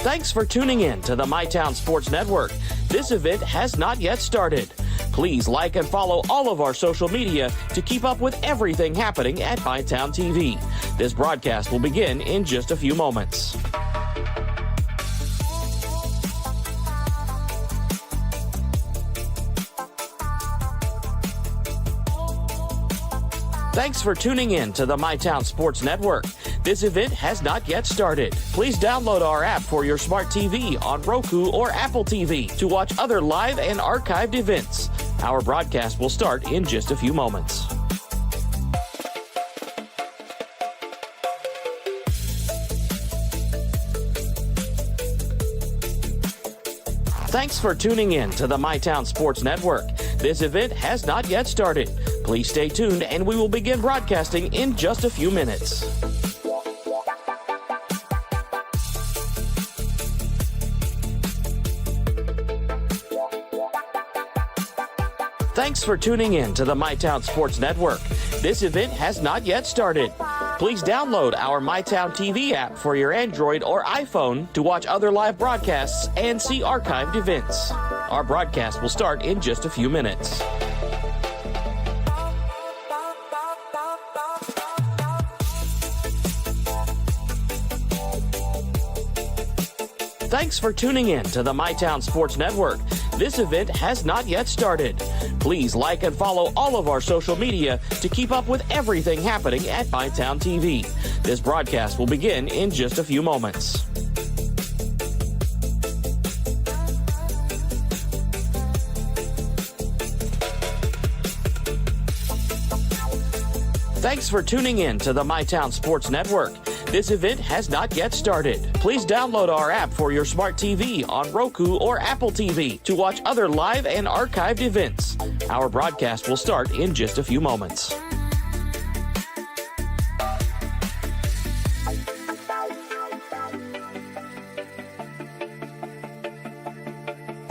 Thanks for tuning in to the MyTown Sports Network. This event has not yet started. Please like and follow all of our social media to keep up with everything happening at MyTown TV. This broadcast will begin in just a few moments. Thanks for tuning in to the MyTown Sports Network. This event has not yet started. Please download our app for your smart TV on Roku or Apple TV to watch other live and archived events. Our broadcast will start in just a few moments. Thanks for tuning in to the MyTown Sports Network. This event has not yet started. Please stay tuned and we will begin broadcasting in just a few minutes. Thanks for tuning in to the MyTown Sports Network. This event has not yet started. Please download our MyTown TV app for your Android or iPhone to watch other live broadcasts and see archived events. Our broadcast will start in just a few minutes. Thanks for tuning in to the MyTown Sports Network. This event has not yet started. Please like and follow all of our social media to keep up with everything happening at MyTown TV. This broadcast will begin in just a few moments. Thanks for tuning in to the MyTown Sports Network. This event has not yet started. Please download our app for your smart TV on Roku or Apple TV to watch other live and archived events. Our broadcast will start in just a few moments.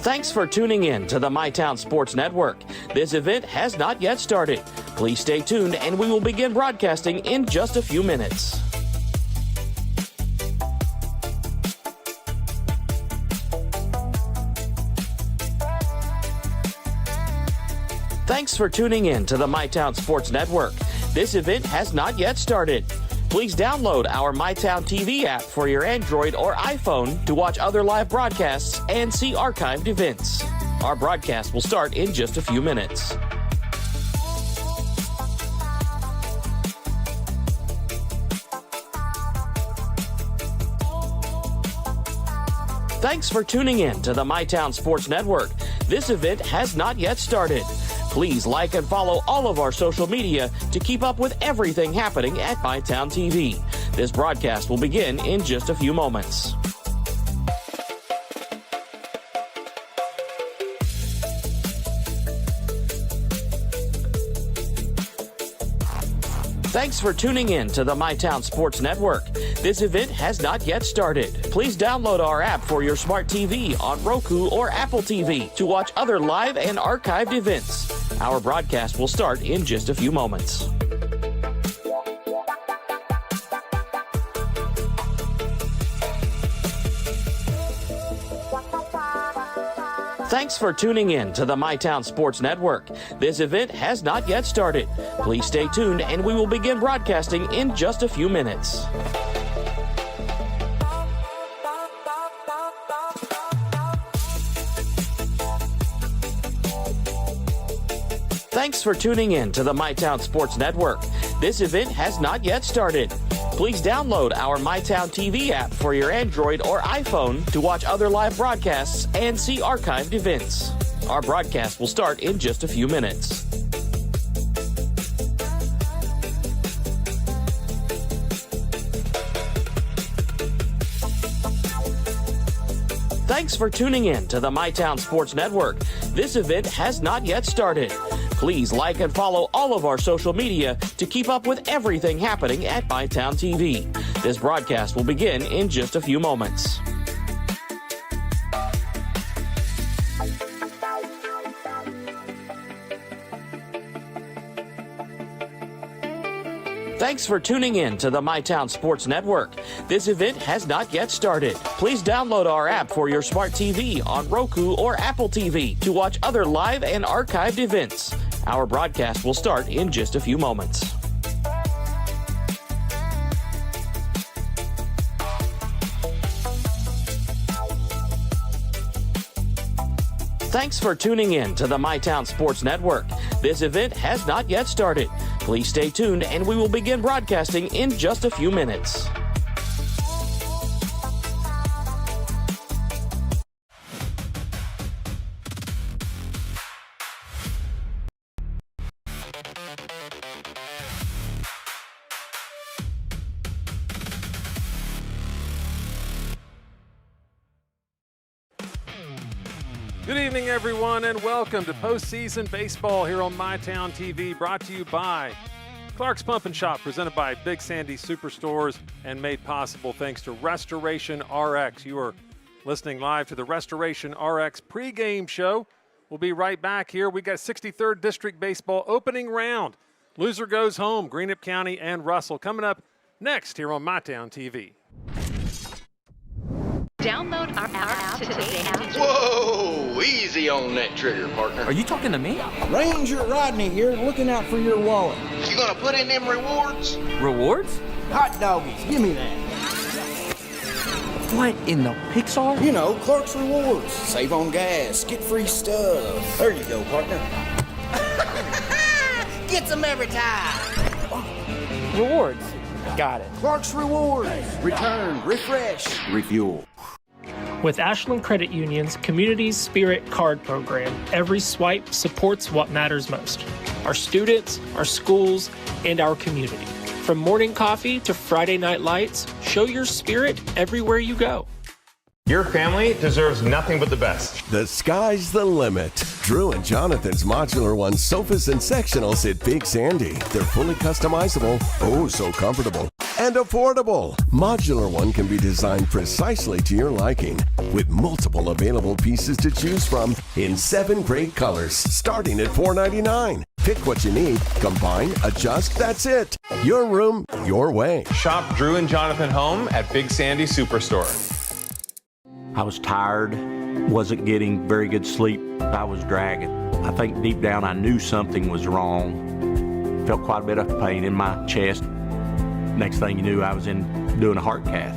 Thanks for tuning in to the MyTown Sports Network. This event has not yet started. Please stay tuned and we will begin broadcasting in just a few minutes. Thanks for tuning in to the MyTown Sports Network. This event has not yet started. Please download our MyTown TV app for your Android or iPhone to watch other live broadcasts and see archived events. Our broadcast will start in just a few minutes. Thanks for tuning in to the MyTown Sports Network. This event has not yet started. Please like and follow all of our social media to keep up with everything happening at MyTown TV. This broadcast will begin in just a few moments. Thanks for tuning in to the MyTown Sports Network. This event has not yet started. Please download our app for your smart TV on Roku or Apple TV to watch other live and archived events. Our broadcast will start in just a few moments. Thanks for tuning in to the MyTown Sports Network. This event has not yet started. Please stay tuned and we will begin broadcasting in just a few minutes. Thanks for tuning in to the MyTown Sports Network. This event has not yet started. Please download our MyTown TV app for your Android or iPhone to watch other live broadcasts and see archived events. Our broadcast will start in just a few minutes. Thanks for tuning in to the MyTown Sports Network. This event has not yet started. Please like and follow all of our social media to keep up with everything happening at MyTown TV. This broadcast will begin in just a few moments. Thanks for tuning in to the MyTown Sports Network. This event has not yet started. Please download our app for your smart TV on Roku or Apple TV to watch other live and archived events. Our broadcast will start in just a few moments. Thanks for tuning in to the MyTown Sports Network. This event has not yet started. Please stay tuned and we will begin broadcasting in just a few minutes. Good evening, everyone, and welcome to postseason baseball here on MyTown TV, brought to you by Clark's Pump and Shop, presented by Big Sandy Superstores, and made possible thanks to Restoration RX. You are listening live to the Restoration RX pregame show. We'll be right back here. We got 63rd District Baseball opening round. Loser goes home, Greenup County and Russell. Coming up next here on MyTown TV. Download our app today. Whoa! Easy on that trigger, partner. Are you talking to me? Ranger Rodney here, looking out for your wallet. You gonna put in them rewards? Rewards? Hot doggies, give me that. What in the Pixar? You know, Clark's Rewards. Save on gas, get free stuff. There you go, partner. Gets them every time. Rewards. Got it. Clark's Rewards. Return, refresh, refuel. With Ashland Credit Union's Community Spirit Card Program, every swipe supports what matters most. Our students, our schools, and our community. From morning coffee to Friday night lights, show your spirit everywhere you go. Your family deserves nothing but the best. The sky's the limit. Drew and Jonathan's Modular One sofas and sectionals at Big Sandy. They're fully customizable, oh so comfortable, and affordable. Modular One can be designed precisely to your liking, with multiple available pieces to choose from in 7 great colors, starting at $4.99. Pick what you need, combine, adjust, that's it. Your room, your way. Shop Drew and Jonathan home at Big Sandy Superstore. I was tired, wasn't getting very good sleep. I was dragging. I think deep down I knew something was wrong. Felt quite a bit of pain in my chest. Next thing you knew, I was doing a heart cath.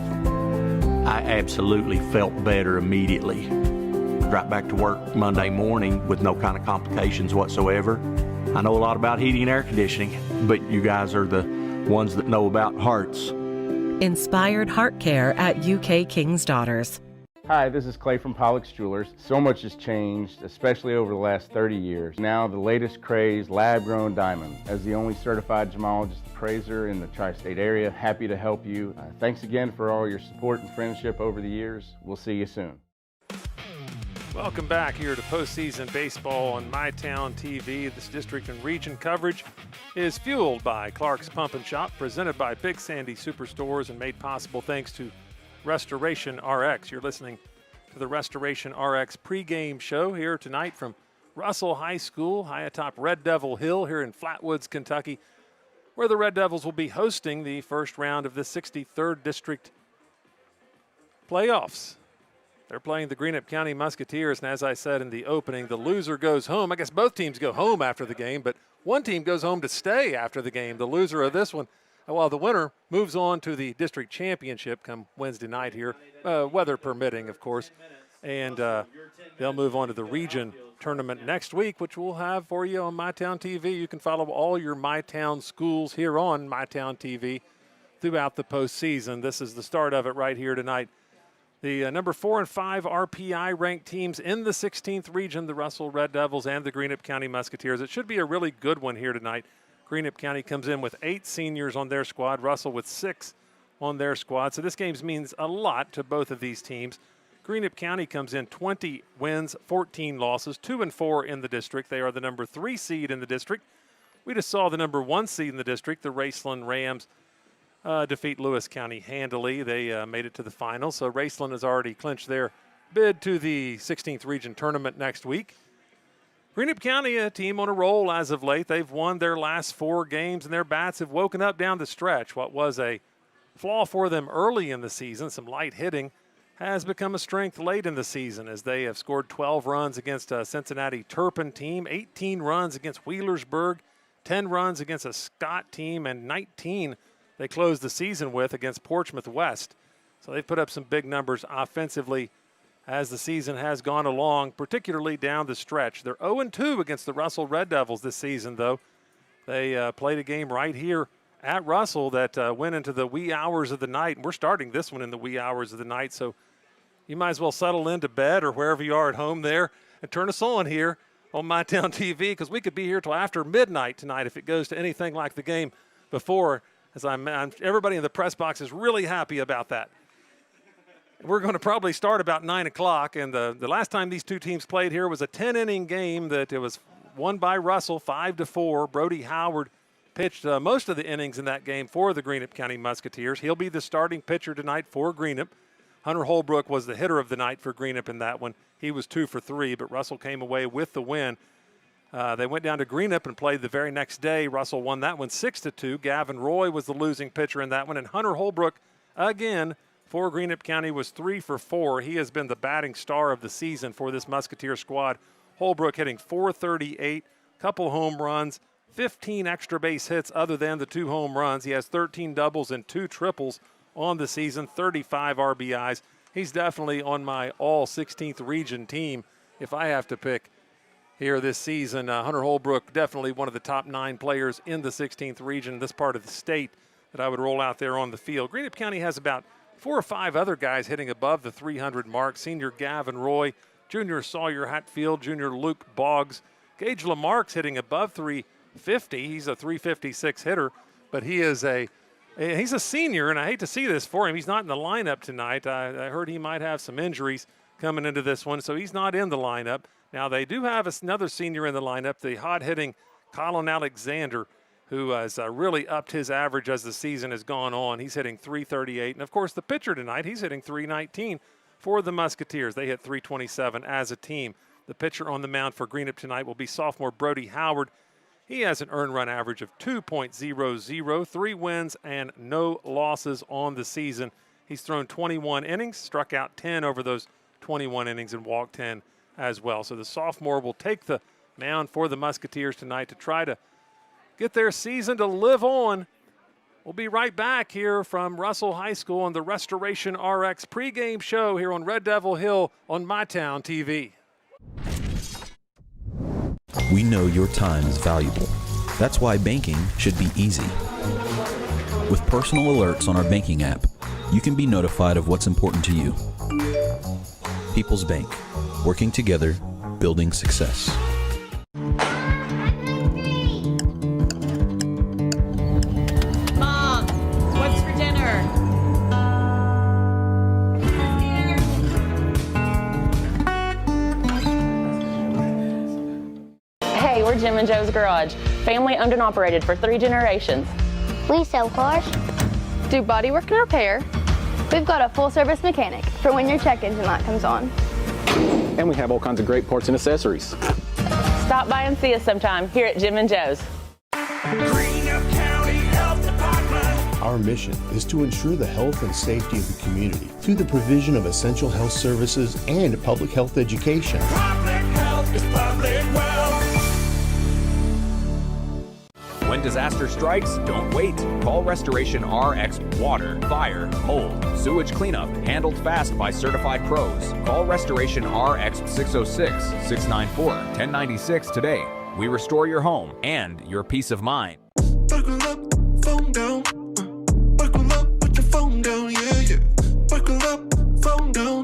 I absolutely felt better immediately. Right back to work Monday morning with no kind of complications whatsoever. I know a lot about heating and air conditioning, but you guys are the ones that know about hearts. Inspired Heart Care at UK King's Daughters. Hi, this is Clay from Pollock's Jewelers. So much has changed, especially over the last 30 years. Now the latest craze, lab-grown diamonds. As the only certified gemologist appraiser in the tri-state area, happy to help you. Thanks again for all your support and friendship over the years. We'll see you soon. Welcome back here to postseason baseball on MyTown TV. This district and region coverage is fueled by Clark's Pump and Shop, presented by Big Sandy Superstores, and made possible thanks to Restoration RX. You're listening to the Restoration RX pregame show here tonight from Russell High School, high atop Red Devil Hill here in Flatwoods, Kentucky, where the Red Devils will be hosting the first round of the 63rd District playoffs. They're playing the Greenup County Musketeers, and as I said in the opening, the loser goes home. I guess both teams go home after the game, but one team goes home to stay after the game. The loser of this one, while the winner moves on to the district championship come Wednesday night here, weather permitting, of course. And they'll move on to the region tournament next week, which we'll have for you on MyTown TV. You can follow all your MyTown schools here on MyTown TV throughout the postseason. This is the start of it right here tonight. The number 4 and 5 RPI ranked teams in the 16th region, the Russell Red Devils and the Greenup County Musketeers. It should be a really good one here tonight. Greenup County comes in with 8 seniors on their squad, Russell with 6 on their squad. So this game means a lot to both of these teams. Greenup County comes in 20 wins, 14 losses, 2 and 4 in the district. They are the number 3 seed in the district. We just saw the number 1 seed in the district, the Raceland Rams, defeat Lewis County handily. They made it to the final. So Raceland has already clinched their bid to the 16th region tournament next week. Greenup County, a team on a roll as of late. They've won their last 4 games, and their bats have woken up down the stretch. What was a flaw for them early in the season, some light hitting, has become a strength late in the season as they have scored 12 runs against a Cincinnati Turpin team, 18 runs against Wheelersburg, 10 runs against a Scott team, and 19 they closed the season with against Portsmouth West. So they've put up some big numbers offensively as the season has gone along, particularly down the stretch. They're 0-2 against the Russell Red Devils this season, though. They played a game right here at Russell that went into the wee hours of the night. And we're starting this one in the wee hours of the night, so you might as well settle into bed or wherever you are at home there and turn us on here on MyTown TV, because we could be here till after midnight tonight if it goes to anything like the game before, as everybody in the press box is really happy about that. We're going to probably start about 9 o'clock, and the last time these two teams played here was a 10-inning game that it was won by Russell 5-4. Brody Howard pitched most of the innings in that game for the Greenup County Musketeers. He'll be the starting pitcher tonight for Greenup. Hunter Holbrook was the hitter of the night for Greenup in that one. He was 2 for 3, but Russell came away with the win. They went down to Greenup and played the very next day. Russell won that one 6-2. Gavin Roy was the losing pitcher in that one, and Hunter Holbrook, again, for Greenup County, was 3 for 4. He has been the batting star of the season for this Musketeer squad. Holbrook hitting .438, couple home runs, 15 extra base hits other than the 2 home runs. He has 13 doubles and 2 triples on the season, 35 RBIs. He's definitely on my all 16th region team if I have to pick here this season. Hunter Holbrook, definitely one of the top 9 players in the 16th region, this part of the state, that I would roll out there on the field. Greenup County has about 4 or 5 other guys hitting above the 300 mark. Senior Gavin Roy, Junior Sawyer Hatfield, Junior Luke Boggs. Gage Lamarck's hitting above 350. He's a 356 hitter, but he's a senior, and I hate to see this for him. He's not in the lineup tonight. I heard he might have some injuries coming into this one, so he's not in the lineup. Now, they do have another senior in the lineup, the hot-hitting Colin Alexander, who has really upped his average as the season has gone on. He's hitting .338. And, of course, the pitcher tonight, he's hitting .319 for the Musketeers. They hit .327 as a team. The pitcher on the mound for Greenup tonight will be sophomore Brody Howard. He has an earned run average of 2.00, 3 wins and no losses on the season. He's thrown 21 innings, struck out 10 over those 21 innings, and walked 10 as well. So the sophomore will take the mound for the Musketeers tonight to try to get their season to live on. We'll be right back here from Russell High School on the Restoration RX pregame show here on Red Devil Hill on MyTown TV. We know your time is valuable. That's why banking should be easy. With personal alerts on our banking app, you can be notified of what's important to you. People's Bank, working together, building success. Mom, what's for dinner? Hey, we're Jim and Joe's Garage. Family owned and operated for 3 generations. We sell cars, do bodywork and repair. We've got a full-service mechanic for when your check engine light comes on. And we have all kinds of great parts and accessories. Stop by and see us sometime here at Jim and Joe's. Greenup County Health Department. Our mission is to ensure the health and safety of the community through the provision of essential health services and public health education. Public health is public wealth. When disaster strikes, don't wait. Call Restoration RX Water, Fire, Mold, Sewage Cleanup, handled fast by certified pros. Call Restoration RX 606-694-1096 today. We restore your home and your peace of mind. Buckle up, phone down. Buckle up, put your phone down, yeah, yeah. Buckle up, phone down.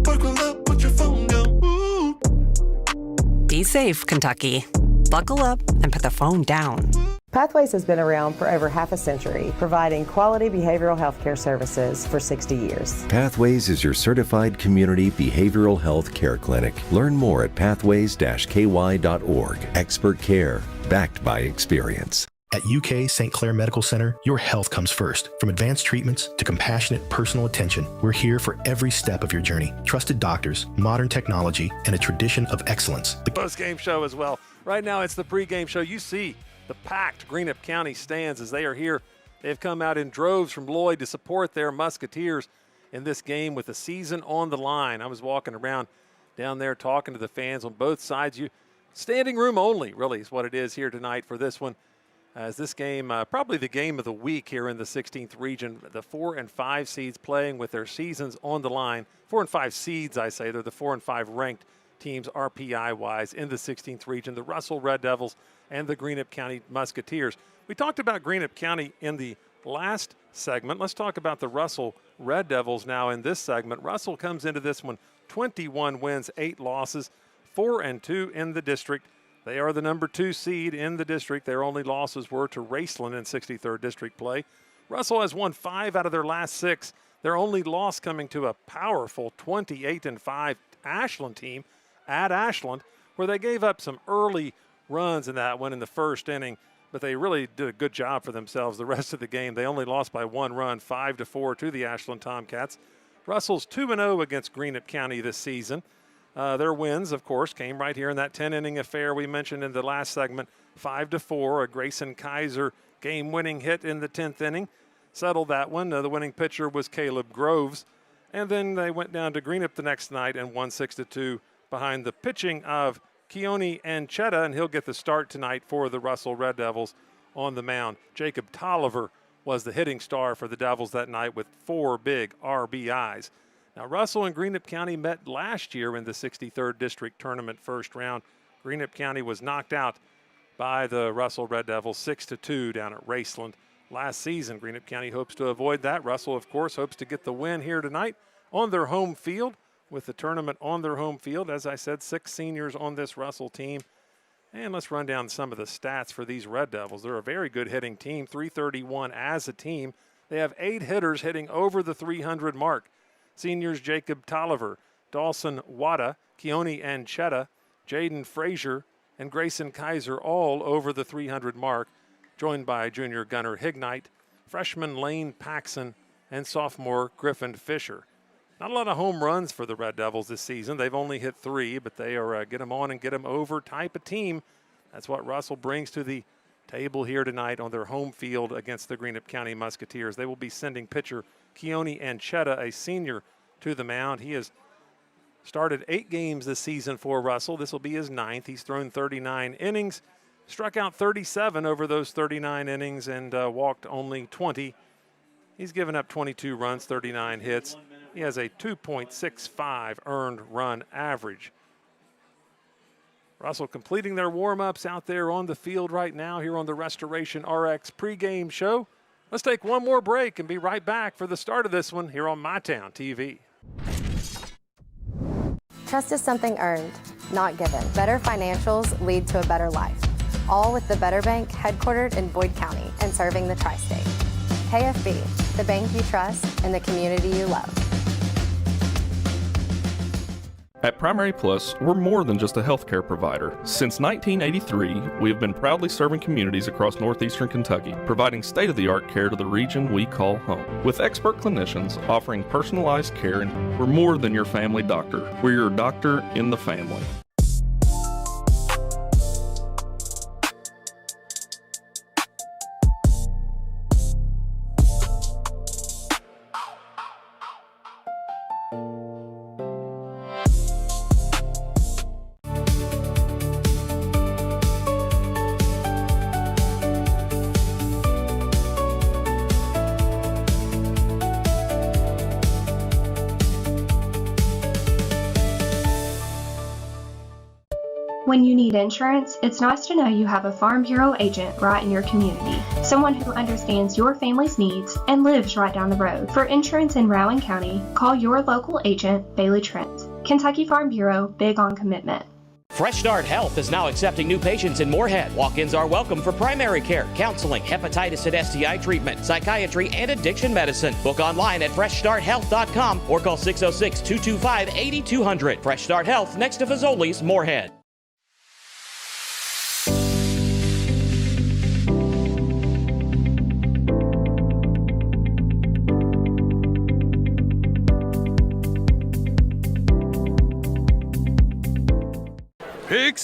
Buckle up, put your phone down. Ooh. Be safe, Kentucky. Buckle up and put the phone down. Pathways has been around for over half a century, providing quality behavioral health care services for 60 years. Pathways is your certified community behavioral health care clinic. Learn more at pathways-ky.org. Expert care, backed by experience. At UK St. Clair Medical Center, your health comes first. From advanced treatments to compassionate personal attention, we're here for every step of your journey. Trusted doctors, modern technology, and a tradition of excellence. The post-game show as well. Right now it's the pre-game show. You see the packed Greenup County stands as they are here. They've come out in droves from Lloyd to support their Musketeers in this game with the season on the line. I was walking around down there talking to the fans on both sides. Standing room only, really, is what it is here tonight for this one. As this game, probably the game of the week here in the 16th region, the 4 and 5 seeds playing with their seasons on the line. 4 and 5 seeds, I say. They're the 4 and 5 ranked teams RPI-wise in the 16th region, the Russell Red Devils and the Greenup County Musketeers. We talked about Greenup County in the last segment. Let's talk about the Russell Red Devils now in this segment. Russell comes into this one 21 wins, 8 losses, 4 and 2 in the district. They are the number 2 seed in the district. Their only losses were to Raceland in 63rd district play. Russell has won 5 out of their last 6. Their only loss coming to a powerful 28-5 Ashland team at Ashland, where they gave up some early runs in that one in the first inning, but they really did a good job for themselves the rest of the game. They only lost by 1 run, 5-4 to the Ashland Tomcats. Russell's 2-0 against Greenup County this season. Their wins, of course, came right here in that 10-inning affair we mentioned in the last segment. 5-4, a Grayson Kaiser game-winning hit in the 10th inning. Settled that one. The winning pitcher was Caleb Groves. And then they went down to Greenup the next night and won 6-2 behind the pitching of Keone Anchetta, and he'll get the start tonight for the Russell Red Devils on the mound. Jacob Tolliver was the hitting star for the Devils that night with 4 big RBIs. Now, Russell and Greenup County met last year in the 63rd District Tournament first round. Greenup County was knocked out by the Russell Red Devils 6-2 down at Raceland last season. Greenup County hopes to avoid that. Russell, of course, hopes to get the win here tonight on their home field with the tournament on their home field. As I said, 6 seniors on this Russell team. And let's run down some of the stats for these Red Devils. They're a very good hitting team, 331 as a team. They have 8 hitters hitting over the 300 mark. Seniors Jacob Tolliver, Dawson Wada, Keone Anchetta, Jaden Frazier, and Grayson Kaiser all over the 300 mark, joined by junior gunner Hignite, freshman Lane Paxson, and sophomore Griffin Fisher. Not a lot of home runs for the Red Devils this season. They've only hit 3, but they are get them on and get them over type of team. That's what Russell brings to the table here tonight on their home field against the Greenup County Musketeers. They will be sending pitcher Keone Anchetta, a senior, to the mound. He has started 8 games this season for Russell. This will be his 9th. He's thrown 39 innings, struck out 37 over those 39 innings, and walked only 20. He's given up 22 runs, 39 hits. He has a 2.65 earned run average. Russell completing their warm-ups out there on the field right now here on the Restoration RX pregame show. Let's take one more break and be right back for the start of this one here on MyTown TV. Trust is something earned, not given. Better financials lead to a better life. All with the Better Bank, headquartered in Boyd County and serving the tri-state. KFB, the bank you trust and the community you love. At Primary Plus, we're more than just a healthcare provider. Since 1983, we have been proudly serving communities across northeastern Kentucky, providing state-of-the-art care to the region we call home. With expert clinicians offering personalized care, and we're more than your family doctor. We're your doctor in the family. When you need insurance, it's nice to know you have a Farm Bureau agent right in your community. Someone who understands your family's needs and lives right down the road. For insurance in Rowan County, call your local agent, Bailey Trent. Kentucky Farm Bureau, big on commitment. Fresh Start Health is now accepting new patients in Moorhead. Walk-ins are welcome for primary care, counseling, hepatitis and STI treatment, psychiatry, and addiction medicine. Book online at freshstarthealth.com or call 606-225-8200. Fresh Start Health, next to Fazoli's, Moorhead.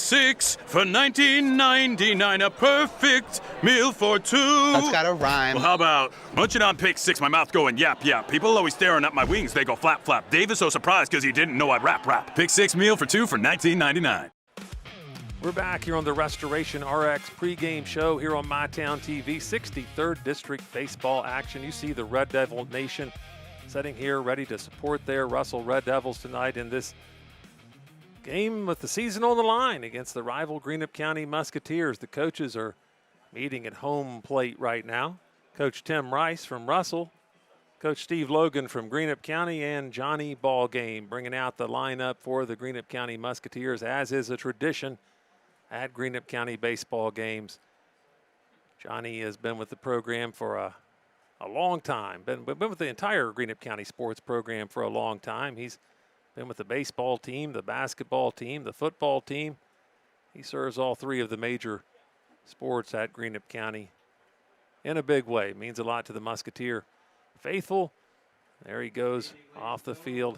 6 for $19.99. A perfect meal for two. That's gotta rhyme. Well, how about munching on pick 6, my mouth going yap, yap. People always staring at my wings, they go flap, flap. Dave is so surprised because he didn't know I'd rap. Pick 6 meal for two for $19.99. We're back here on the Restoration RX pregame show here on MyTown TV. 63rd District baseball action. You see the Red Devil Nation sitting here ready to support their Russell Red Devils tonight in this game with the season on the line against the rival Greenup County Musketeers. The coaches are meeting at home plate right now. Coach Tim Rice from Russell, Coach Steve Logan from Greenup County, and Johnny Ballgame bringing out the lineup for the Greenup County Musketeers, as is a tradition at Greenup County baseball games. Johnny has been with the program for a long time, been with the entire Greenup County sports program for a long time. He's been with the baseball team, the basketball team, the football team. He serves all three of the major sports at Greenup County in a big way. Means a lot to the Musketeer faithful. There he goes off the field.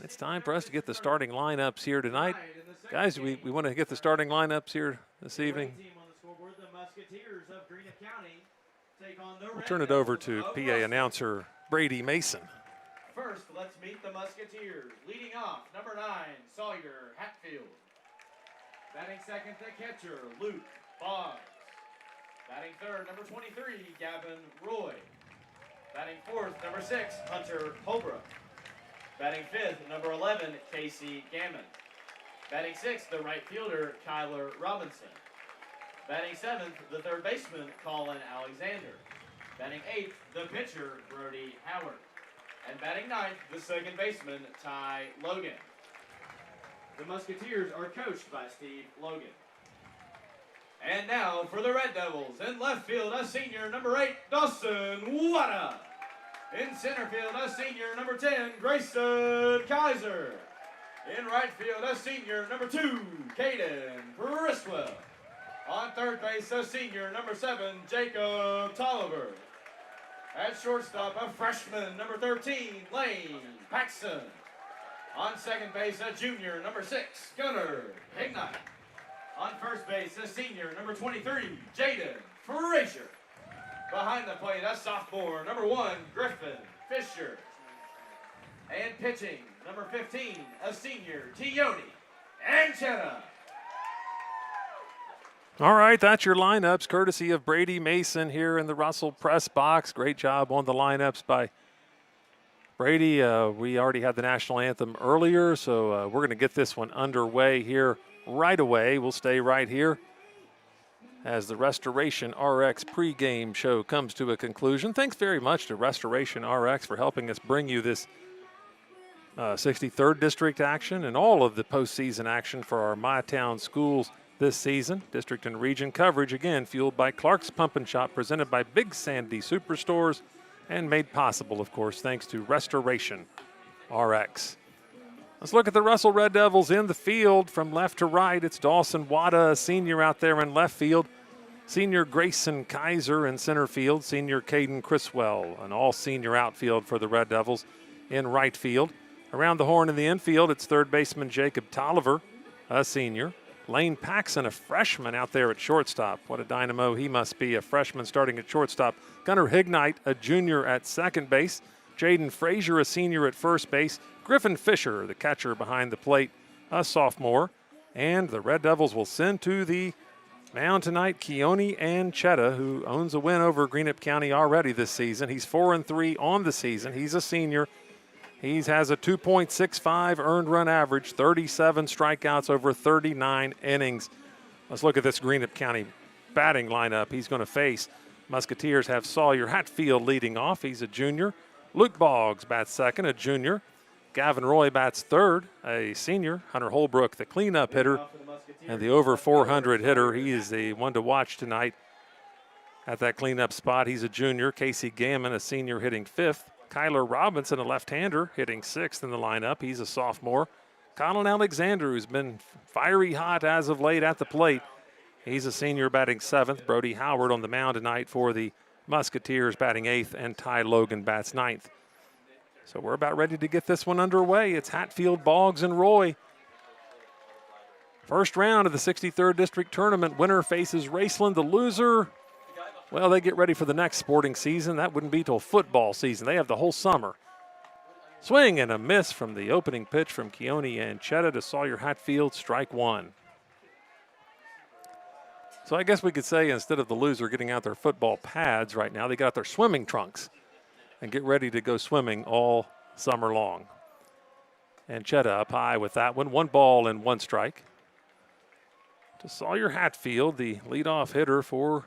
It's time for us to get the starting lineups here tonight. Guys, we want to get the starting lineups here this evening. We'll turn it over to PA announcer Brady Mason. First, let's meet the Musketeers. Leading off, number 9, Sawyer Hatfield. Batting second, the catcher, Luke Boggs. Batting third, number 23, Gavin Roy. Batting fourth, number 6, Hunter Holbrook. Batting fifth, number 11, Casey Gammon. Batting sixth, the right fielder, Kyler Robinson. Batting seventh, the third baseman, Colin Alexander. Batting eighth, the pitcher, Brody Howard. And batting ninth, the second baseman, Ty Logan. The Musketeers are coached by Steve Logan. And now for the Red Devils. In left field, a senior, number 8, Dawson Wada. In center field, a senior, number 10, Grayson Kaiser. In right field, a senior, number 2, Caden Briswell. On third base, a senior, number 7, Jacob Tolliver. At shortstop, a freshman, number 13, Lane Paxson. On second base, a junior, number 6, Gunnar Hignott. On first base, a senior, number 23, Jaden Frazier. Behind the plate, a sophomore, number 1, Griffin Fisher. And pitching, number 15, a senior, Tioni Anchetta. All right, that's your lineups, courtesy of Brady Mason here in the Russell press box. Great job on the lineups by Brady. We already had the national anthem earlier, so we're going to get this one underway here right away. We'll stay right here as the Restoration RX pregame show comes to a conclusion. Thanks very much to Restoration RX for helping us bring you this 63rd District action and all of the postseason action for our MyTown schools this season. District and region coverage, again, fueled by Clark's Pump and Shop, presented by Big Sandy Superstores, and made possible, of course, thanks to Restoration RX. Let's look at the Russell Red Devils in the field from left to right. It's Dawson Wada, a senior out there in left field. Senior Grayson Kaiser in center field. Senior Caden Criswell, an all-senior outfield for the Red Devils in right field. Around the horn in the infield, it's third baseman Jacob Tolliver, a senior. Lane Paxson, a freshman out there at shortstop. What a dynamo he must be, a freshman starting at shortstop. Gunnar Hignott, a junior at second base. Jaden Frazier, a senior at first base. Griffin Fisher, the catcher behind the plate, a sophomore. And the Red Devils will send to the mound tonight Keone Anchetta, who owns a win over Greenup County already this season. He's 4-3 on the season. He's a senior. He has a 2.65 earned run average, 37 strikeouts over 39 innings. Let's look at this Greenup County batting lineup he's going to face. Musketeers have Sawyer Hatfield leading off. He's a junior. Luke Boggs bats second, a junior. Gavin Roy bats third, a senior. Hunter Holbrook, the cleanup hitter, and the over 400 hitter. He is the one to watch tonight at that cleanup spot. He's a junior. Casey Gammon, a senior, hitting fifth. Kyler Robinson, a left-hander, hitting sixth in the lineup. He's a sophomore. Colin Alexander, who's been fiery hot as of late at the plate. He's a senior, batting seventh. Brody Howard on the mound tonight for the Musketeers, batting eighth, and Ty Logan bats ninth. So we're about ready to get this one underway. It's Hatfield, Boggs, and Roy First round of the 63rd District Tournament. Winner faces Raceland. The loser, well, they get ready for the next sporting season. That wouldn't be till football season. They have the whole summer. Swing and a miss from the opening pitch from Keone Anchetta to Sawyer Hatfield, strike one. So I guess we could say instead of the loser getting out their football pads right now, they got their swimming trunks and get ready to go swimming all summer long. Anchetta up high with that one. 1 ball and 1 strike. To Sawyer Hatfield, the leadoff hitter for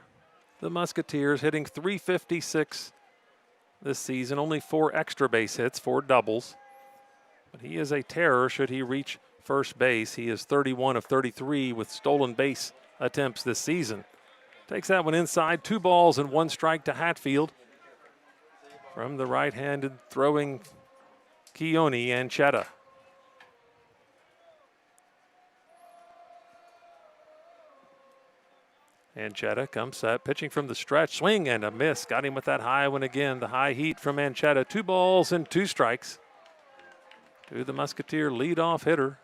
the Musketeers, hitting .356 this season. Only 4 extra base hits, 4 doubles. But he is a terror should he reach first base. He is 31 of 33 with stolen base attempts this season. Takes that one inside. 2 balls and 1 strike to Hatfield from the right-handed throwing Keone Anchetta. Anchetta comes set, pitching from the stretch, swing and a miss. Got him with that high one again. The high heat from Anchetta. 2 balls and 2 strikes to the Musketeer leadoff hitter,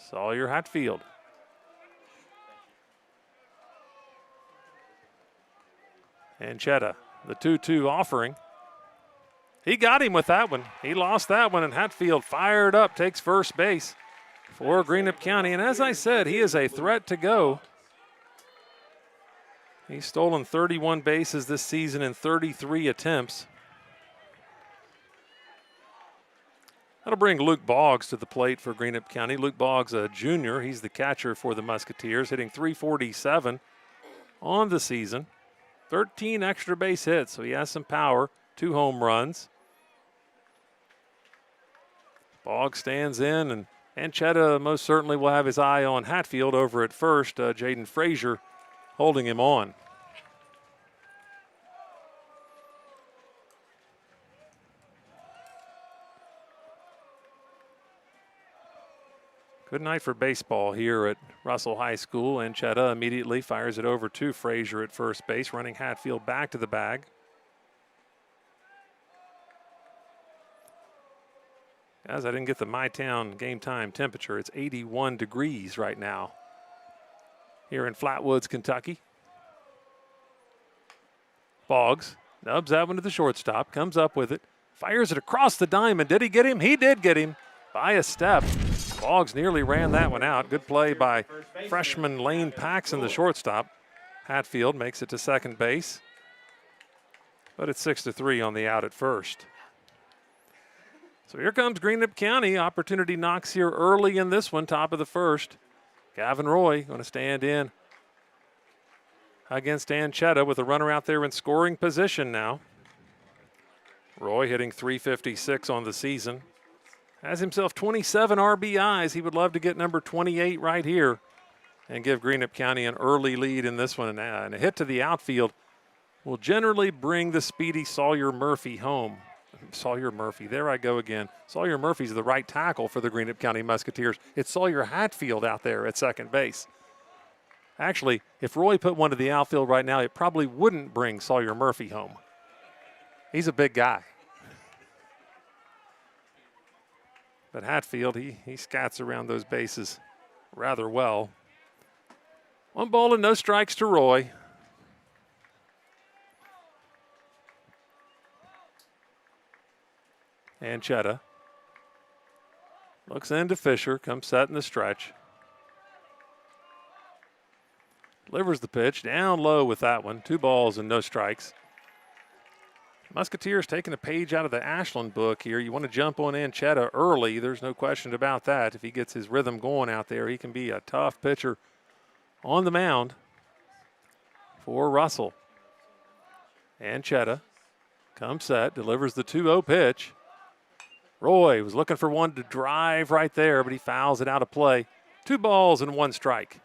Sawyer Hatfield. Anchetta, the 2-2 offering. He got him with that one. He lost that one, and Hatfield fired up, takes first base for Greenup County. And as I said, he is a threat to go. He's stolen 31 bases this season in 33 attempts. That'll bring Luke Boggs to the plate for Greenup County. Luke Boggs, a junior. He's the catcher for the Musketeers, hitting .347 on the season. 13 extra base hits, so he has some power. 2 home runs. Boggs stands in, and Anchetta most certainly will have his eye on Hatfield over at first. Jaden Frazier holding him on. Good night for baseball here at Russell High School. Anchetta immediately fires it over to Frazier at first base, running Hatfield back to the bag. Guys, I didn't get the MyTown game time temperature. It's 81 degrees right now here in Flatwoods, Kentucky. Boggs nubs that one to the shortstop, comes up with it, fires it across the diamond. Did he get him? He did get him by a step. Boggs nearly ran that one out. Good play by freshman Lane Paxson, the shortstop. Hatfield makes it to second base, but it's 6-3 on the out at first. So here comes Greenup County. Opportunity knocks here early in this one, top of the first. Gavin Roy going to stand in against Anchetta with a runner out there in scoring position now. Roy hitting .356 on the season. Has himself 27 RBIs. He would love to get number 28 right here and give Greenup County an early lead in this one. And a hit to the outfield will generally bring the speedy Sawyer Murphy home. Sawyer Murphy, there I go again. Sawyer Murphy's the right tackle for the Greenup County Musketeers. It's Sawyer Hatfield out there at second base. Actually, if Roy put one to the outfield right now, it probably wouldn't bring Sawyer Murphy home. He's a big guy. But Hatfield, he scats around those bases rather well. 1 ball and no strikes to Roy. Anchetta looks into Fisher, comes set in the stretch. Delivers the pitch down low with that one. 2 balls and no strikes. Musketeers taking a page out of the Ashland book here. You want to jump on Anchetta early. There's no question about that. If he gets his rhythm going out there, he can be a tough pitcher on the mound for Russell. Anchetta comes set, delivers the 2-0 pitch. Roy was looking for one to drive right there, but he fouls it out of play. 2 balls and 1 strike.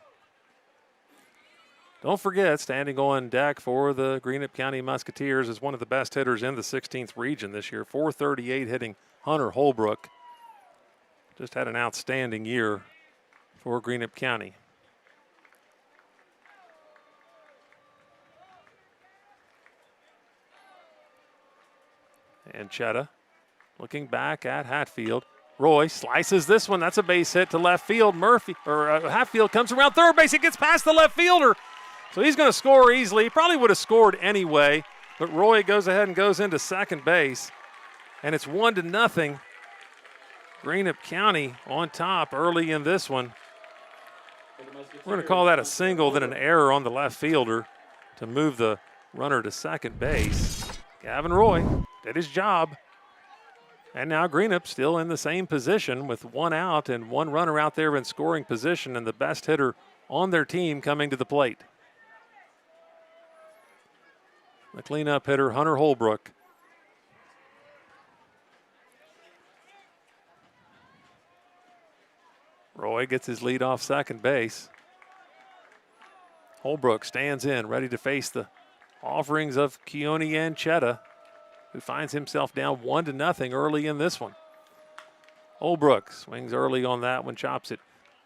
Don't forget, standing on deck for the Greenup County Musketeers is one of the best hitters in the 16th region this year. .438 hitting Hunter Holbrook. Just had an outstanding year for Greenup County. Anchetta looking back at Hatfield. Roy slices this one. That's a base hit to left field. Hatfield comes around third base. He gets past the left fielder. So he's going to score easily. He probably would have scored anyway, but Roy goes ahead and goes into second base. And it's 1-0. Greenup County on top early in this one. We're going to call that a single, then an error on the left fielder to move the runner to second base. Gavin Roy did his job. And now Greenup still in the same position with one out and one runner out there in scoring position and the best hitter on their team coming to the plate. The cleanup hitter, Hunter Holbrook. Roy gets his lead off second base. Holbrook stands in, ready to face the offerings of Keone Anchetta, who finds himself down 1-0 early in this one. Holbrook swings early on that one, chops it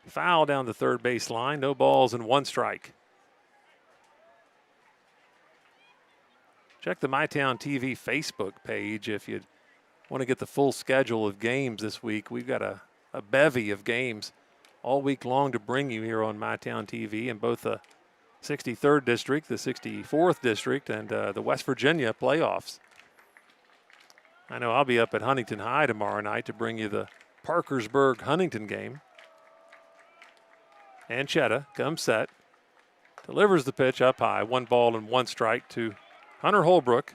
foul down the third base line. No balls and one strike. Check the MyTown TV Facebook page if you want to get the full schedule of games this week. We've got a bevy of games all week long to bring you here on MyTown TV in both the 63rd District, the 64th District, and the West Virginia playoffs. I know I'll be up at Huntington High tomorrow night to bring you the Parkersburg-Huntington game. Anchetta comes set, delivers the pitch up high, 1 ball and 1 strike to Hunter Holbrook.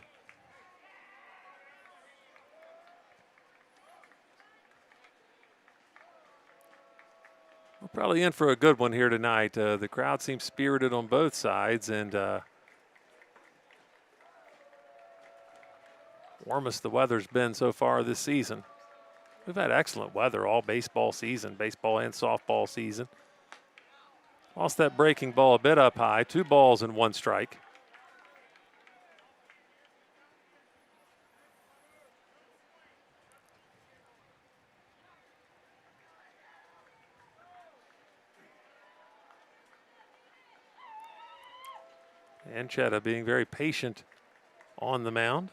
We're probably in for a good one here tonight. The crowd seems spirited on both sides, and warmest the weather's been so far this season. We've had excellent weather all baseball season, baseball and softball season. Lost that breaking ball a bit up high, 2 balls and 1 strike. Anchetta being very patient on the mound.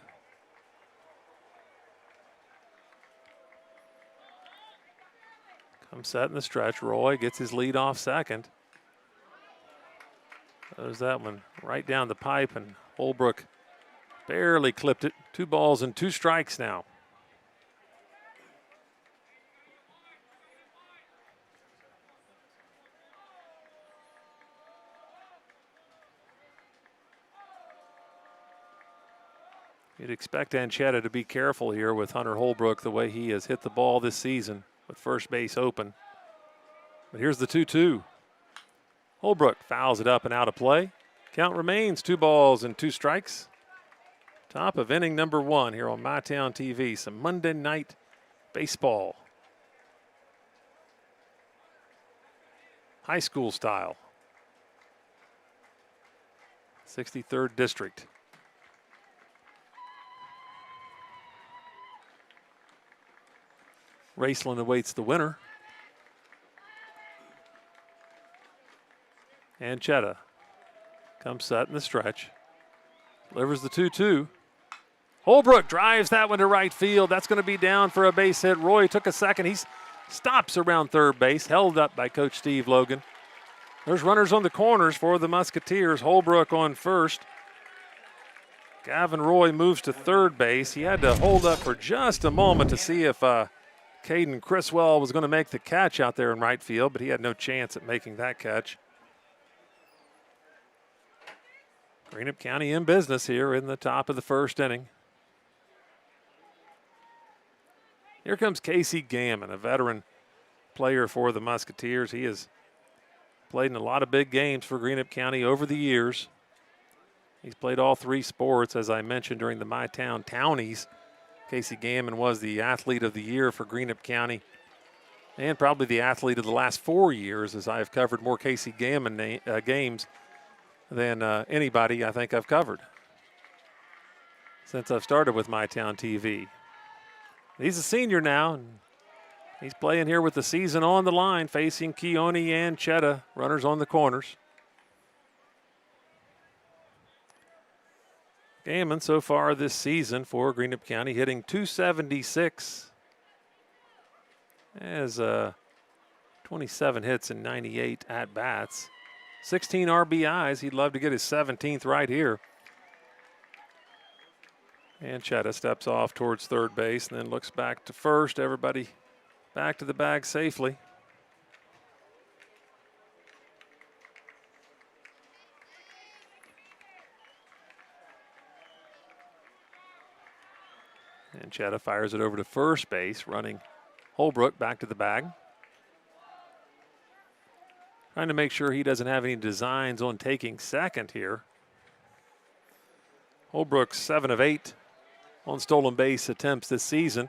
Comes set in the stretch. Roy gets his lead off second. Throws that one right down the pipe, and Holbrook barely clipped it. 2 balls and 2 strikes now. You'd expect Anchetta to be careful here with Hunter Holbrook the way he has hit the ball this season with first base open. But here's the 2-2. Holbrook fouls it up and out of play. Count remains 2 balls and 2 strikes. Top of inning number 1 here on MyTown TV. Some Monday night baseball. High school style. 63rd District. Raceland awaits the winner. Anchetta comes set in the stretch. Delivers the 2-2. Holbrook drives that one to right field. That's going to be down for a base hit. Roy took a second. He stops around third base, held up by Coach Steve Logan. There's runners on the corners for the Musketeers. Holbrook on first. Gavin Roy moves to third base. He had to hold up for just a moment to see if Caden Criswell was going to make the catch out there in right field, but he had no chance at making that catch. Greenup County in business here in the top of the first inning. Here comes Casey Gammon, a veteran player for the Musketeers. He has played in a lot of big games for Greenup County over the years. He's played all 3 sports, as I mentioned during the MyTown Townies. Casey Gammon was the athlete of the year for Greenup County and probably the athlete of the last 4 years, as I have covered more Casey Gammon games than anybody I think I've covered since I've started with MyTown TV. He's a senior now, and he's playing here with the season on the line, facing Keone Anchetta, runners on the corners. Gammon so far this season for Greenup County hitting .276. Has 27 hits and 98 at-bats. 16 RBIs. He'd love to get his 17th right here. Anchetta steps off towards third base and then looks back to first. Everybody back to the bag safely. Anchetta fires it over to first base, running Holbrook back to the bag. Trying to make sure he doesn't have any designs on taking second here. Holbrook 7 of 8 on stolen base attempts this season.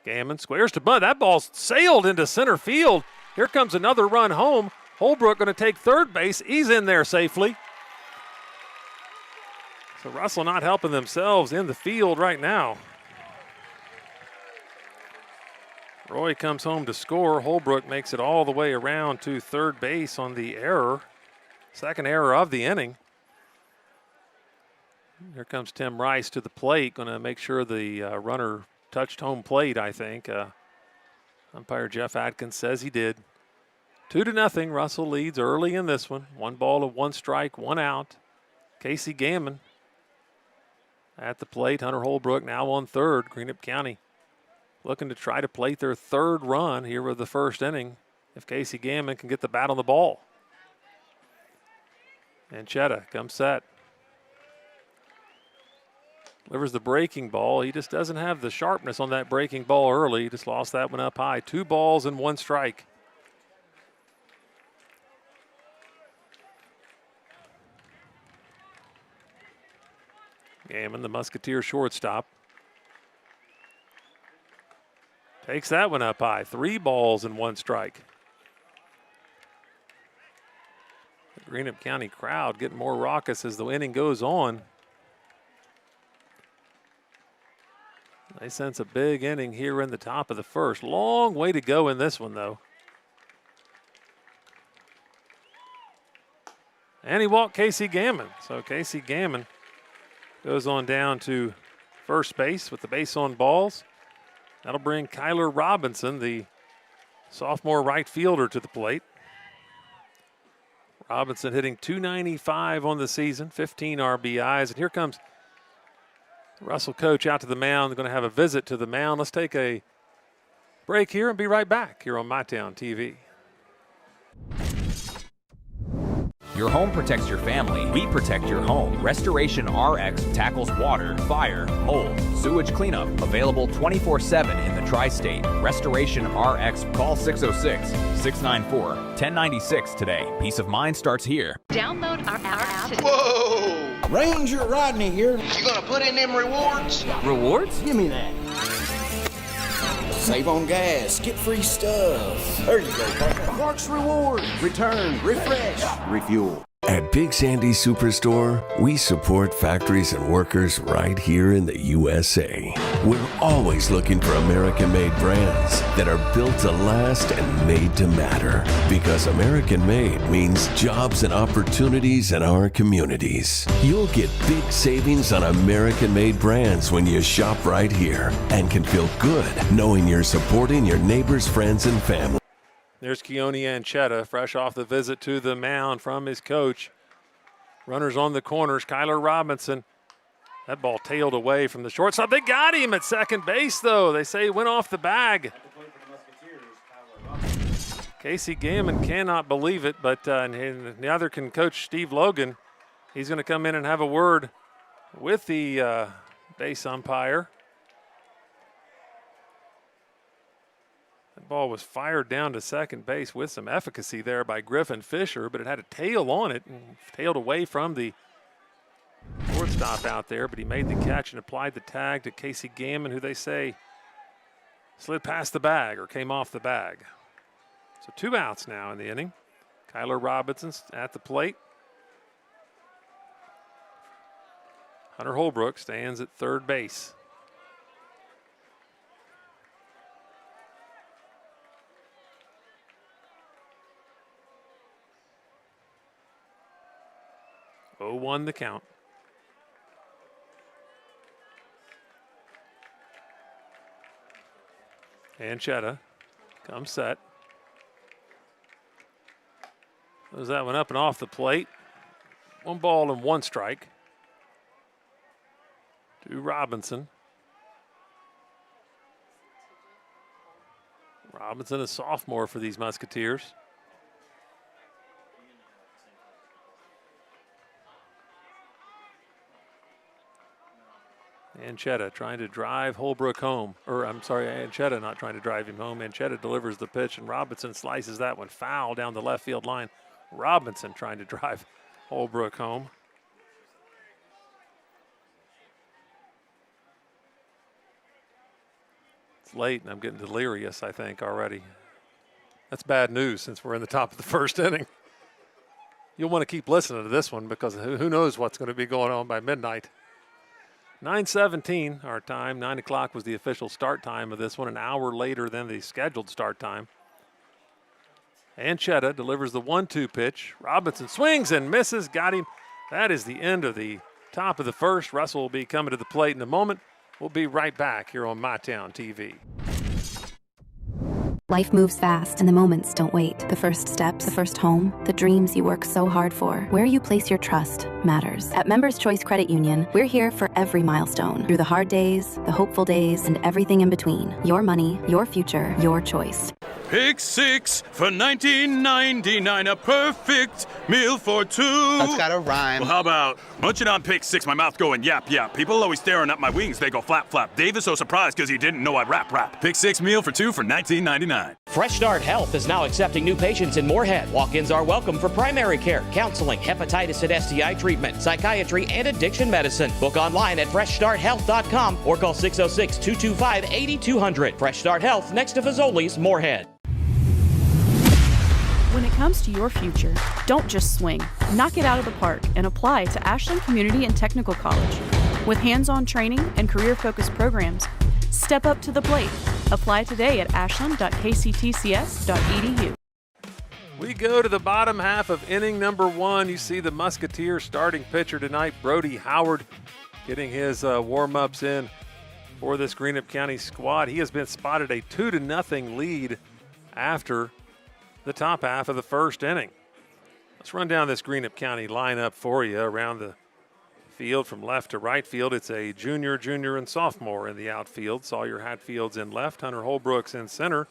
Gammon squares to bunt. That ball sailed into center field. Here comes another run home. Holbrook going to take third base. He's in there safely. So Russell not helping themselves in the field right now. Roy comes home to score. Holbrook makes it all the way around to third base on the error. Second error of the inning. Here comes Tim Rice to the plate, going to make sure the runner touched home plate, I think. Umpire Jeff Atkins says he did. 2-0, Russell leads early in this one. 1 ball of 1 strike, 1 out. Casey Gammon at the plate. Hunter Holbrook now on third. Greenup County looking to try to plate their third run here with the first inning if Casey Gammon can get the bat on the ball. Anchetta comes set. Delivers the breaking ball. He just doesn't have the sharpness on that breaking ball early. He just lost that one up high. 2 balls and 1 strike. Gammon, the Musketeer shortstop, takes that one up high. 3 balls and 1 strike. The Greenup County crowd getting more raucous as the inning goes on. They sense a big inning here in the top of the first. Long way to go in this one, though. And he walked Casey Gammon. So Casey Gammon goes on down to first base with the base on balls. That'll bring Kyler Robinson, the sophomore right fielder, to the plate. Robinson hitting .295 on the season, 15 RBIs. And here comes Russell coach out to the mound. They're going to have a visit to the mound. Let's take a break here and be right back here on MyTown TV. Your home protects your family. We protect your home. Restoration RX tackles water, fire, mold, sewage cleanup. Available 24/7 in the tri-state. Restoration RX. Call 606-694-1096 today. Peace of mind starts here. Download our app today. Whoa! Ranger Rodney here. You gonna put in them rewards? Rewards? Give me that. Save on gas, get free stuff. There you go, partner. Clark's Reward. Return, refresh, refuel. At Big Sandy Superstore, we support factories and workers right here in the USA. We're always looking for American-made brands that are built to last and made to matter. Because American-made means jobs and opportunities in our communities. You'll get big savings on American-made brands when you shop right here and can feel good knowing you're supporting your neighbors, friends, and family. There's Keone Anchetta, fresh off the visit to the mound from his coach. Runners on the corners. Kyler Robinson. That ball tailed away from the shortstop. They got him at second base, though. They say he went off the bag. Casey Gammon cannot believe it, but neither can Coach Steve Logan. He's going to come in and have a word with the base umpire. That ball was fired down to second base with some efficacy there by Griffin Fisher, but it had a tail on it and tailed away from the shortstop out there, but he made the catch and applied the tag to Casey Gammon, who they say slid past the bag or came off the bag. So 2 outs now in the inning. Kyler Robinson's at the plate. Hunter Holbrook stands at third base. Oh, 0-1 the count. Anchetta Comes set. Throws that one up and off the plate. 1 ball and 1 strike to Robinson. Robinson, a sophomore for these Musketeers. Anchetta trying to drive Holbrook home. Anchetta not trying to drive him home. Anchetta delivers the pitch, and Robinson slices that one foul down the left field line. Robinson trying to drive Holbrook home. It's late, and I'm getting delirious, I think, already. That's bad news since we're in the top of the first inning. You'll want to keep listening to this one because who knows what's going to be going on by midnight. 9:17 our time. 9 o'clock was the official start time of this one, an hour later than the scheduled start time. Anchetta delivers the 1-2 pitch. Robinson swings and misses, got him. That is the end of the top of the first. Russell will be coming to the plate in a moment. We'll be right back here on MyTown TV. Life moves fast and the moments don't wait. The first steps, the first home, the dreams you work so hard for. Where you place your trust matters. At Members Choice Credit Union, we're here for every milestone. Through the hard days, the hopeful days, and everything in between. Your money, your future, your choice. Pick 6 for $19.99, a perfect meal for 2. That's gotta rhyme. Well, how about munching on Pick 6, my mouth going yap, yap. People always staring at my wings, they go flap, flap. Dave is so surprised because he didn't know I'd rap, rap. Pick 6 meal for 2 for $19.99. Fresh Start Health is now accepting new patients in Moorhead. Walk-ins are welcome for primary care, counseling, hepatitis and STI treatment, psychiatry, and addiction medicine. Book online at freshstarthealth.com or call 606-225-8200. Fresh Start Health, next to Fazoli's, Moorhead. When it comes to your future, don't just swing. Knock it out of the park and apply to Ashland Community and Technical College. With hands-on training and career-focused programs, step up to the plate. Apply today at ashland.kctcs.edu. We go to the bottom half of inning number 1. You see the Musketeers starting pitcher tonight, Brody Howard, getting his warm-ups in for this Greenup County squad. He has been spotted a 2-0 lead after the top half of the first inning. Let's run down this Greenup County lineup for you around the field from left to right field. It's a junior, and sophomore in the outfield. Sawyer Hatfield's in left, Hunter Holbrook's in center,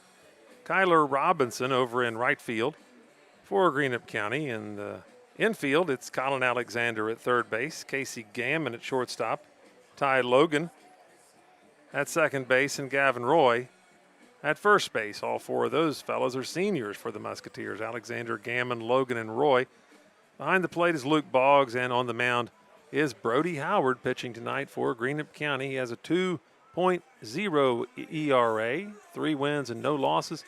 Kyler Robinson over in right field for Greenup County. In the infield, it's Colin Alexander at third base, Casey Gammon at shortstop, Ty Logan at second base, and Gavin Roy at first base. All 4 of those fellows are seniors for the Musketeers. Alexander, Gammon, Logan, and Roy. Behind the plate is Luke Boggs, and on the mound is Brody Howard pitching tonight for Greenup County. He has a 2.0 ERA, 3 wins and no losses,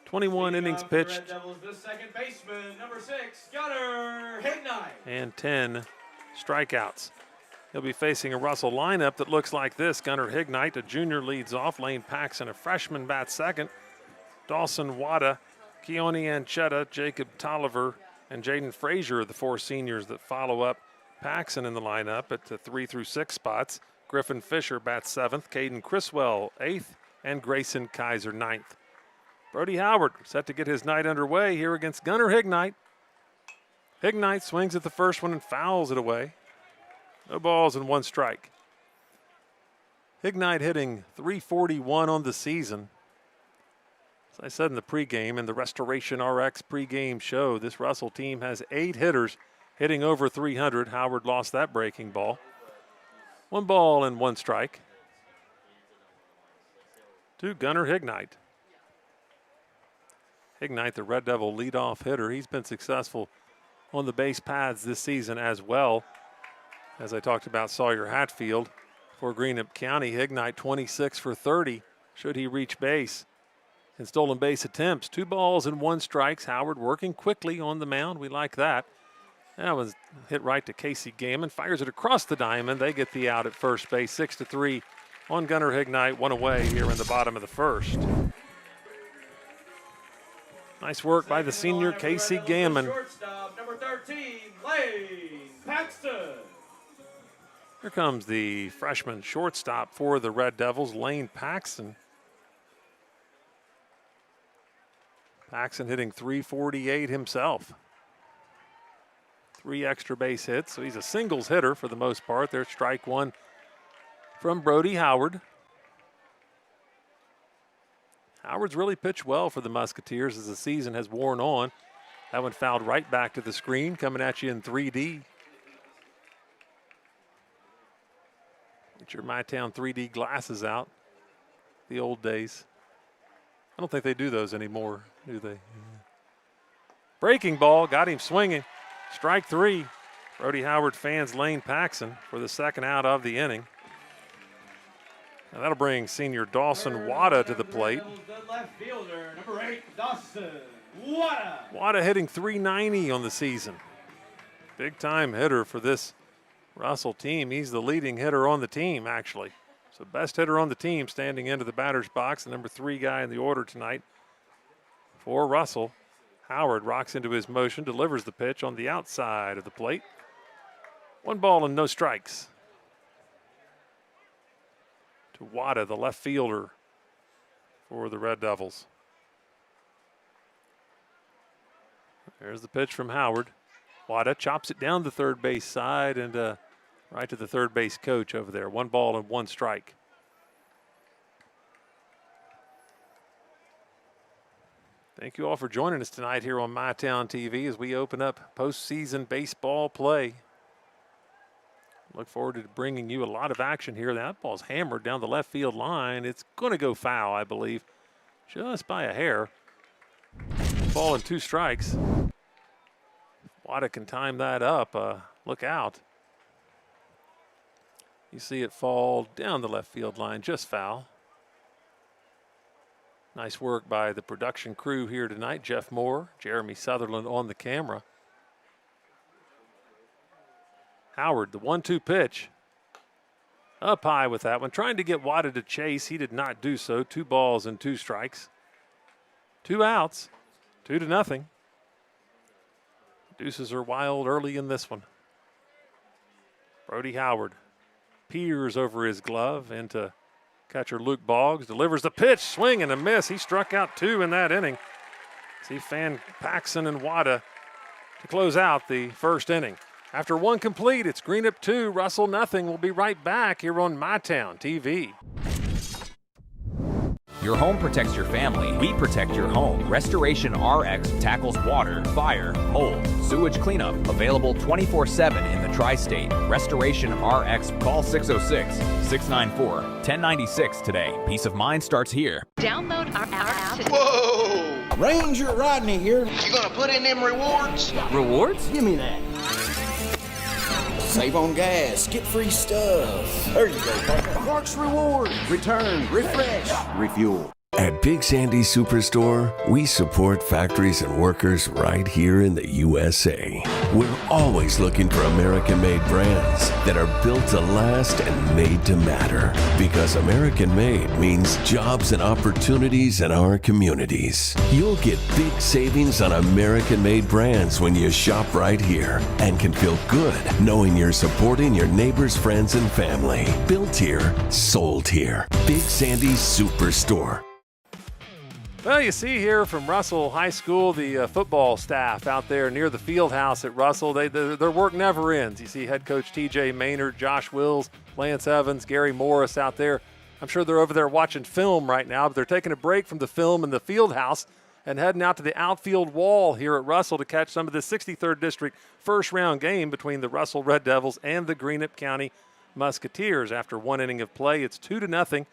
21 innings pitched, Red Devils, the second baseman, number 6, Gunnar Hignite, and 10 strikeouts. He'll be facing a Russell lineup that looks like this. Gunnar Hignite, a junior, leads off. Lane Paxson, a freshman, bats second. Dawson Wada, Keone Anchetta, Jacob Tolliver, and Jaden Frazier are the 4 seniors that follow up Paxson in the lineup at the 3 through 6 spots. Griffin Fisher bats 7th, Caden Criswell 8th, and Grayson Kaiser 9th. Brody Howard set to get his night underway here against Gunnar Hignite. Hignite swings at the first one and fouls it away. No balls and 1 strike. Hignite hitting .341 on the season. As I said in the pregame, in the Restoration RX pregame show, this Russell team has 8 hitters hitting over .300. Howard lost that breaking ball. 1 ball and 1 strike to Gunnar Hignite. Hignite, the Red Devil leadoff hitter. He's been successful on the base paths this season as well. As I talked about Sawyer Hatfield for Greenup County, Hignite 26 for 30 should he reach base. In stolen base attempts, 2 balls and 1 strike. Howard working quickly on the mound. We like that. That was hit right to Casey Gammon. Fires it across the diamond. They get the out at first base. 6-3 on Gunnar Hignite. 1 away here in the bottom of the first. Nice work by the senior Casey Gammon. Shortstop, number 13, Lane Paxton. Here comes the freshman shortstop for the Red Devils, Lane Paxton. Paxson hitting .348 himself. 3 extra base hits, so he's a singles hitter for the most part. There's strike one from Brody Howard. Howard's really pitched well for the Musketeers as the season has worn on. That one fouled right back to the screen, coming at you in 3D. Get your MyTown 3D glasses out. The old days. I don't think they do those anymore, do they? Breaking ball, got him swinging. Strike three. Brody Howard fans Lane Paxson for the second out of the inning. Now that'll bring senior Dawson Wada to the plate. The left fielder, number 8, Dawson Wada. Wada hitting .390 on the season. Big time hitter for this Russell team. He's the leading hitter on the team, actually. So best hitter on the team standing into the batter's box, the number 3 guy in the order tonight for Russell. Howard rocks into his motion, delivers the pitch on the outside of the plate. 1 ball and no strikes. To Wada, the left fielder for the Red Devils. There's the pitch from Howard. Wada chops it down the third base side and right to the third base coach over there. 1 ball and 1 strike. Thank you all for joining us tonight here on MyTown TV as we open up postseason baseball play. Look forward to bringing you a lot of action here. That ball's hammered down the left field line. It's going to go foul, I believe, just by a hair. 1 ball and 2 strikes. Wada can time that up. Look out. You see it fall down the left field line, just foul. Nice work by the production crew here tonight. Jeff Moore, Jeremy Sutherland on the camera. Howard, the 1-2 pitch. Up high with that one. Trying to get Wada to chase. He did not do so. 2 balls and 2 strikes. 2 outs. 2-0. Deuces are wild early in this one. Brody Howard peers over his glove into catcher Luke Boggs. Delivers the pitch. Swing and a miss. He struck out 2 in that inning. See fan Paxson and Wada to close out the first inning. After 1 complete, it's Greenup 2, Russell nothing. We'll be right back here on MyTown TV. Your home protects your family. We protect your home. Restoration RX tackles water, fire, mold, sewage cleanup. Available 24/7 in the tri-state. Restoration RX. Call 606-694-1096 today. Peace of mind starts here. Download our app today. Whoa! Ranger Rodney here. You gonna put in them rewards? Rewards? Give me that. Save on gas, get free stuff. There you go, partner. Parks Reward. Return, refresh, refuel. At Big Sandy Superstore, we support factories and workers right here in the USA. We're always looking for American-made brands that are built to last and made to matter. Because American-made means jobs and opportunities in our communities. You'll get big savings on American-made brands when you shop right here and can feel good knowing you're supporting your neighbors, friends, and family. Built here, sold here. Big Sandy Superstore. Well, you see here from Russell High School, the football staff out there near the field house at Russell, their work never ends. You see head coach TJ Maynard, Josh Wills, Lance Evans, Gary Morris out there. I'm sure they're over there watching film right now, but they're taking a break from the film in the field house and heading out to the outfield wall here at Russell to catch some of the 63rd District first round game between the Russell Red Devils and the Greenup County Musketeers. After 1 inning of play, it's 2-0.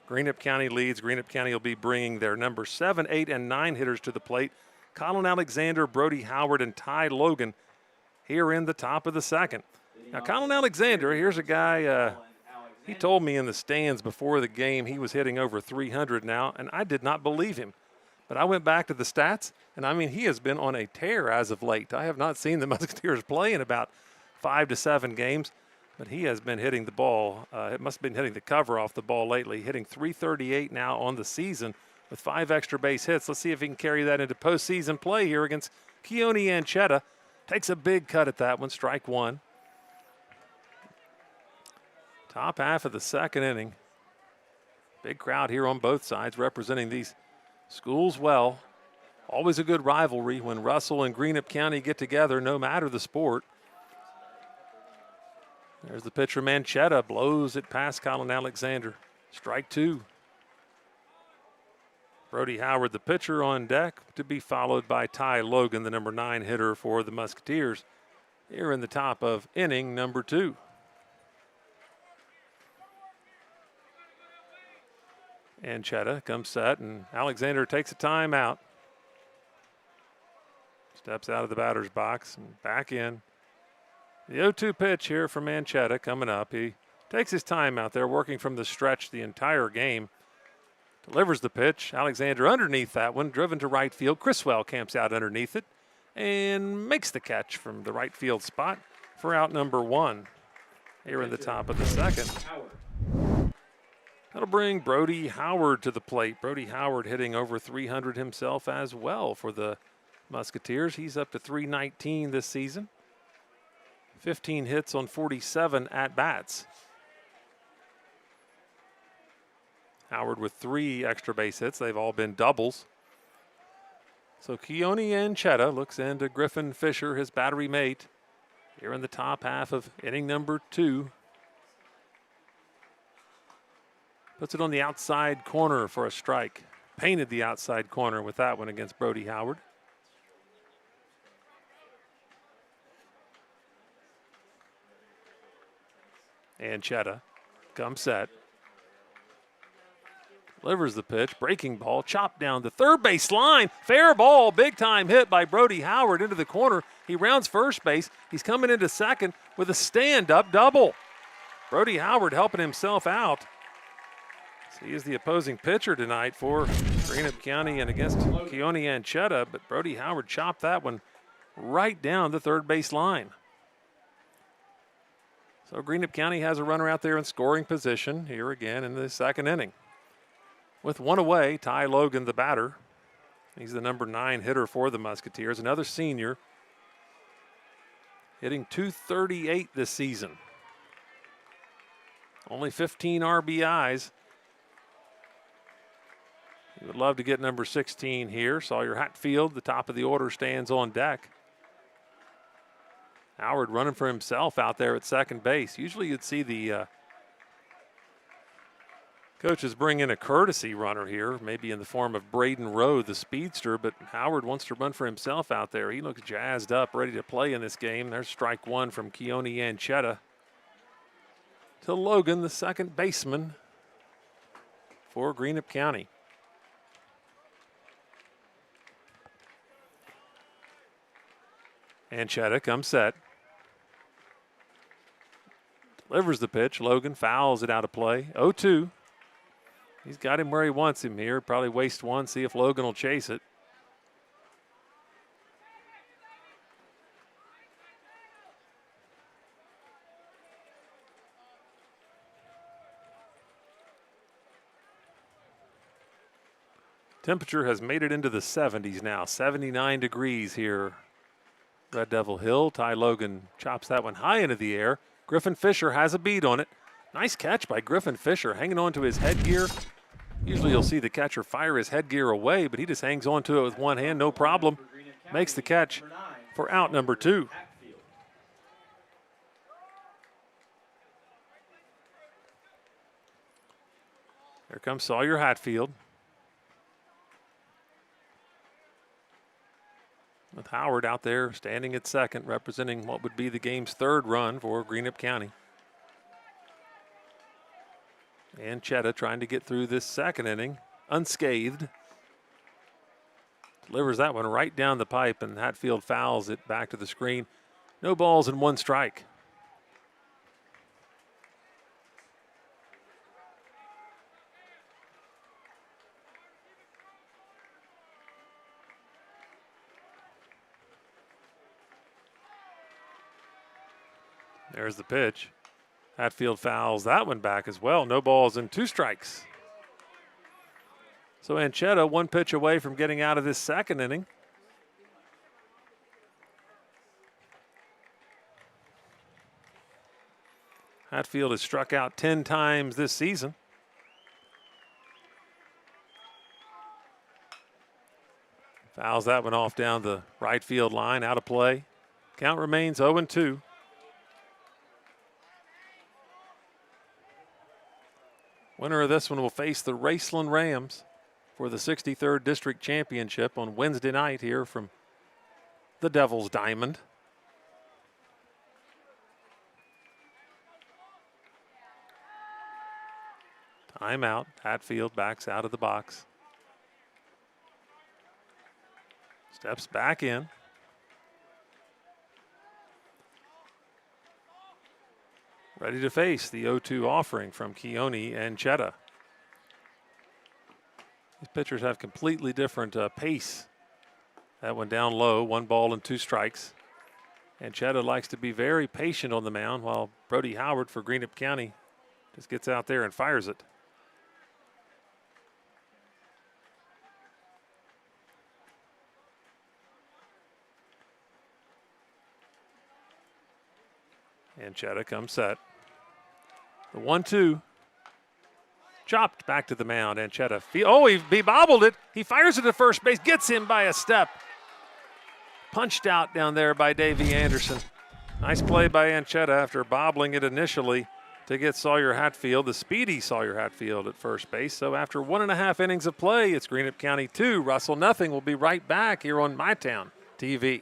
Greenup County leads. Greenup County will be bringing their number 7, 8, and 9 hitters to the plate. Colin Alexander, Brody Howard, and Ty Logan here in the top of the second. Now, Colin Alexander, here's a guy, he told me in the stands before the game he was hitting over 300 now, and I did not believe him. But I went back to the stats, and I mean, he has been on a tear as of late. I have not seen the Musketeers play in about 5 to 7 games. But he has been hitting the ball. It must have been hitting the cover off the ball lately, hitting .338 now on the season with 5 extra base hits. Let's see if he can carry that into postseason play here against Keone Anchetta. Takes a big cut at that one, strike 1. Top half of the second inning. Big crowd here on both sides representing these schools well. Always a good rivalry when Russell and Greenup County get together, no matter the sport. There's the pitcher, Manchetta, blows it past Colin Alexander. Strike 2. Brody Howard, the pitcher, on deck, to be followed by Ty Logan, the number 9 hitter for the Musketeers, here in the top of inning number 2. Manchetta comes set, and Alexander takes a timeout. Steps out of the batter's box and back in. The 0-2 pitch here from Manchetta coming up. He takes his time out there, working from the stretch the entire game. Delivers the pitch. Alexander underneath that one, driven to right field. Criswell camps out underneath it and makes the catch from the right field spot for out number 1 here in the top of the second. That'll bring Brody Howard to the plate. Brody Howard hitting over 300 himself as well for the Musketeers. He's up to 319 this season. 15 hits on 47 at-bats. Howard with 3 extra base hits. They've all been doubles. So Keone Manchetta looks into Griffin Fisher, his battery mate, here in the top half of inning number 2. Puts it on the outside corner for a strike. Painted the outside corner with that one against Brody Howard. Manchetta comes set. Delivers the pitch, breaking ball, chopped down the third base line. Fair ball, big time hit by Brody Howard into the corner. He rounds first base. He's coming into second with a stand-up double. Brody Howard helping himself out. So he is the opposing pitcher tonight for Greenup County and against Keone Manchetta, but Brody Howard chopped that one right down the third base line. So Greenup County has a runner out there in scoring position here again in the second inning. With 1 away, Ty Logan, the batter. He's the number 9 hitter for the Musketeers, another senior, hitting .238 this season. Only 15 RBIs. He would love to get number 16 here. Sawyer Hatfield, the top of the order, stands on deck. Howard running for himself out there at second base. Usually you'd see the coaches bring in a courtesy runner here, maybe in the form of Braden Rowe, the speedster, but Howard wants to run for himself out there. He looks jazzed up, ready to play in this game. There's strike 1 from Keone Manchetta to Logan, the second baseman for Greenup County. Manchetta comes set. Delivers the pitch. Logan fouls it out of play. 0-2. He's got him where he wants him here. Probably waste one, see if Logan will chase it. Temperature has made it into the 70s now. 79 degrees here. Red Devil Hill. Ty Logan chops that one high into the air. Griffin Fisher has a beat on it. Nice catch by Griffin Fisher, hanging on to his headgear. Usually you'll see the catcher fire his headgear away, but he just hangs on to it with one hand, no problem. Makes the catch for out number 2. Here comes Sawyer Hatfield. With Howard out there standing at second, representing what would be the game's 3rd run for Greenup County. And Chetta trying to get through this second inning unscathed. Delivers that one right down the pipe, and Hatfield fouls it back to the screen. No balls and 1 strike. There's the pitch. Hatfield fouls that one back as well. No balls and 2 strikes. So Manchetta 1 pitch away from getting out of this second inning. Hatfield has struck out 10 times this season. Fouls that one off down the right field line, out of play. Count remains 0-2. Winner of this one will face the Raceland Rams for the 63rd District Championship on Wednesday night here from the Devil's Diamond. Timeout. Hatfield backs out of the box. Steps back in. Ready to face the 0-2 offering from Keone and Chetta. These pitchers have completely different pace. That one down low, 1 ball and 2 strikes. And Chetta likes to be very patient on the mound, while Brody Howard for Greenup County just gets out there and fires it. And Chetta comes set. The 1-2. Chopped back to the mound, and Chetta. He bobbled it. He fires it to first base, gets him by a step. Punched out down there by Davey Anderson. Nice play by Anchetta after bobbling it initially to get Sawyer Hatfield, the speedy Sawyer Hatfield at first base. So after 1.5 innings of play, it's Greenup County 2, Russell nothing. We'll be right back here on MyTown TV.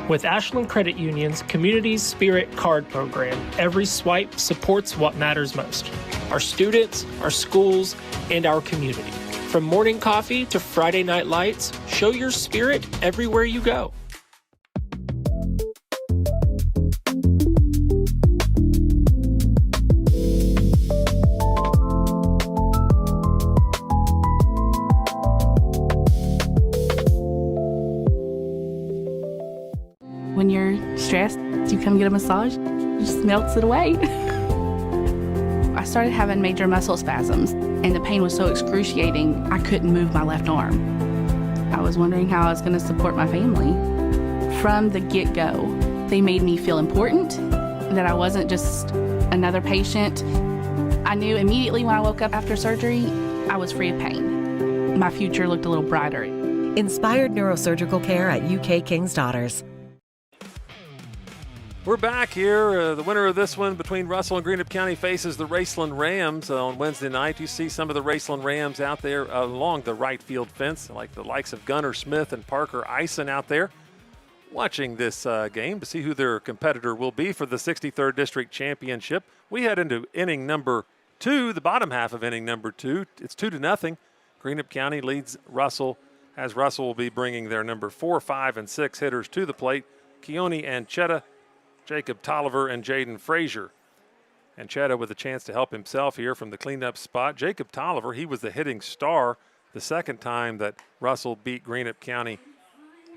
With Ashland Credit Union's Community Spirit Card Program, every swipe supports what matters most: our students, our schools, and our community. From morning coffee to Friday night lights, show your spirit everywhere you go. When you're stressed, you come get a massage, it just melts it away. I started having major muscle spasms, and the pain was so excruciating, I couldn't move my left arm. I was wondering how I was going to support my family. From the get-go, they made me feel important, that I wasn't just another patient. I knew immediately when I woke up after surgery, I was free of pain. My future looked a little brighter. Inspired neurosurgical care at UK King's Daughters. We're back here. The winner of this one between Russell and Greenup County faces the Raceland Rams on Wednesday night. You see some of the Raceland Rams out there along the right field fence, like the likes of Gunnar Smith and Parker Eisen out there watching this game to see who their competitor will be for the 63rd District Championship. We head into inning number 2, the bottom half of inning number 2. It's 2-0. Greenup County leads Russell, as Russell will be bringing their number 4, 5, and 6 hitters to the plate. Keone and Chetta, Jacob Tolliver, and Jaden Frazier. And Chetta with a chance to help himself here from the cleanup spot. Jacob Tolliver, he was the hitting star the second time that Russell beat Greenup County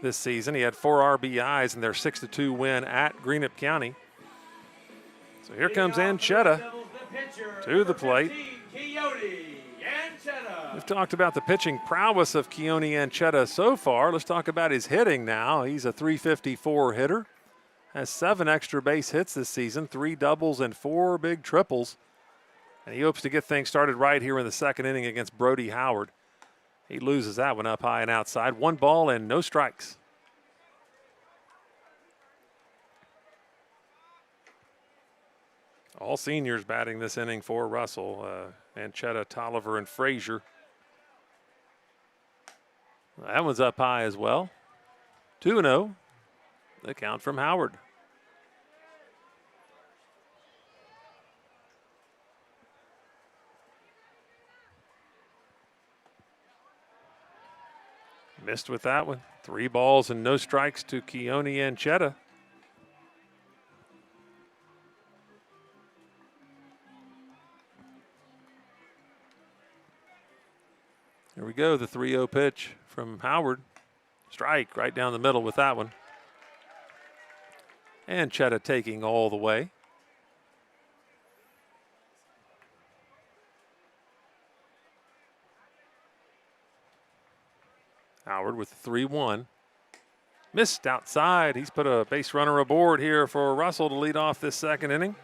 this season. He had 4 RBIs in their 6-2 win at Greenup County. So here comes Anchetta to the plate. We've talked about the pitching prowess of Keone Anchetta so far. Let's talk about his hitting now. He's a .354 hitter. Has 7 extra base hits this season, 3 doubles and 4 big triples. And he hopes to get things started right here in the second inning against Brody Howard. He loses that one up high and outside. 1 ball and no strikes. All seniors batting this inning for Russell. Anchetta, Tolliver, and Frazier. That one's up high as well. 2-0. The count from Howard. Missed with that one. 3 balls and no strikes to Keone Anchetta. Here we go, the 3-0 pitch from Howard. Strike right down the middle with that one. And Chetta taking all the way. Howard with 3-1. Missed outside. He's put a base runner aboard here for Russell to lead off this second inning.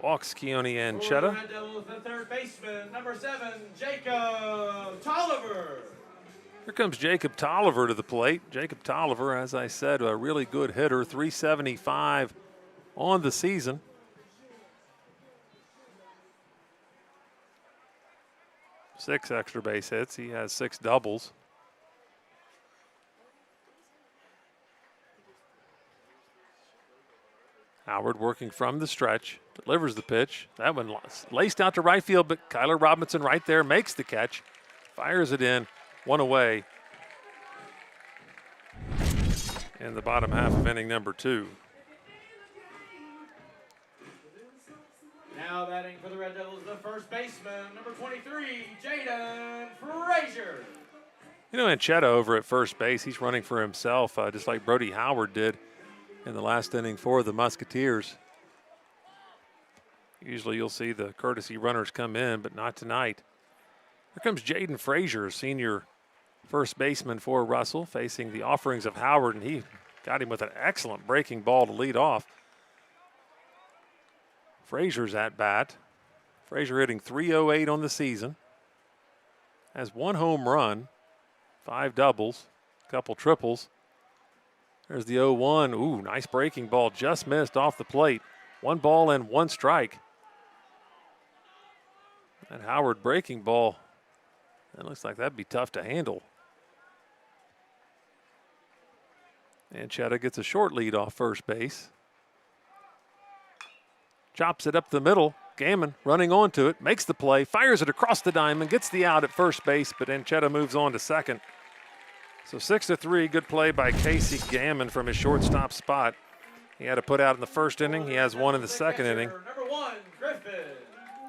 Walks Keone and For the Chetta. Red Devils, the third baseman, number 7, Jacob Tolliver. Here comes Jacob Tolliver to the plate. Jacob Tolliver, as I said, a really good hitter, 375 on the season. Six extra base hits. He has 6 doubles. Howard working from the stretch, delivers the pitch. That one laced out to right field, but Kyler Robinson right there makes the catch, fires it in, 1 away in the bottom half of inning number 2. Now batting for the Red Devils, the first baseman, number 23, Jaden Frazier. You know, Anchetta over at first base, he's running for himself, just like Brody Howard did in the last inning for the Musketeers. Usually you'll see the courtesy runners come in, but not tonight. Here comes Jaden Frazier, senior first baseman for Russell, facing the offerings of Howard, and he got him with an excellent breaking ball to lead off. Frazier's at bat. Frazier hitting .308 on the season. Has 1 home run, 5 doubles, a couple triples. There's the 0-1. Ooh, nice breaking ball. Just missed off the plate. 1 ball and 1 strike. That Howard breaking ball, that looks like that'd be tough to handle. And Chetta gets a short lead off first base. Chops it up the middle. Gammon running onto it, makes the play, fires it across the diamond, gets the out at first base, but Anchetta moves on to second. So 6-3, good play by Casey Gammon from his shortstop spot. He had to put out in the first inning. He has 1 in the second inning. Number 1, Griffin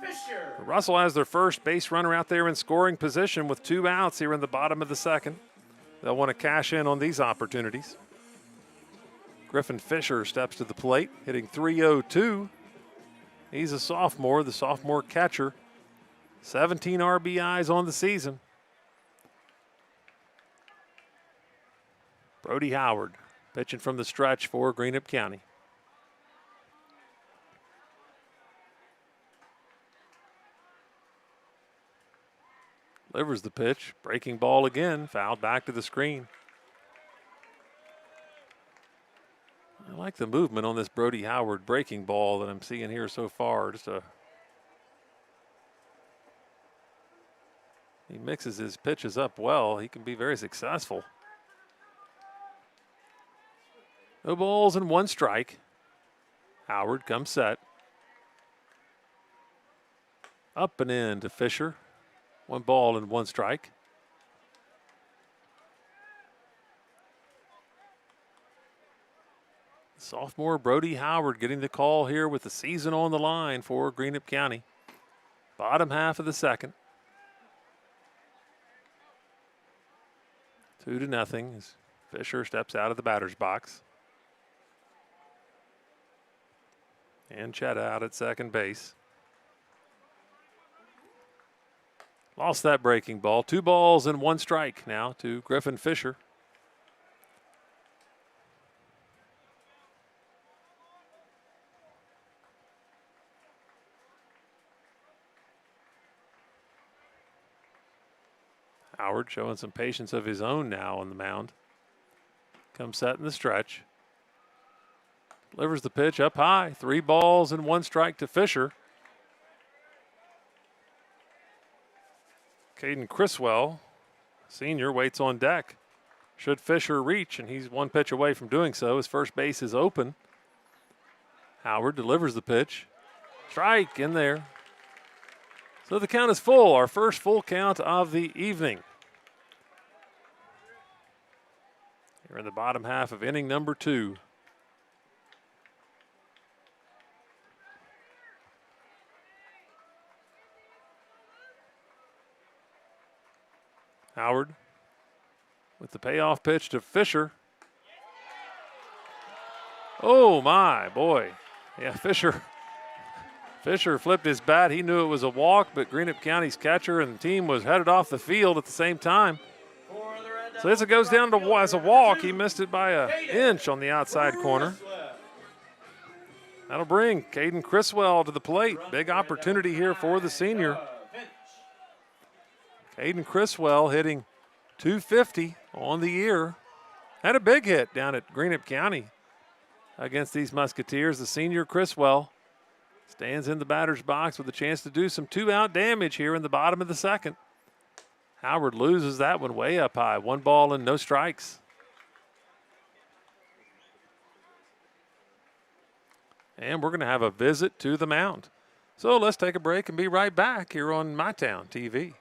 Fisher. Russell has their first base runner out there in scoring position with 2 outs here in the bottom of the second. They'll want to cash in on these opportunities. Griffin Fisher steps to the plate, hitting .302. He's a sophomore, the sophomore catcher. 17 RBIs on the season. Brody Howard pitching from the stretch for Greenup County. Delivers the pitch, breaking ball again, fouled back to the screen. I like the movement on this Brody Howard breaking ball that I'm seeing here so far. He mixes his pitches up well. He can be very successful. 2 balls and 1 strike. Howard comes set. Up and in to Fisher. 1 ball and 1 strike. Sophomore Brody Howard getting the call here with the season on the line for Greenup County. Bottom half of the second. 2-0 as Fisher steps out of the batter's box. And Chetta out at second base. Lost that breaking ball. 2 balls and 1 strike now to Griffin Fisher. Howard showing some patience of his own now on the mound. Comes set in the stretch. Delivers the pitch up high. 3 balls and 1 strike to Fisher. Caden Criswell, senior, waits on deck. Should Fisher reach, and he's 1 pitch away from doing so. His first base is open. Howard delivers the pitch. Strike in there. So the count is full, our first full count of the evening. Here in the bottom half of inning number 2. Howard with the payoff pitch to Fisher. Oh my, boy. Yeah, Fisher flipped his bat. He knew it was a walk, but Greenup County's catcher and the team was headed off the field at the same time. So as it goes down to as a walk, he missed it by an inch on the outside corner. That'll bring Caden Criswell to the plate. Big opportunity here for the senior. Caden Criswell hitting .250 on the year. Had a big hit down at Greenup County against these Musketeers. The senior Criswell stands in the batter's box with a chance to do some two-out damage here in the bottom of the second. Howard loses that one way up high. 1 ball and no strikes. And we're going to have a visit to the mound. So let's take a break and be right back here on MyTown TV.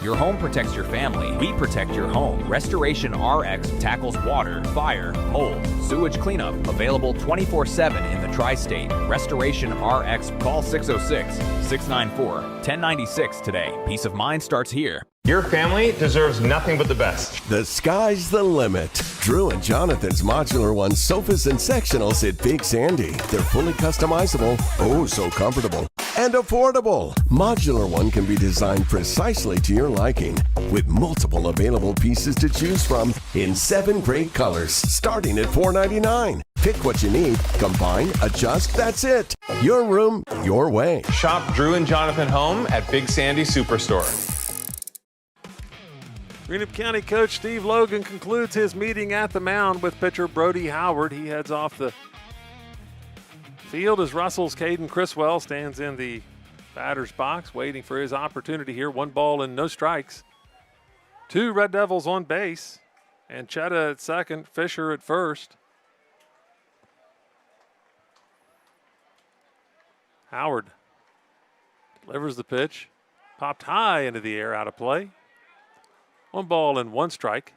Your home protects your family. We protect your home. Restoration RX tackles water, fire, mold, sewage cleanup. Available 24/7 in the tri-state. Restoration RX. Call 606-694-1096 today. Peace of mind starts here. Your family deserves nothing but the best. The sky's the limit. Drew and Jonathan's Modular One sofas and sectionals at Big Sandy. They're fully customizable, oh so comfortable, and affordable. Modular One can be designed precisely to your liking, with multiple available pieces to choose from in 7 great colors, starting at $4.99. Pick what you need, combine, adjust, that's it. Your room, your way. Shop Drew and Jonathan Home at Big Sandy Superstore. Greenup County coach Steve Logan concludes his meeting at the mound with pitcher Brody Howard. He heads off the field as Russell's Caden Criswell stands in the batter's box waiting for his opportunity here. 1 ball and no strikes. 2 Red Devils on base, and Chetta at second, Fisher at first. Howard delivers the pitch, popped high into the air, out of play. 1 ball and 1 strike.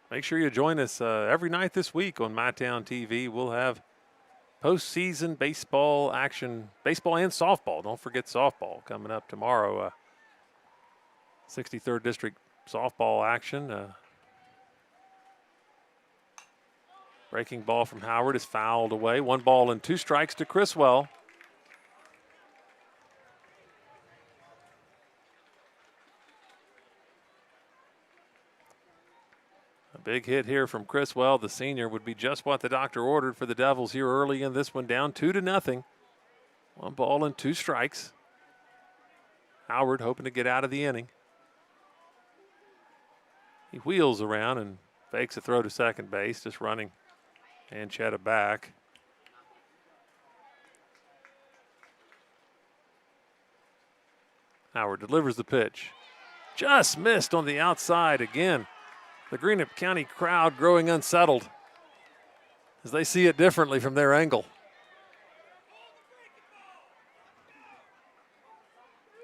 Make sure you join us every night this week on MyTown TV. We'll have postseason baseball action, baseball and softball. Don't forget softball coming up tomorrow. 63rd District softball action. Breaking ball from Howard is fouled away. 1 ball and 2 strikes to Criswell. Big hit here from Criswell, the senior, would be just what the doctor ordered for the Devils here early in this one, down 2-0. 1 ball and 2 strikes. Howard hoping to get out of the inning. He wheels around and fakes a throw to second base, just running Chetta back. Howard delivers the pitch. Just missed on the outside again. The Greenup County crowd growing unsettled as they see it differently from their angle.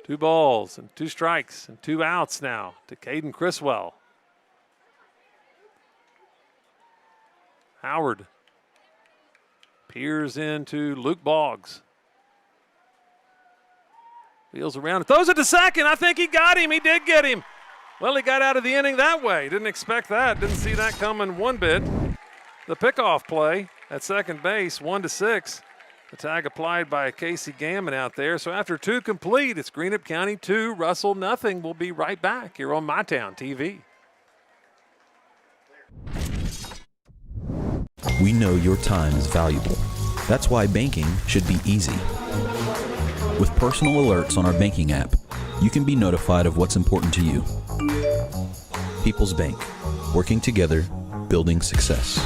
2 balls and 2 strikes and 2 outs now to Caden Criswell. Howard peers into Luke Boggs. Wheels around and throws it to second. I think he got him. He did get him. Well, he got out of the inning that way. Didn't expect that. Didn't see that coming one bit. The pickoff play at second base, 1-6. The tag applied by Casey Gammon out there. So after 2 complete, it's Greenup County 2, Russell nothing. We'll be right back here on MyTown TV. We know your time is valuable. That's why banking should be easy. With personal alerts on our banking app, you can be notified of what's important to you. People's Bank, working together, building success.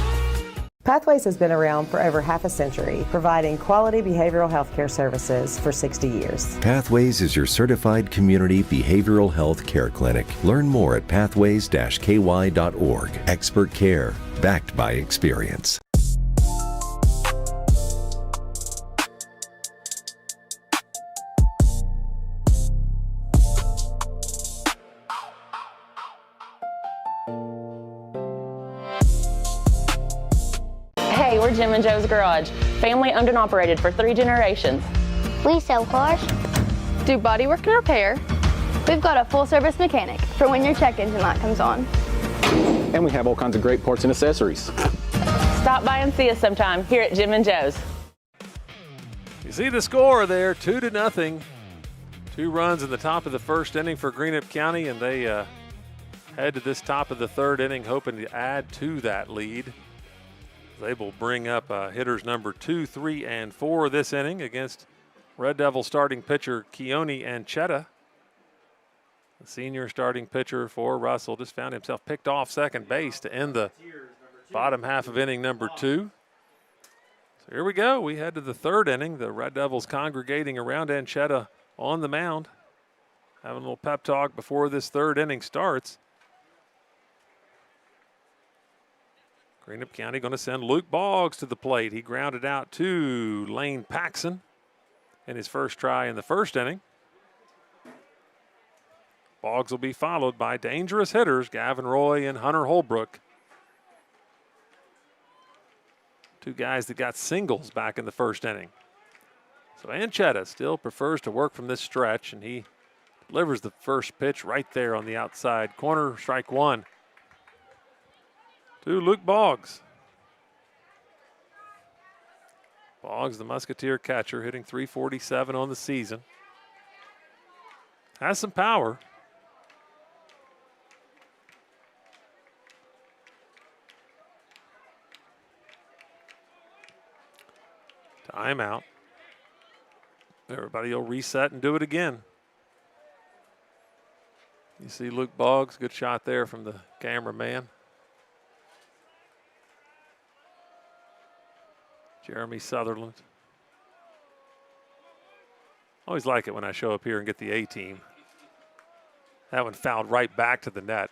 Pathways has been around for over half a century, providing quality behavioral health care services for 60 years. Pathways is your certified community behavioral health care clinic. Learn more at pathways-ky.org. Expert care, backed by experience. Hey, we're Jim and Joe's Garage. Family owned and operated for 3 generations. We sell cars, do body work and repair. We've got a full service mechanic for when your check engine light comes on. And we have all kinds of great parts and accessories. Stop by and see us sometime here at Jim and Joe's. You see the score there, 2-0. 2 runs in the top of the first inning for Greenup County, and they head to this top of the third inning, hoping to add to that lead. They will bring up hitters number 2, 3, and 4 this inning against Red Devil starting pitcher Keone Anchetta. The senior starting pitcher for Russell just found himself picked off second base to end the bottom half of inning number 2. So here we go. We head to the third inning. The Red Devils congregating around Anchetta on the mound, having a little pep talk before this third inning starts. Greenup County going to send Luke Boggs to the plate. He grounded out to Lane Paxson in his first try in the first inning. Boggs will be followed by dangerous hitters Gavin Roy and Hunter Holbrook. Two guys that got singles back in the first inning. So Anchetta still prefers to work from this stretch, and he delivers the first pitch right there on the outside corner, strike one. To Luke Boggs. Boggs, the Musketeer catcher, hitting .347 on the season. Has some power. Timeout. Everybody will reset and do it again. You see Luke Boggs, good shot there from the cameraman. Jeremy Sutherland. Always like it when I show up here and get the A team. That one fouled right back to the net.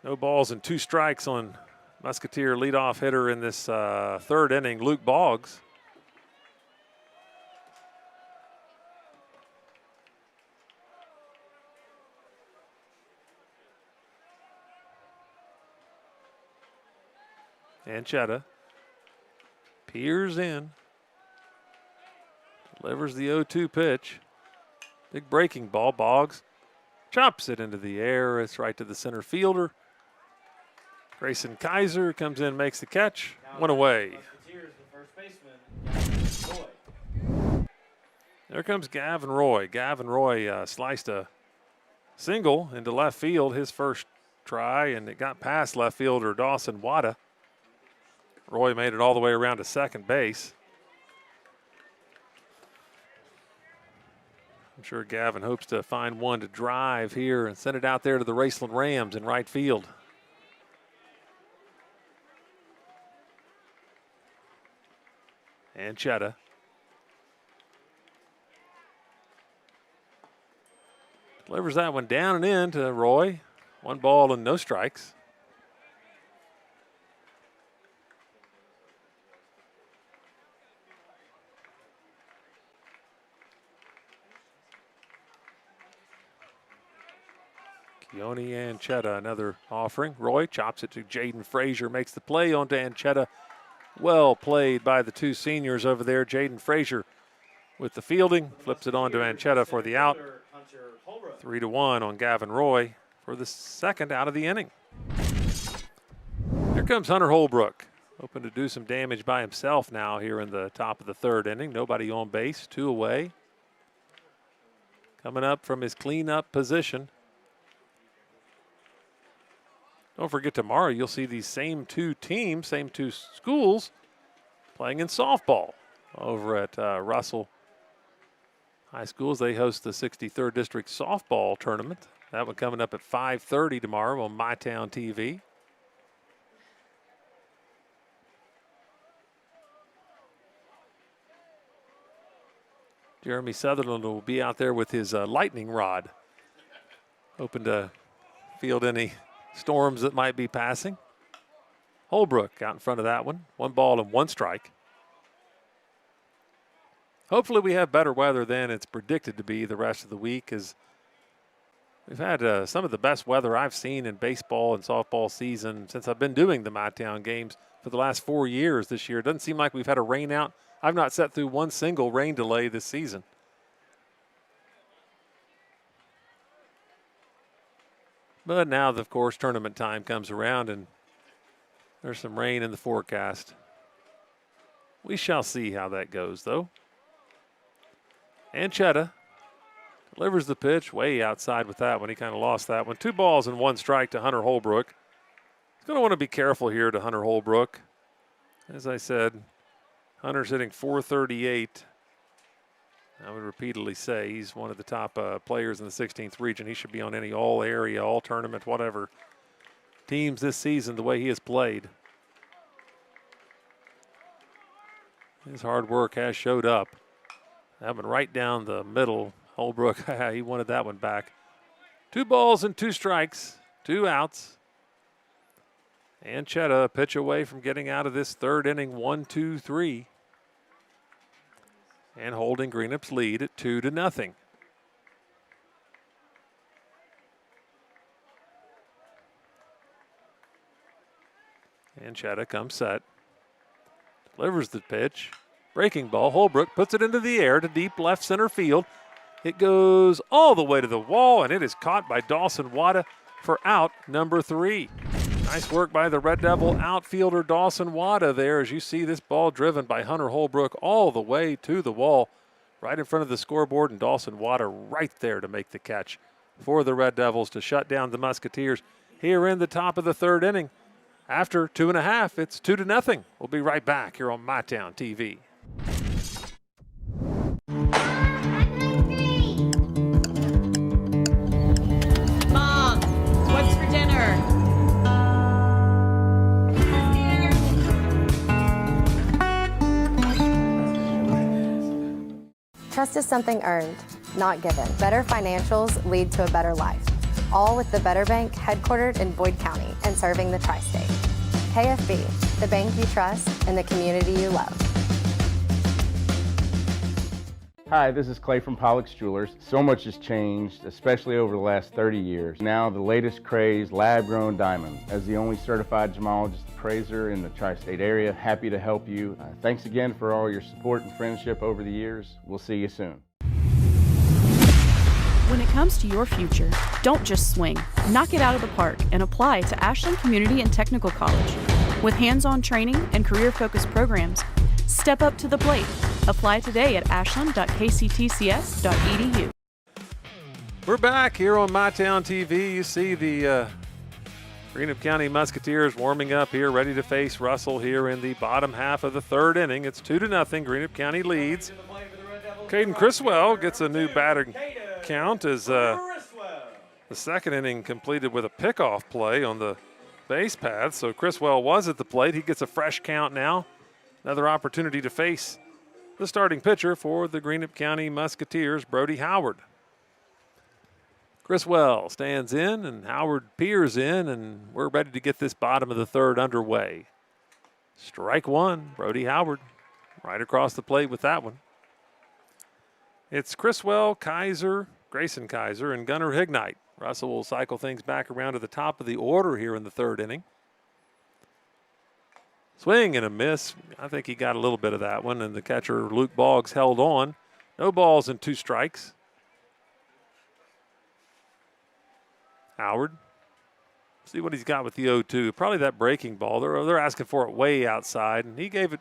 No balls and 2 strikes on Musketeer leadoff hitter in this third inning, Luke Boggs. Anchetta peers in, delivers the 0-2 pitch. Big breaking ball. Boggs chops it into the air. It's right to the center fielder. Grayson Kaiser comes in, makes the catch. One away. There comes Gavin Roy. Gavin Roy sliced a single into left field his first try, and it got past left fielder Dawson Wada. Roy made it all the way around to second base. I'm sure Gavin hopes to find one to drive here and send it out there to the Raceland Rams in right field. Anchetta. Delivers that one down and in to Roy. 1 ball and no strikes. Keone Anchetta, another offering. Roy chops it to Jaden Frazier, makes the play onto Anchetta. Well played by the 2 seniors over there. Jaden Frazier with the fielding, flips it on to Anchetta for the out. 3-1 on Gavin Roy for the second out of the inning. Here comes Hunter Holbrook, hoping to do some damage by himself now here in the top of the third inning. Nobody on base, 2 away. Coming up from his cleanup position. Don't forget, tomorrow you'll see these same 2 teams, same 2 schools playing in softball over at Russell High Schools. They host the 63rd District Softball Tournament. That one coming up at 5:30 tomorrow on MyTown TV. Jeremy Sutherland will be out there with his lightning rod, hoping to field any storms that might be passing. Holbrook out in front of that one. 1 ball and 1 strike. Hopefully we have better weather than it's predicted to be the rest of the week, as we've had some of the best weather I've seen in baseball and softball season since I've been doing the MyTown games for the last 4 years this year. It doesn't seem like we've had a rain out. I've not sat through one single rain delay this season. But now, of course, tournament time comes around and there's some rain in the forecast. We shall see how that goes, though. Anchetta Delivers the pitch way outside with that one. He kind of lost that one. 2 balls and 1 strike to Hunter Holbrook. He's going to want to be careful here to Hunter Holbrook. As I said, Hunter's hitting .438. I would repeatedly say he's one of the top players in the 16th region. He should be on any all-area, all-tournament, whatever teams this season the way he has played. His hard work has showed up. That one right down the middle. Holbrook, he wanted that one back. 2 balls and 2 strikes, 2 outs. And Chetta a pitch away from getting out of this 3rd inning, 1-2-3. And holding Greenup's lead at 2-0. And Chetta comes set. Delivers the pitch. Breaking ball. Holbrook puts it into the air to deep left center field. It goes all the way to the wall, and it is caught by Dawson Wada for out number 3. Nice work by the Red Devil outfielder Dawson Wada there as you see this ball driven by Hunter Holbrook all the way to the wall right in front of the scoreboard, and Dawson Wada right there to make the catch for the Red Devils to shut down the Musketeers here in the top of the 3rd inning. After 2.5, it's 2-0. We'll be right back here on MyTown TV. Mom, what's for dinner? Trust is something earned, not given. Better financials lead to a better life. All with the Better Bank, headquartered in Boyd County and serving the tri-state. KFB, the bank you trust and the community you love. Hi, this is Clay from Pollock's Jewelers. So much has changed, especially over the last 30 years. Now the latest craze, lab-grown diamonds. As the only certified gemologist appraiser in the tri-state area, happy to help you. Thanks again for all your support and friendship over the years. We'll see you soon. When it comes to your future, don't just swing. Knock it out of the park and apply to Ashland Community and Technical College. With hands-on training and career-focused programs, step up to the plate. Apply today at ashland.kctcs.edu. We're back here on MyTown TV. You see the Greenup County Musketeers warming up here, ready to face Russell here in the bottom half of the 3rd inning. It's 2-0. Greenup County leads. Caden Criswell gets a new batting count as the 2nd inning completed with a pickoff play on the base path. So Criswell was at the plate. He gets a fresh count now. Another opportunity to face the starting pitcher for the Greenup County Musketeers, Brody Howard. Criswell stands in and Howard peers in, and we're ready to get this bottom of the 3rd underway. Strike 1, Brody Howard right across the plate with that one. It's Criswell, Kaiser, Grayson Kaiser, and Gunnar Hignite. Russell will cycle things back around to the top of the order here in the 3rd inning. Swing and a miss. I think he got a little bit of that one, and the catcher, Luke Boggs, held on. No balls and 2 strikes. Howard. See what he's got with the 0-2. Probably that breaking ball. They're asking for it way outside, and he gave it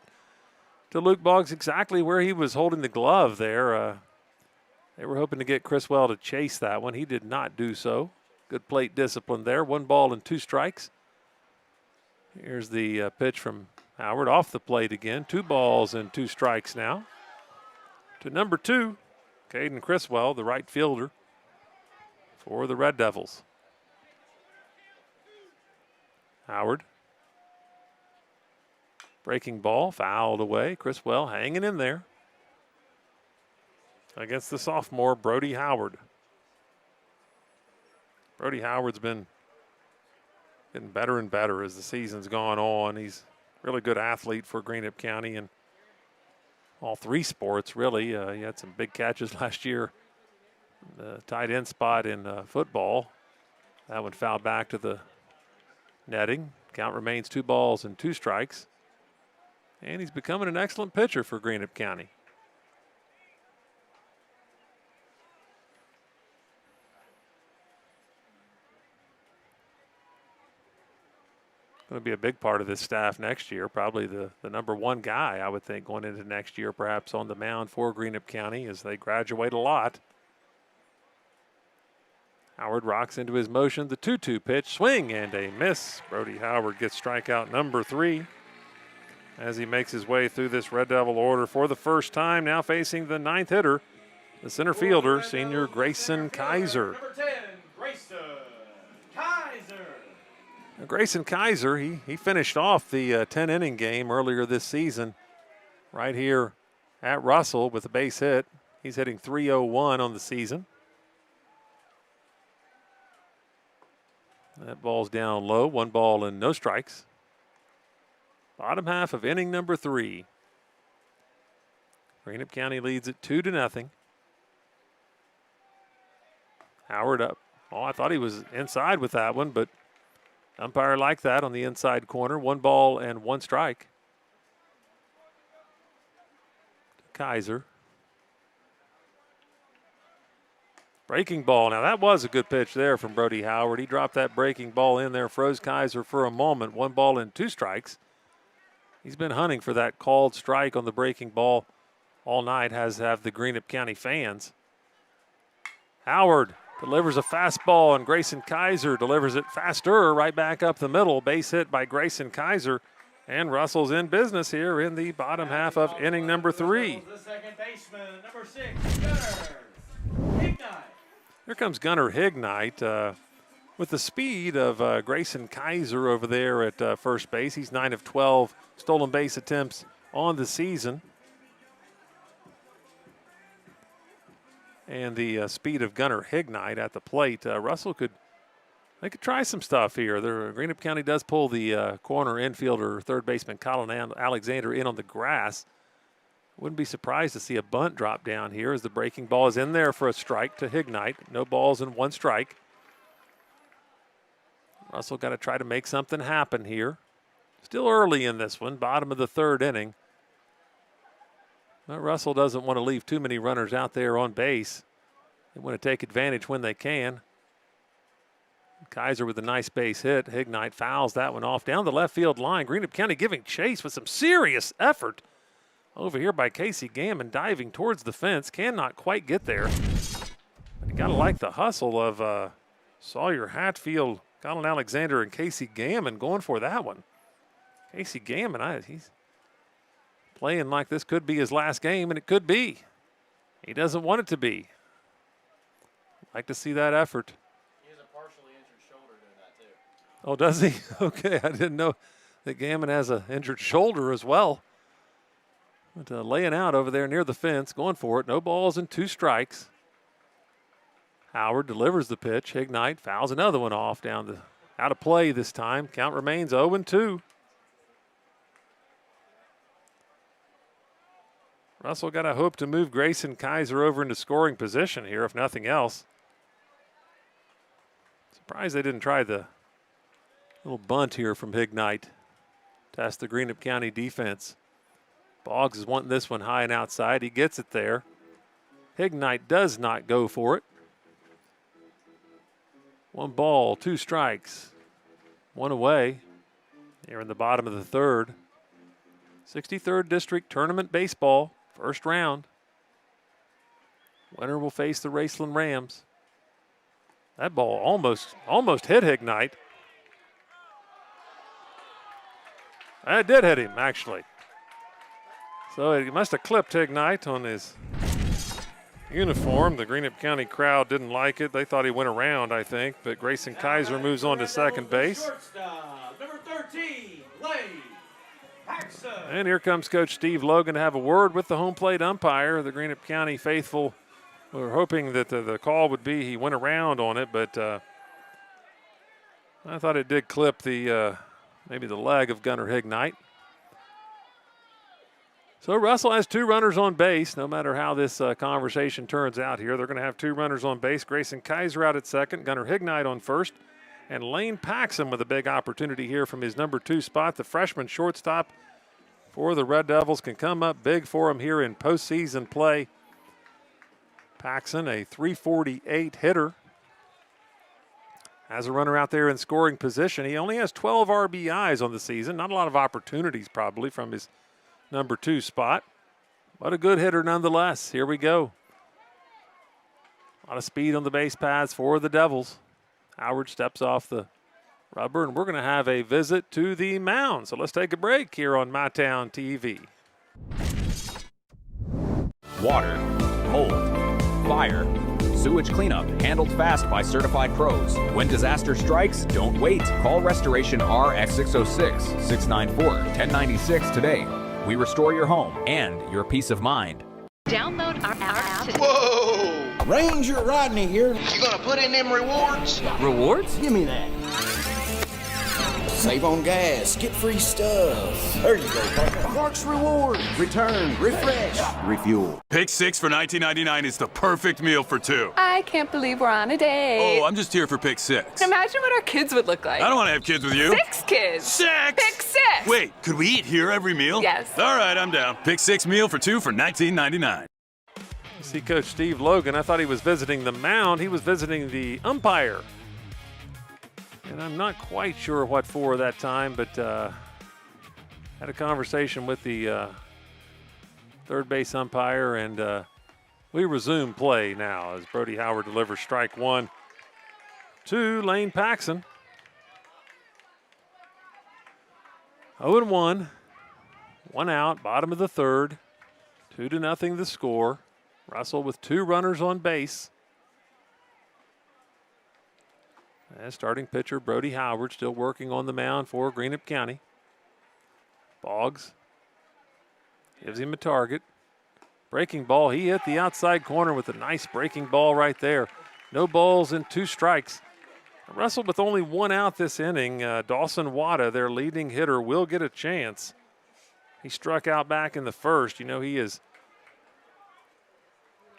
to Luke Boggs exactly where he was holding the glove there. They were hoping to get Criswell to chase that one. He did not do so. Good plate discipline there. 1 ball and 2 strikes. Here's the pitch from Howard off the plate again. 2 balls and 2 strikes now. To number 2, Caden Criswell, the right fielder for the Red Devils. Howard. Breaking ball, fouled away. Criswell hanging in there against the sophomore, Brody Howard. Brody Howard's been getting better and better as the season's gone on. He's a really good athlete for Greenup County in all 3 sports, really. He had some big catches last year. The tight end spot in football. That one fouled back to the netting. Count remains 2 balls and 2 strikes. And he's becoming an excellent pitcher for Greenup County. Going to be a big part of this staff next year. Probably the number 1 guy, I would think, going into next year, perhaps on the mound for Greenup County as they graduate a lot. Howard rocks into his motion, the 2-2 pitch, swing and a miss. Brody Howard gets strikeout number 3 as he makes his way through this Red Devil order for the first time, now facing the 9th hitter, the center fielder, senior Grayson Kaiser. Number 10, Grayson Kaiser. Now, Grayson Kaiser, he finished off the 10-inning game earlier this season right here at Russell with a base hit. He's hitting .301 on the season. That ball's down low, 1 ball and no strikes. Bottom half of inning number 3. Greenup County leads it 2-0. Howard up. Oh, I thought he was inside with that one, but umpire liked that on the inside corner. 1 ball and 1 strike. Kaiser. Breaking ball. Now that was a good pitch there from Brody Howard. He dropped that breaking ball in there, froze Kaiser for a moment. 1 ball and 2 strikes. He's been hunting for that called strike on the breaking ball all night, has have the Greenup County fans. Howard delivers a fastball, and Grayson Kaiser delivers it faster right back up the middle. Base hit by Grayson Kaiser, and Russell's in business here in the bottom half of inning number 3. The second baseman, number 6, Gunner Hignite. Here comes Gunner Hignite with the speed of Grayson Kaiser over there at first base. He's 9 of 12 stolen base attempts on the season. And the speed of Gunner Hignite at the plate. Russell could try some stuff here. Greenup County does pull the corner infielder, third baseman Colin Alexander in on the grass. Wouldn't be surprised to see a bunt drop down here as the breaking ball is in there for a strike to Hignite. No balls and 1 strike. Russell got to try to make something happen here. Still early in this one, bottom of the 3rd inning. But Russell doesn't want to leave too many runners out there on base. They want to take advantage when they can. Kaiser with a nice base hit. Hignite fouls that one off down the left field line. Greenup County giving chase with some serious effort. Over here by Casey Gammon, diving towards the fence. Cannot quite get there. But you got to like the hustle of Sawyer Hatfield, Colin Alexander, and Casey Gammon going for that one. Casey Gammon, he's playing like this could be his last game, and it could be. He doesn't want it to be. Like to see that effort. He has a partially injured shoulder doing that too. Oh, does he? Okay, I didn't know that Gammon has an injured shoulder as well. But laying out over there near the fence, going for it. No balls and 2 strikes. Howard delivers the pitch. Hignite fouls another one off down the out of play this time. Count remains 0-2. Russell got to hope to move Grayson Kaiser over into scoring position here, if nothing else. Surprised they didn't try the little bunt here from Hignite. Test the Greenup County defense. Boggs is wanting this one high and outside. He gets it there. Hignite does not go for it. 1 ball, 2 strikes. 1 away here in the bottom of the 3rd. 63rd District Tournament Baseball, 1st round. Winner will face the Raceland Rams. That ball almost hit Hignite. It did hit him, actually. So he must have clipped Hignite on his uniform. The Greenup County crowd didn't like it. They thought he went around, I think. But Grayson Kaiser moves on to second base. Number 13, Lane Paxson. And here comes Coach Steve Logan to have a word with the home plate umpire. The Greenup County faithful were hoping that the call would be he went around on it, but I thought it did clip the maybe the leg of Gunner Hignite. So Russell has 2 runners on base. No matter how this conversation turns out here, they're going to have 2 runners on base. Grayson Kaiser out at second, Gunner Hignite on first, and Lane Paxson with a big opportunity here from his number 2 spot. The freshman shortstop for the Red Devils can come up big for him here in postseason play. Paxson, a .348 hitter, has a runner out there in scoring position. He only has 12 RBIs on the season. Not a lot of opportunities probably from his number 2 spot, but a good hitter nonetheless. Here we go. A lot of speed on the base paths for the Devils. Howard steps off the rubber, and we're going to have a visit to the mound. So let's take a break here on MyTown TV. Water, mold, fire, sewage cleanup handled fast by certified pros. When disaster strikes, don't wait. Call Restoration RX 606-694-1096 today. We restore your home and your peace of mind. Download our app today. Whoa! Ranger Rodney here. You gonna put in them rewards? Rewards? Give me that. Save on gas, get free stuff. There you go, partner. Parks Reward. Return, refresh, refuel. Pick 6 for $19.99 is the perfect meal for two. I can't believe we're on a date. Oh, I'm just here for pick 6. Imagine what our kids would look like. I don't want to have kids with you. 6 kids. 6! Pick 6! Wait, could we eat here every meal? Yes. All right, I'm down. Pick 6 meal for two for $19.99. See Coach Steve Logan. I thought he was visiting the mound. He was visiting the umpire. And I'm not quite sure what for that time, but had a conversation with the third base umpire, and we resume play now as Brody Howard delivers strike 1 to Lane Paxson. 0-1, 1 out, bottom of the third, 2-0 the score. Russell with 2 runners on base. As starting pitcher Brody Howard still working on the mound for Greenup County. Boggs gives him a target. Breaking ball, he hit the outside corner with a nice breaking ball right there. No balls and 2 strikes. Russell with only 1 out this inning. Dawson Wada, their leading hitter, will get a chance. He struck out back in the first. You know, he is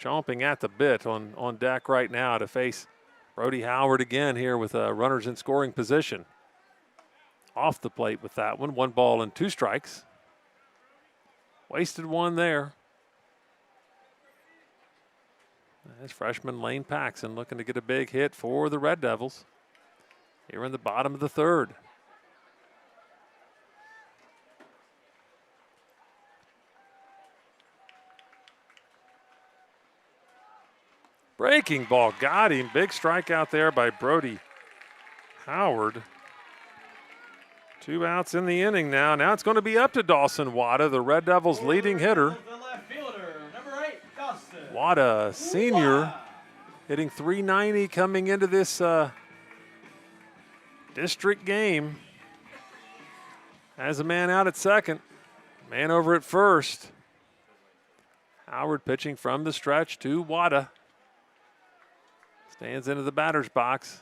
chomping at the bit on deck right now to face Brody Howard again here with runners in scoring position. Off the plate with that one. 1 ball and 2 strikes. Wasted 1 there. As freshman Lane Paxson looking to get a big hit for the Red Devils here in the bottom of the third. Breaking ball, got him. Big strikeout there by Brody Howard. 2 outs in the inning now. Now it's going to be up to Dawson Wada, the Red Devils' leading hitter. Wada, senior, hitting .390 coming into this district game. Has a man out at second, man over at first. Howard pitching from the stretch to Wada. Stands into the batter's box.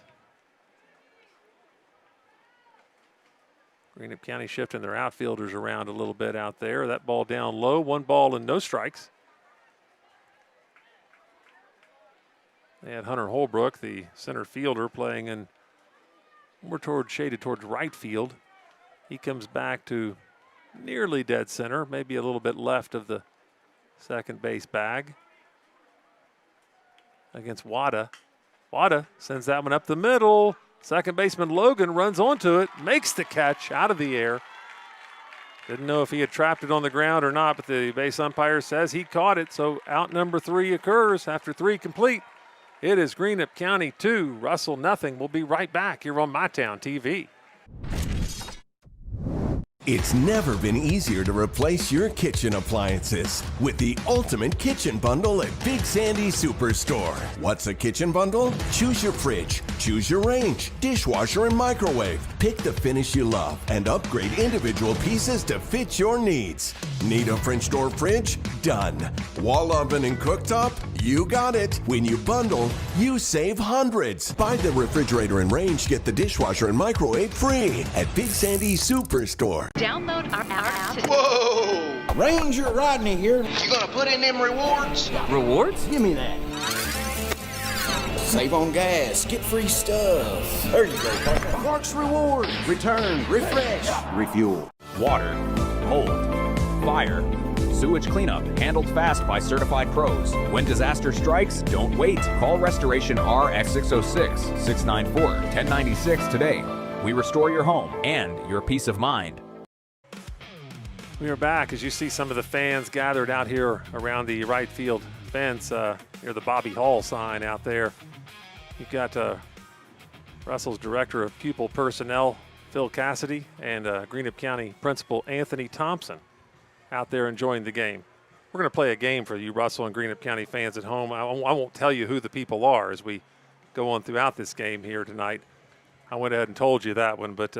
Greenup County shifting their outfielders around a little bit out there. That ball down low, 1 ball and no strikes. They had Hunter Holbrook, the center fielder, playing in more shaded towards right field. He comes back to nearly dead center, maybe a little bit left of the second base bag against Wada. Wada sends that one up the middle. Second baseman Logan runs onto it, makes the catch out of the air. Didn't know if he had trapped it on the ground or not, but the base umpire says he caught it, so out number 3 occurs after 3 complete. It is Greenup County 2, Russell nothing. We'll be right back here on MyTown TV. It's never been easier to replace your kitchen appliances with the ultimate kitchen bundle at Big Sandy Superstore. What's a kitchen bundle? Choose your fridge, choose your range, dishwasher, and microwave. Pick the finish you love and upgrade individual pieces to fit your needs. Need a French door fridge? Done. Wall oven and cooktop? You got it. When you bundle, you save hundreds. Buy the refrigerator and range, get the dishwasher and microwave free at Big Sandy Superstore. Download our app today. Whoa! Ranger Rodney here. You gonna put in them rewards? Rewards? Give me that. Save on gas, get free stuff. There you go, partner. Parks Reward. Return, refresh, refuel. Water, mold, fire, sewage cleanup handled fast by certified pros. When disaster strikes, don't wait. Call Restoration RX 606-694-1096 today. We restore your home and your peace of mind. We are back as you see some of the fans gathered out here around the right field fence near the Bobby Hall sign out there. You've got Russell's Director of Pupil Personnel, Phil Cassidy, and Greenup County Principal Anthony Thompson out there enjoying the game. We're going to play a game for you, Russell and Greenup County fans at home. I won't tell you who the people are as we go on throughout this game here tonight. I went ahead and told you that one, but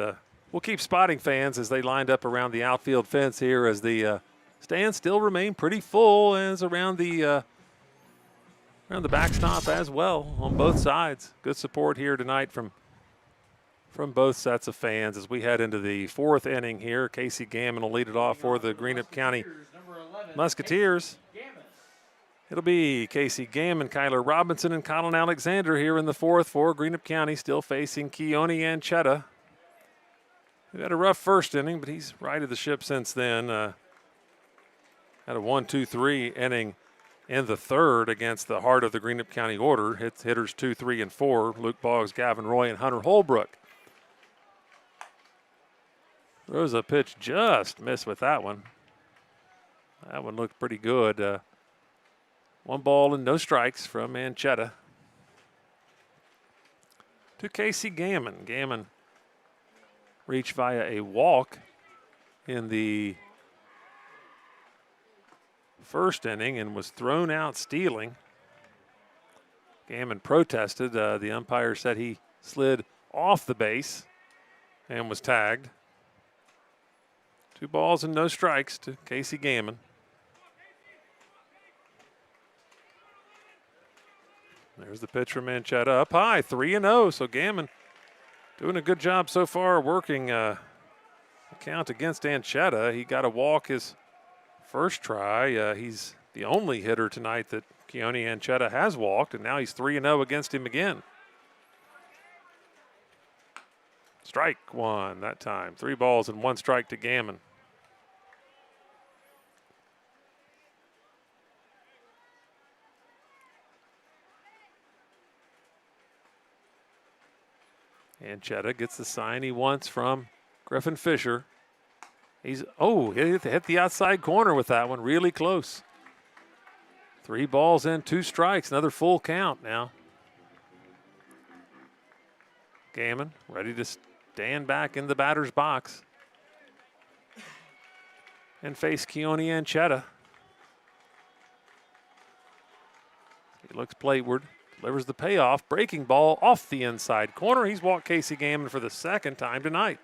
we'll keep spotting fans as they lined up around the outfield fence here as the stands still remain pretty full, as around the backstop as well on both sides. Good support here tonight from both sets of fans as we head into the fourth inning here. Casey Gammon will lead it off for the Greenup County Musketeers. It'll be Casey Gammon, Kyler Robinson, and Colin Alexander here in the fourth for Greenup County, still facing Keone Anchetta. We've had a rough first inning, but he's righted the ship since then. Had a 1-2-3 inning in the third against the heart of the Greenup County order. Hits hitters 2, 3, and 4, Luke Boggs, Gavin Roy, and Hunter Holbrook. Throws a pitch, just missed with that one. That one looked pretty good. 1 ball and no strikes from Anchetta. To Casey Gammon. Gammon reached via a walk in the first inning and was thrown out stealing. Gammon protested. The umpire said he slid off the base and was tagged. 2 balls and no strikes to Casey Gammon. There's the pitch from Anchetta up high, 3-0. So Gammon doing a good job so far working the count against Anchetta. He got a walk his first try. He's the only hitter tonight that Keone Anchetta has walked, and now he's 3-0 against him again. Strike one that time. 3 balls and 1 strike to Gammon. Anchetta gets the sign he wants from Griffin Fisher. He hit the outside corner with that one, really close. 3 balls and 2 strikes, another full count now. Gammon ready to stand back in the batter's box and face Keone Anchetta. He looks plateward. Delivers the payoff, breaking ball off the inside corner. He's walked Casey Gammon for the second time tonight.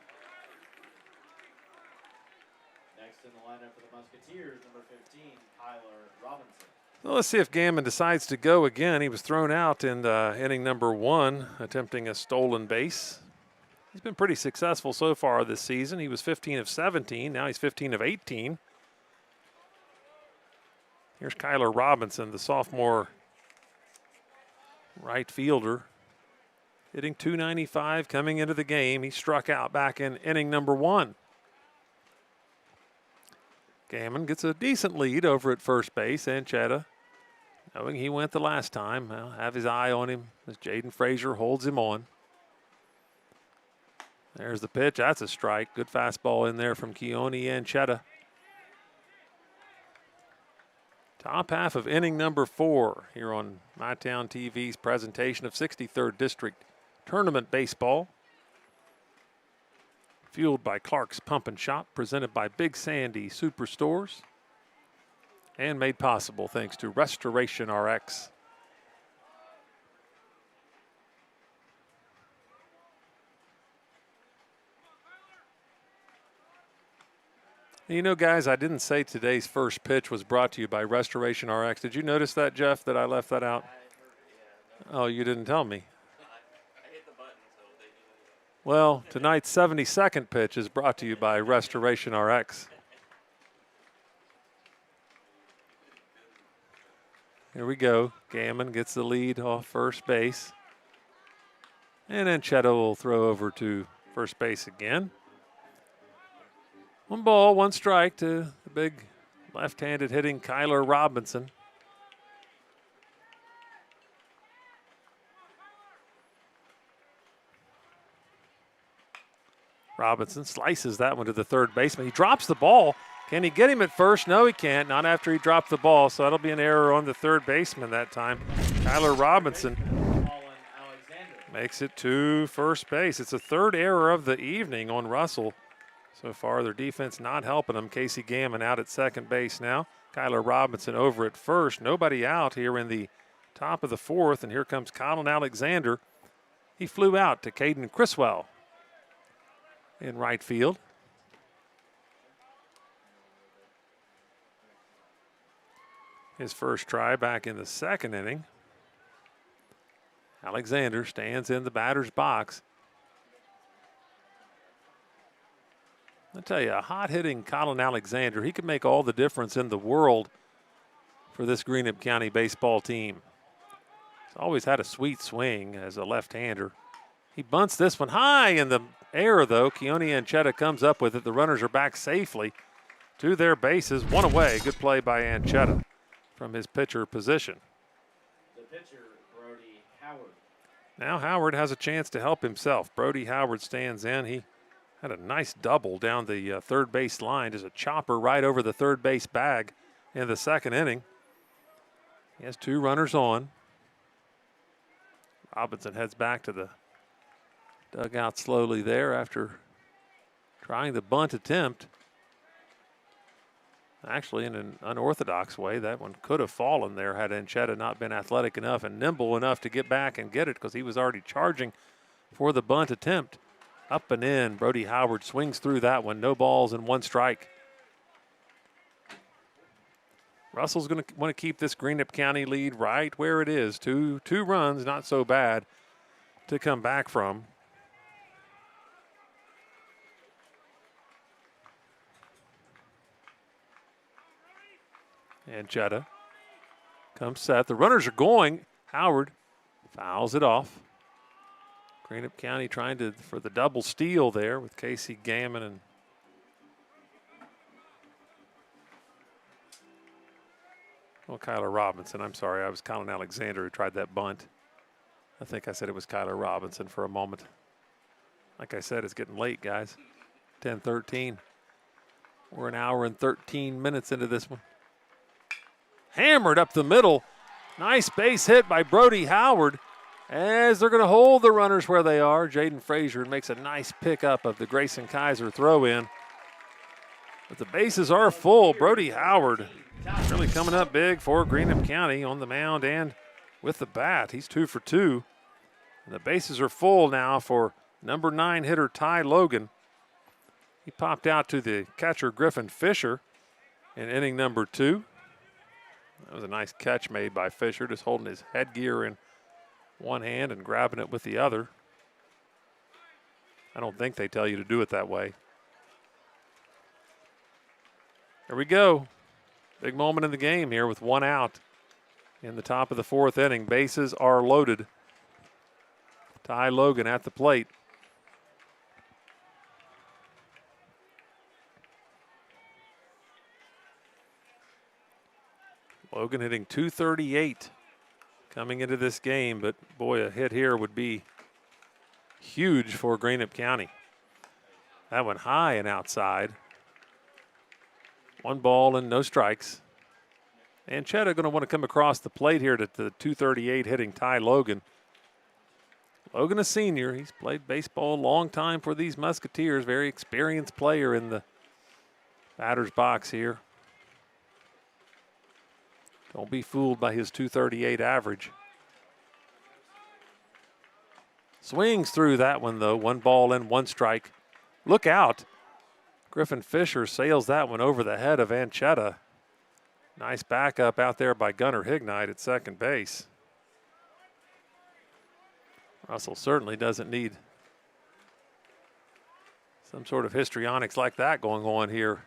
Next in the lineup for the Musketeers, number 15, Kyler Robinson. So let's see if Gammon decides to go again. He was thrown out in inning number 1, attempting a stolen base. He's been pretty successful so far this season. He was 15 of 17. Now he's 15 of 18. Here's Kyler Robinson, the sophomore right fielder, hitting .295 coming into the game. He struck out back in inning number 1. Gammon gets a decent lead over at first base. Anchetta, knowing he went the last time, will have his eye on him as Jaden Frazier holds him on. There's the pitch. That's a strike. Good fastball in there from Keone Anchetta. Top half of inning number 4 here on MyTown TV's presentation of 63rd District Tournament Baseball. Fueled by Clark's Pump and Shop, presented by Big Sandy Superstores, and made possible thanks to Restoration RX. You know, guys, I didn't say today's first pitch was brought to you by Restoration RX. Did you notice that, Jeff, that I left that out? Oh, you didn't tell me. Well, tonight's 72nd pitch is brought to you by Restoration RX. Here we go. Gammon gets the lead off first base. And Anchetta will throw over to first base again. 1 ball, 1 strike to the big left-handed hitting Kyler Robinson. Robinson slices that one to the third baseman. He drops the ball Can he get him at first? No, he can't. Not after he dropped the ball, so that'll be an error on the third baseman that time. Kyler Robinson makes it to first base. It's the third error of the evening on Russell. So far, their defense not helping them. Casey Gammon out at second base now. Kyler Robinson over at first. Nobody out here in the top of the fourth, and here comes Colin Alexander. He flew out to Caden Criswell in right field. His first try back in the second inning. Alexander stands in the batter's box. I'll tell you, a hot-hitting Colin Alexander, he could make all the difference in the world for this Greenup County baseball team. He's always had a sweet swing as a left-hander. He bunts this one high in the air, though. Keone Anchetta comes up with it. The runners are back safely to their bases. One away. Good play by Anchetta from his pitcher position. The pitcher, Brody Howard. Now Howard has a chance to help himself. Brody Howard stands in. He had a nice double down the third base line. Just a chopper right over the third base bag in the second inning. He has two runners on. Robinson heads back to the dugout slowly there after trying the bunt attempt. Actually, in an unorthodox way, that one could have fallen there had Anchetta not been athletic enough and nimble enough to get back and get it, because he was already charging for the bunt attempt. Up and in, Brody Howard swings through that one. No balls and one strike. Russell's going to want to keep this Greenup County lead right where it is. Two runs, not so bad to come back from. Anchetta comes set. The runners are going. Howard fouls it off. Greenup County trying for the double steal there with Casey Gammon and Kyler Robinson. I'm sorry, I was Colin Alexander who tried that bunt. I think I said it was Kyler Robinson for a moment. Like I said, it's getting late, guys. 10:13. We're an hour and 13 minutes into this one. Hammered up the middle. Nice base hit by Brody Howard as they're going to hold the runners where they are. Jaden Frazier makes a nice pickup of the Grayson Kaiser throw in. But the bases are full. Brody Howard really coming up big for Greenup County on the mound and with the bat. He's 2 for 2. And the bases are full now for number 9 hitter Ty Logan. He popped out to the catcher Griffin Fisher in inning number 2. That was a nice catch made by Fisher, just holding his headgear in one hand and grabbing it with the other. I don't think they tell you to do it that way. Here we go. Big moment in the game here with one out in the top of the fourth inning. Bases are loaded. Ty Logan at the plate. Logan hitting .238 coming into this game, but boy, a hit here would be huge for Greenup County. That went high and outside. 1 ball and no strikes. Anchetta going to want to come across the plate here to the .238 hitting Ty Logan. Logan, a senior. He's played baseball a long time for these Musketeers. Very experienced player in the batter's box here. Don't be fooled by his .238 average. Swings through that one, though. 1 ball and 1 strike. Look out. Griffin Fisher sails that one over the head of Anchetta. Nice backup out there by Gunnar Hignite at second base. Russell certainly doesn't need some sort of histrionics like that going on here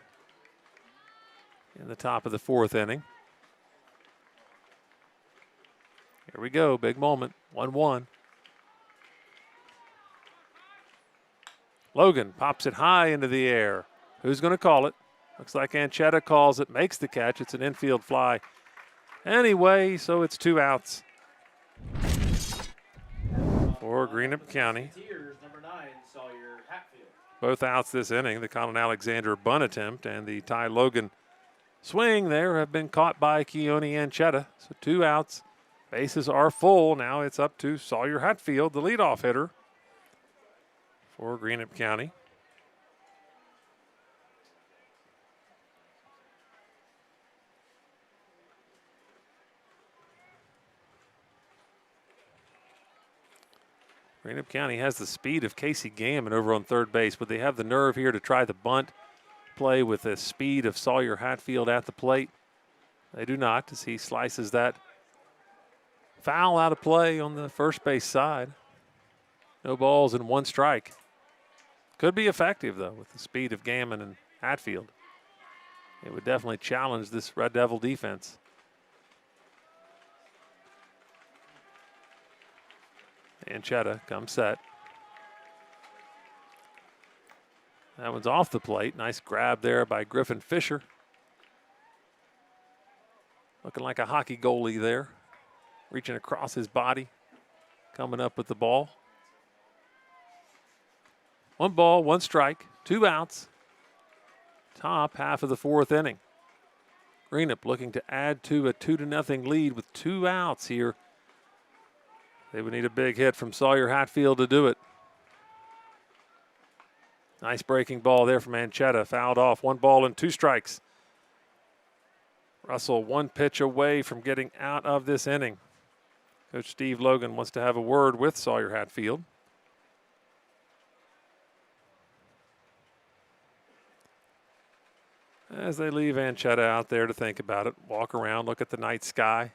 in the top of the fourth inning. Here we go, big moment, 1-1. Logan pops it high into the air. Who's going to call it? Looks like Anchetta calls it, makes the catch. It's an infield fly. Anyway, so it's 2 outs for Greenup County. Number 9, Sawyer Hatfield. Both outs this inning. The Colin Alexander bunt attempt and the Ty Logan swing there have been caught by Keone Anchetta. So 2 outs. Bases are full. Now it's up to Sawyer Hatfield, the leadoff hitter for Greenup County. Greenup County has the speed of Casey Gammon over on third base, but they have the nerve here to try the bunt play with the speed of Sawyer Hatfield at the plate. They do not, as he slices that foul out of play on the first base side. No balls and 1 strike. Could be effective, though, with the speed of Gammon and Hatfield. It would definitely challenge this Red Devil defense. Anchetta comes set. That one's off the plate. Nice grab there by Griffin Fisher. Looking like a hockey goalie there. Reaching across his body. Coming up with the ball. 1 ball, 1 strike, 2 outs. Top half of the 4th inning. Greenup looking to add to a 2-0 lead with 2 outs here. They would need a big hit from Sawyer Hatfield to do it. Nice breaking ball there from Anchetta. Fouled off. 1 ball and 2 strikes. Russell 1 pitch away from getting out of this inning. Coach Steve Logan wants to have a word with Sawyer Hatfield. As they leave Anchetta out there to think about it, walk around, look at the night sky.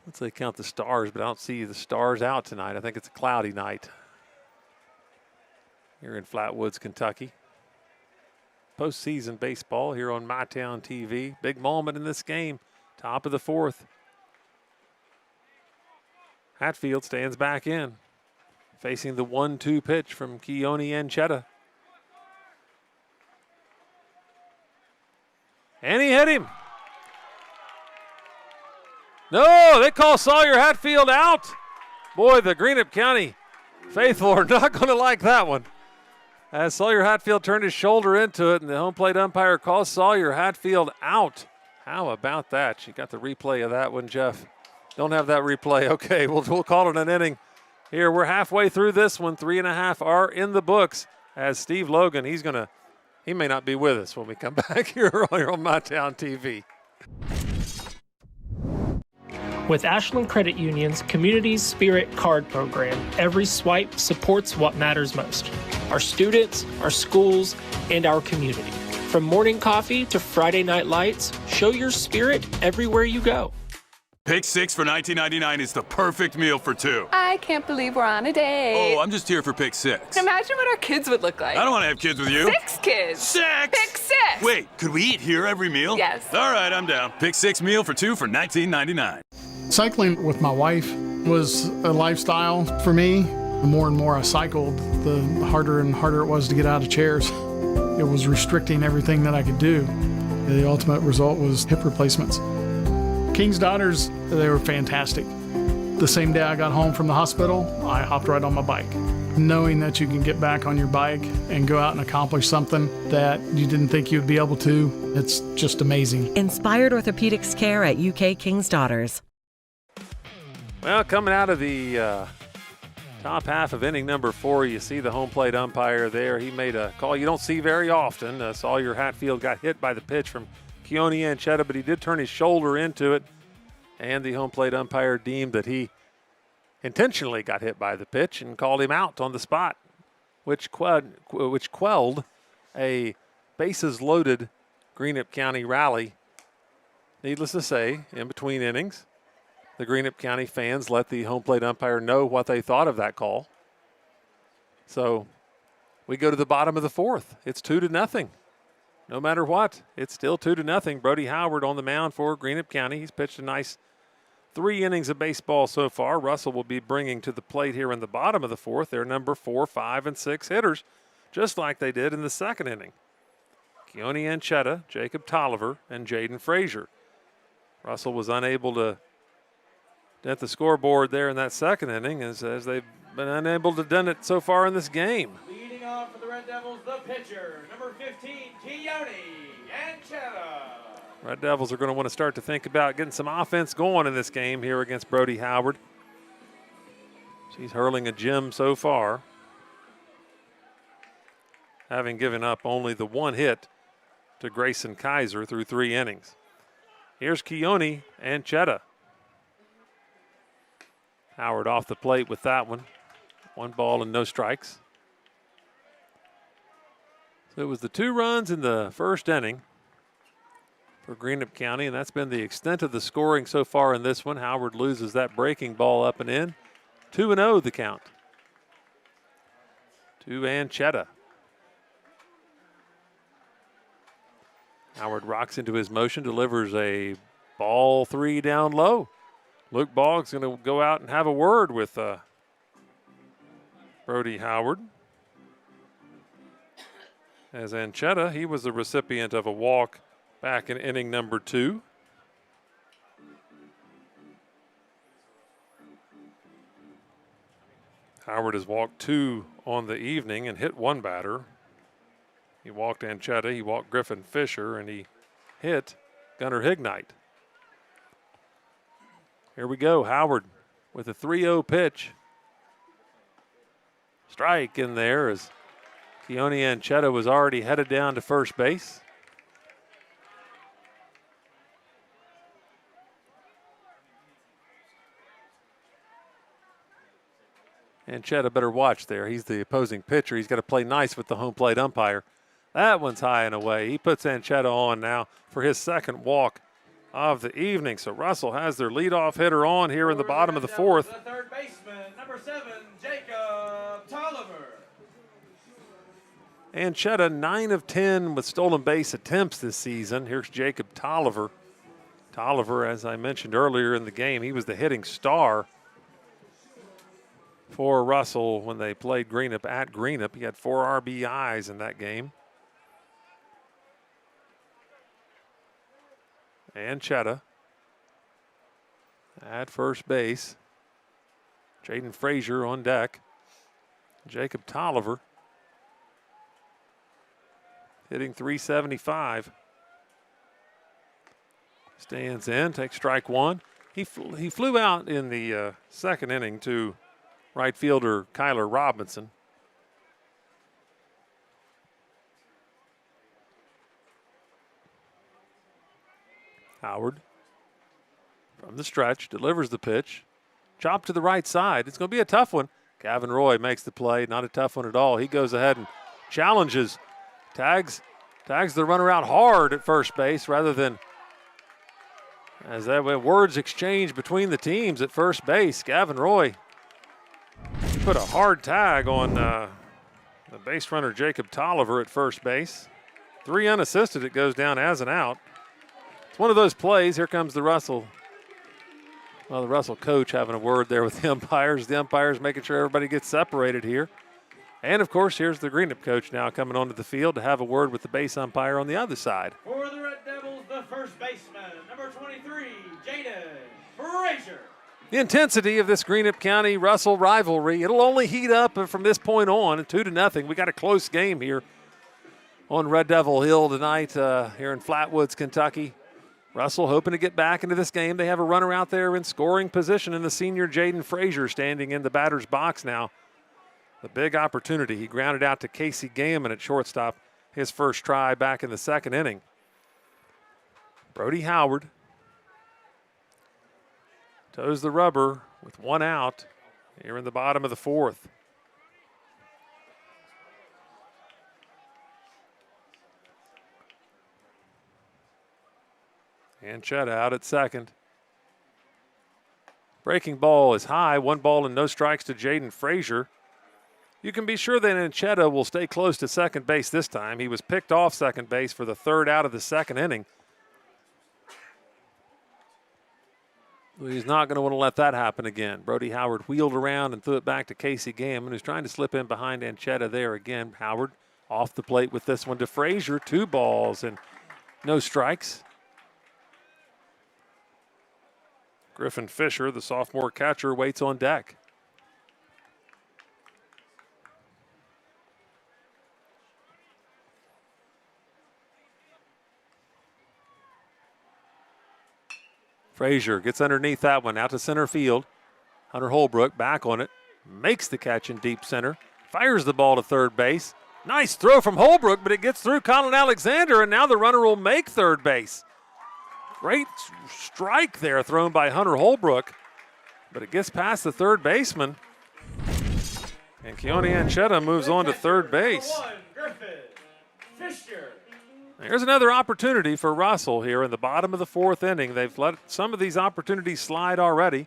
Let's say count the stars, but I don't see the stars out tonight. I think it's a cloudy night here in Flatwoods, Kentucky. Postseason baseball here on MyTown TV. Big moment in this game. Top of the 4th. Hatfield stands back in, facing the 1-2 pitch from Keone Anchetta. And he hit him. No, they call Sawyer Hatfield out. Boy, the Greenup County faithful are not going to like that one. As Sawyer Hatfield turned his shoulder into it, and the home plate umpire calls Sawyer Hatfield out. How about that? You got the replay of that one, Jeff. Don't have that replay. Okay, we'll call it an inning. Here, we're halfway through this one. 3.5 are in the books. As Steve Logan, he may not be with us when we come back here on MyTown TV. With Ashland Credit Union's Community Spirit Card Program, every swipe supports what matters most: our students, our schools, and our community. From morning coffee to Friday night lights, show your spirit everywhere you go. Pick 6 for $19.99 is the perfect meal for 2. I can't believe we're on a date. Oh, I'm just here for pick 6. Imagine what our kids would look like. I don't want to have kids with you. 6 kids. 6! Pick 6! Wait, could we eat here every meal? Yes. All right, I'm down. Pick 6 meal for 2 for $19.99. Cycling with my wife was a lifestyle for me. The more and more I cycled, the harder and harder it was to get out of chairs. It was restricting everything that I could do. The ultimate result was hip replacements. King's Daughters, they were fantastic. The same day I got home from the hospital, I hopped right on my bike. Knowing that you can get back on your bike and go out and accomplish something that you didn't think you'd be able to, it's just amazing. Inspired orthopedics care at UK King's Daughters. Well, coming out of the top half of inning number 4, you see the home plate umpire there. He made a call you don't see very often. Sawyer Hatfield got hit by the pitch from Keone Anchetta, but he did turn his shoulder into it, and the home plate umpire deemed that he intentionally got hit by the pitch and called him out on the spot, which quelled a bases-loaded Greenup County rally. Needless to say, in between innings, the Greenup County fans let the home plate umpire know what they thought of that call. So we go to the bottom of the 4th. It's 2-0. No matter what, it's still 2-0. Brody Howard on the mound for Greenup County. He's pitched a nice 3 innings of baseball so far. Russell will be bringing to the plate here in the bottom of the 4th their number 4, 5, and 6 hitters, just like they did in the 2nd inning. Keone Anchetta, Jacob Tolliver, and Jaden Frazier. Russell was unable to dent the scoreboard there in that 2nd inning as they been unable to done it so far in this game. Leading off for the Red Devils, the pitcher, number 15, Keone Anchetta. Red Devils are going to want to start to think about getting some offense going in this game here against Brody Howard. She's hurling a gem so far, having given up only the one hit to Grayson Kaiser through 3 innings. Here's Keone Anchetta. Howard off the plate with that one. 1 ball and no strikes. So it was the 2 runs in the first inning for Greenup County, and that's been the extent of the scoring so far in this one. Howard loses that breaking ball up and in. 2-0 the count to Anchetta. Howard rocks into his motion, delivers a ball 3 down low. Luke Boggs going to go out and have a word with Brody Howard. As Anchetta, he was the recipient of a walk back in inning number 2. Howard has walked 2 on the evening and hit 1 batter. He walked Anchetta, he walked Griffin Fisher, and he hit Gunnar Hignite. Here we go, Howard with a 3-0 pitch. Strike in there as Keone Anchetta was already headed down to first base. Anchetta better watch there. He's the opposing pitcher. He's got to play nice with the home plate umpire. That one's high and away. He puts Anchetta on now for his 2nd walk of the evening. So Russell has their leadoff hitter on here in the bottom of the 4th. The third baseman, number 7, Jacob Tolliver. Anchetta 9 of 10 with stolen base attempts this season. Here's Jacob Tolliver. Tolliver, as I mentioned earlier in the game, he was the hitting star for Russell when they played Greenup at Greenup. He had 4 RBIs in that game. Anchetta at first base. Jaden Frazier on deck. Jacob Tolliver hitting .375. Stands in, takes strike 1. He flew out in the 2nd inning to right fielder Kyler Robinson. Howard from the stretch delivers the pitch. Chop to the right side. It's going to be a tough one. Gavin Roy makes the play. Not a tough one at all. He goes ahead and challenges, tags the runner out hard at first base rather than as that words exchange between the teams at first base. Gavin Roy put a hard tag on the base runner Jacob Tolliver at first base. 3 unassisted. It goes down as an out. It's one of those plays. Here comes the Russell coach having a word there with the umpires. The umpires making sure everybody gets separated here. And, of course, here's the Greenup coach now coming onto the field to have a word with the base umpire on the other side. For the Red Devils, the first baseman, number 23, Jaden Frazier. The intensity of this Greenup County-Russell rivalry, it'll only heat up from this point on, 2-0. We got a close game here on Red Devil Hill tonight here in Flatwoods, Kentucky. Russell hoping to get back into this game. They have a runner out there in scoring position in the senior Jaden Frazier standing in the batter's box now. The big opportunity. He grounded out to Casey Gaiman at shortstop his first try back in the 2nd inning. Brody Howard toes the rubber with 1 out here in the bottom of the 4th. Anchetta out at 2nd. Breaking ball is high. 1 ball and no strikes to Jaden Frazier. You can be sure that Anchetta will stay close to second base this time. He was picked off second base for the 3rd out of the 2nd inning. He's not going to want to let that happen again. Brody Howard wheeled around and threw it back to Casey Gaiman, who's trying to slip in behind Anchetta there again. Howard off the plate with this one to Frazier. 2 balls and no strikes. Griffin Fisher, the sophomore catcher, waits on deck. Frazier gets underneath that one, out to center field. Hunter Holbrook back on it, makes the catch in deep center, fires the ball to third base. Nice throw from Holbrook, but it gets through Colin Alexander, and now the runner will make third base. Great strike there thrown by Hunter Holbrook, but it gets past the third baseman. And Keone Anchetta moves on to third base. Here's another opportunity for Russell here in the bottom of the fourth inning. They've let some of these opportunities slide already.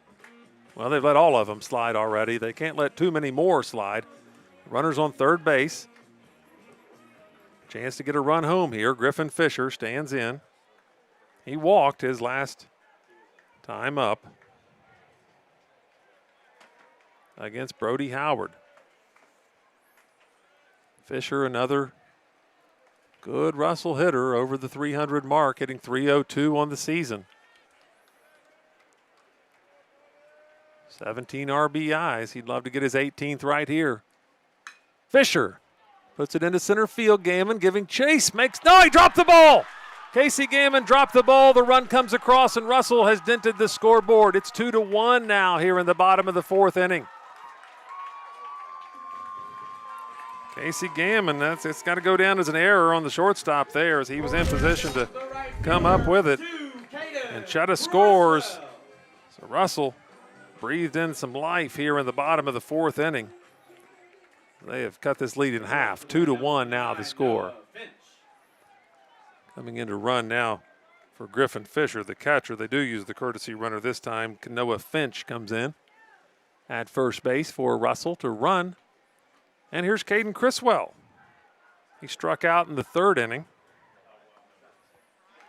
Well, they've let all of them slide already. They can't let too many more slide. Runners on third base. Chance to get a run home here. Griffin Fisher stands in. He walked his last time up against Brody Howard. Fisher, another good Russell hitter, over the 300 mark, hitting .302 on the season. 17 RBIs. He'd love to get his 18th right here. Fisher puts it into center field. Gammon giving chase. He dropped the ball. Casey Gammon dropped the ball. The run comes across, and Russell has dented the scoreboard. It's 2-1 now here in the bottom of the fourth inning. Casey Gammon, it's got to go down as an error on the shortstop there, as he was in position to come up with it. And Chetta scores. So Russell breathed in some life here in the bottom of the fourth inning. They have cut this lead in half. 2-1 now the score. Coming in to run now for Griffin Fisher, the catcher. They do use the courtesy runner this time. Noah Finch comes in at first base for Russell to run. And here's Caden Criswell. He struck out in the third inning.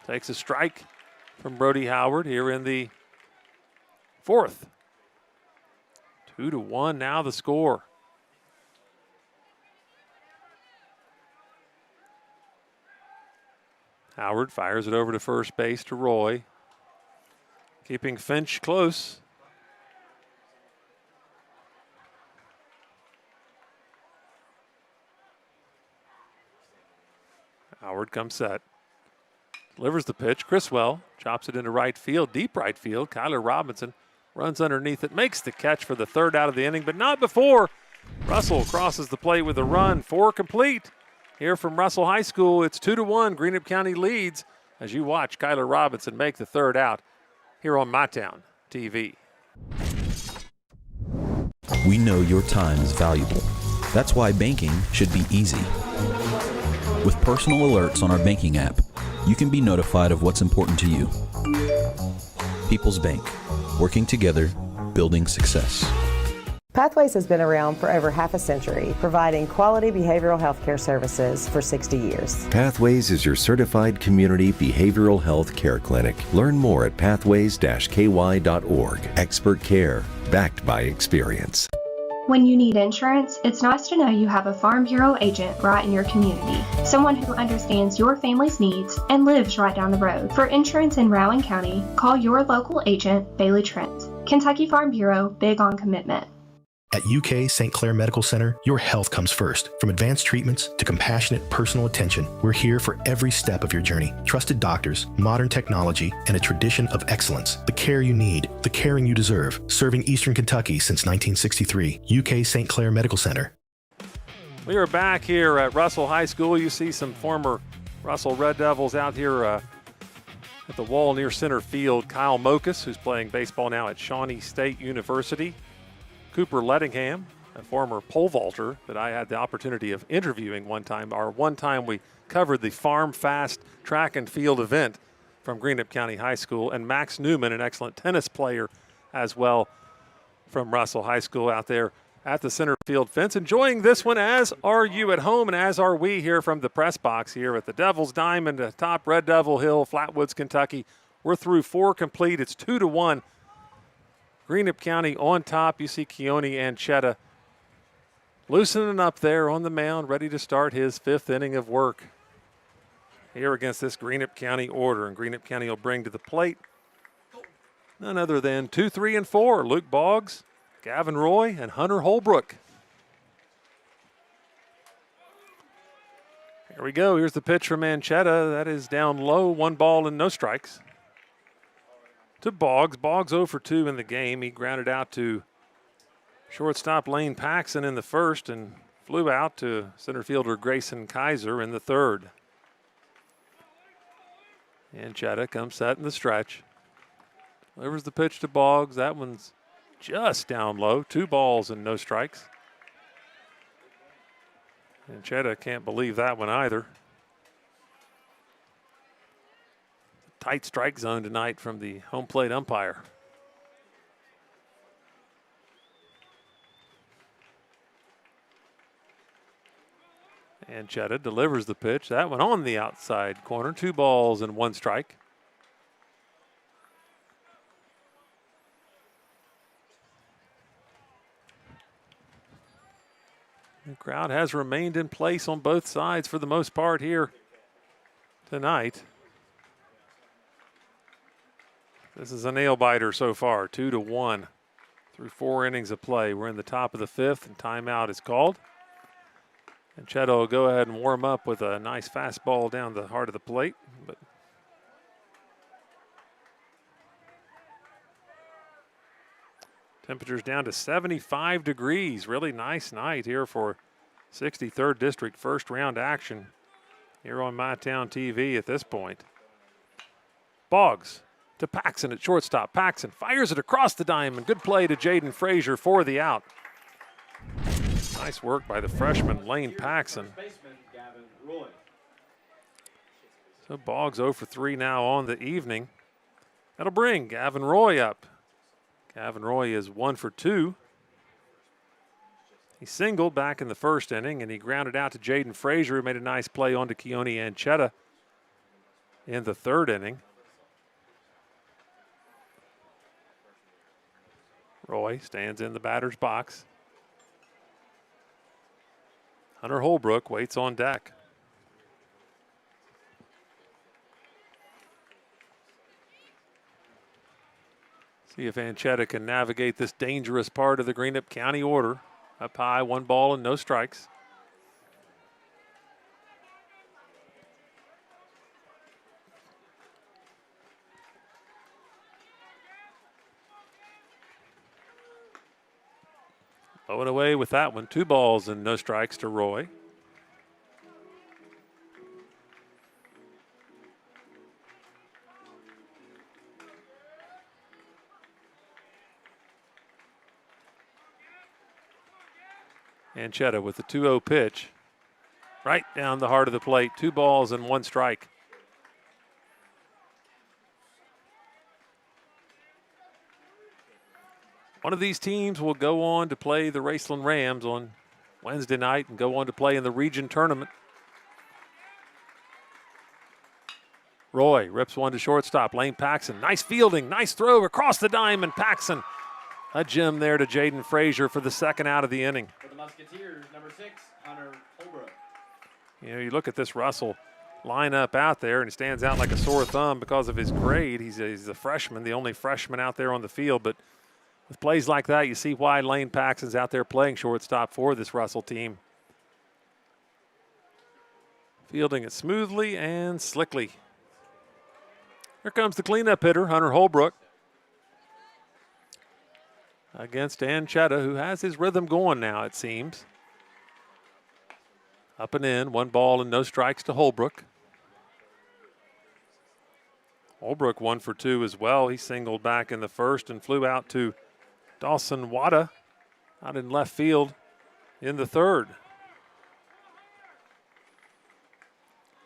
Takes a strike from Brody Howard here in the fourth. 2-1 now the score. Howard fires it over to first base to Roy. Keeping Finch close. Howard comes set. Delivers the pitch. Criswell chops it into right field, deep right field. Kyler Robinson runs underneath it, makes the catch for the third out of the inning, but not before Russell crosses the plate with a run. 4 complete. Here from Russell High School, it's 2-1. Greenup County leads as you watch Kyler Robinson make the third out here on MyTown TV. We know your time is valuable. That's why banking should be easy. With personal alerts on our banking app, you can be notified of what's important to you. People's Bank, working together, building success. Pathways has been around for over half a century, providing quality behavioral health care services for 60 years. Pathways is your certified community behavioral health care clinic. Learn more at pathways-ky.org. Expert care, backed by experience. When you need insurance, it's nice to know you have a Farm Bureau agent right in your community. Someone who understands your family's needs and lives right down the road. For insurance in Rowan County, call your local agent, Bailey Trent. Kentucky Farm Bureau, big on commitment. At UK St. Clair Medical Center, your health comes first. From advanced treatments to compassionate personal attention, we're here for every step of your journey. Trusted doctors, modern technology, and a tradition of excellence. The care you need, the caring you deserve. Serving Eastern Kentucky since 1963. UK St. Clair Medical Center. We are back here at Russell High School. You see some former Russell Red Devils out here at the wall near center field. Kyle Mokus, who's playing baseball now at Shawnee State University. Cooper Lettingham, a former pole vaulter that I had the opportunity of interviewing one time. One time we covered the Farm Fast track and field event from Greenup County High School. And Max Newman, an excellent tennis player as well from Russell High School out there at the center field fence. Enjoying this one, as are you at home and as are we here from the press box here at the Devil's Diamond atop Red Devil Hill, Flatwoods, Kentucky. We're through 4 complete. It's 2-1. Greenup County on top. You see Keone Anchetta loosening up there on the mound, ready to start his 5th inning of work here against this Greenup County order. And Greenup County will bring to the plate none other than 2, 3, and 4. Luke Boggs, Gavin Roy, and Hunter Holbrook. Here we go. Here's the pitch from Anchetta. That is down low, 1 ball and no strikes. to Boggs. Boggs 0 for 2 in the game. He grounded out to shortstop Lane Paxson in the first and flew out to center fielder Grayson Kaiser in the third. And Chetta comes set in the stretch. Delivers the pitch to Boggs. That one's just down low. 2 balls and no strikes. And Chetta can't believe that one either. Tight strike zone tonight from the home plate umpire. And Chetta delivers the pitch. That one on the outside corner. 2 balls and 1 strike. The crowd has remained in place on both sides for the most part here tonight. This is a nail biter so far, 2-1 through 4 innings of play. We're in the top of the 5th and timeout is called. And Chetta will go ahead and warm up with a nice fastball down the heart of the plate. But temperatures down to 75 degrees. Really nice night here for 63rd District first round action here on MyTown TV at this point. Boggs to Paxson at shortstop. Paxson fires it across the diamond. Good play to Jaden Frazier for the out. Nice work by the freshman Lane Paxson. So Boggs 0 for 3 now on the evening. That'll bring Gavin Roy up. Gavin Roy is 1 for 2. He singled back in the first inning, and he grounded out to Jaden Frazier, who made a nice play onto Keone Anchetta in the third inning. Roy stands in the batter's box. Hunter Holbrook waits on deck. See if Anchetta can navigate this dangerous part of the Greenup County order. Up high, 1 ball and no strikes. Low and away with that one. 2 balls and no strikes to Roy. Anchetta with the 2-0 pitch. Right down the heart of the plate. 2 balls and 1 strike. One of these teams will go on to play the Raceland Rams on Wednesday night and go on to play in the region tournament. Roy rips one to shortstop. Lane Paxson. Nice fielding. Nice throw across the diamond. Paxson. A gem there to Jaden Frazier for the second out of the inning. For the Musketeers, number 6, Hunter Holbrook. You know, you look at this Russell lineup out there, and he stands out like a sore thumb because of his grade. He's a freshman, the only freshman out there on the field. But with plays like that, you see why Lane Paxson's out there playing shortstop for this Russell team. Fielding it smoothly and slickly. Here comes the cleanup hitter, Hunter Holbrook, against Anchetta, who has his rhythm going now, it seems. Up and in, 1 ball and no strikes to Holbrook. Holbrook 1 for 2 as well. He singled back in the first and flew out to Dawson Wada out in left field in the third.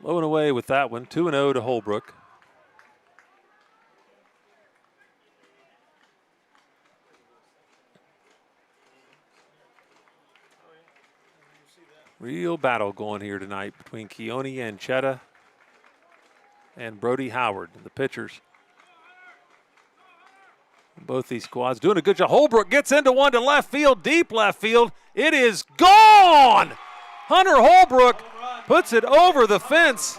Low and away with that one, 2-0 to Holbrook. Real battle going here tonight between Keone Anchetta and Brody Howard, the pitchers. Both these squads doing a good job. Holbrook gets into one to left field, deep left field. It is gone! Hunter Holbrook puts it over the fence.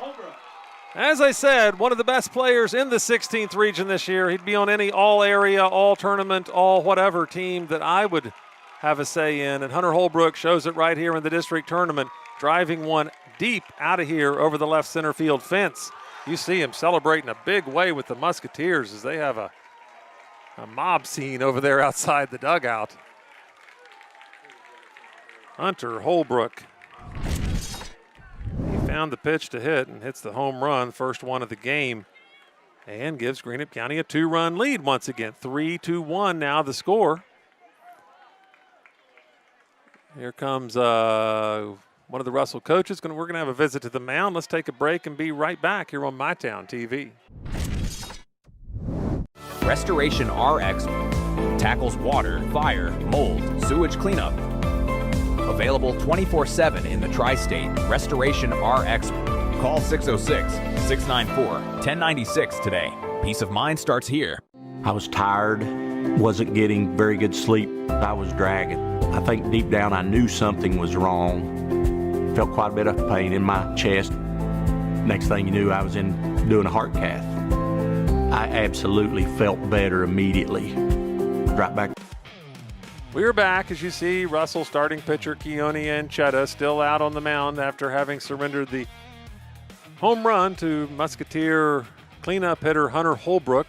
As I said, one of the best players in the 16th region this year. He'd be on any all-area, all-tournament, all-whatever team that I would have a say in. And Hunter Holbrook shows it right here in the district tournament, driving one deep out of here over the left center field fence. You see him celebrating a big way with the Musketeers as they have a A mob scene over there outside the dugout. Hunter Holbrook. He found the pitch to hit and hits the home run, first one of the game, and gives Greenup County a 2-run lead once again. 3-1 now the score. Here comes one of the Russell coaches. We're going to have a visit to the mound. Let's take a break and be right back here on MyTown TV. Restoration RX tackles water, fire, mold, sewage cleanup. Available 24/7 in the tri-state. Restoration RX. Call 606-694-1096 today. Peace of mind starts here. I was tired, wasn't getting very good sleep. I was dragging. I think deep down I knew something was wrong. Felt quite a bit of pain in my chest. Next thing you knew, I was doing a heart cath. I absolutely felt better immediately. Right back. We're back. As you see, Russell starting pitcher Keone Anchetta still out on the mound after having surrendered the home run to Musketeer cleanup hitter Hunter Holbrook.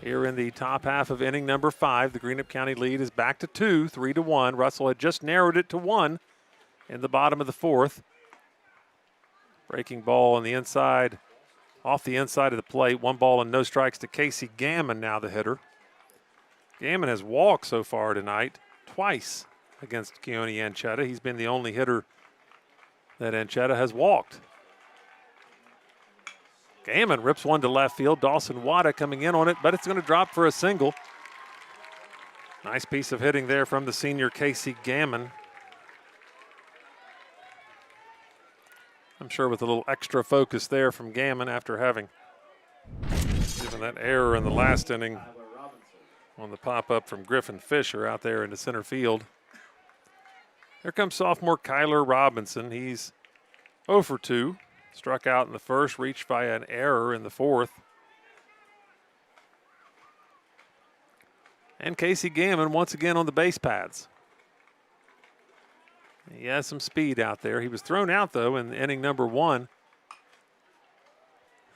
Here in the top half of inning number 5, the Greenup County lead is back to 2, 3-1. Russell had just narrowed it to 1 in the bottom of the 4th. Breaking ball on the inside, off the inside of the plate. 1 ball and no strikes to Casey Gammon, now the hitter. Gammon has walked so far tonight, twice against Keone Anchetta. He's been the only hitter that Anchetta has walked. Gammon rips one to left field. Dawson Wada coming in on it, but it's going to drop for a single. Nice piece of hitting there from the senior Casey Gammon. I'm sure with a little extra focus there from Gammon after having given that error in the last inning on the pop-up from Griffin Fisher out there in the center field. Here comes sophomore Kyler Robinson. He's 0 for 2. Struck out in the first, reached by an error in the 4th. And Casey Gammon once again on the base paths. He has some speed out there. He was thrown out, though, in inning number 1.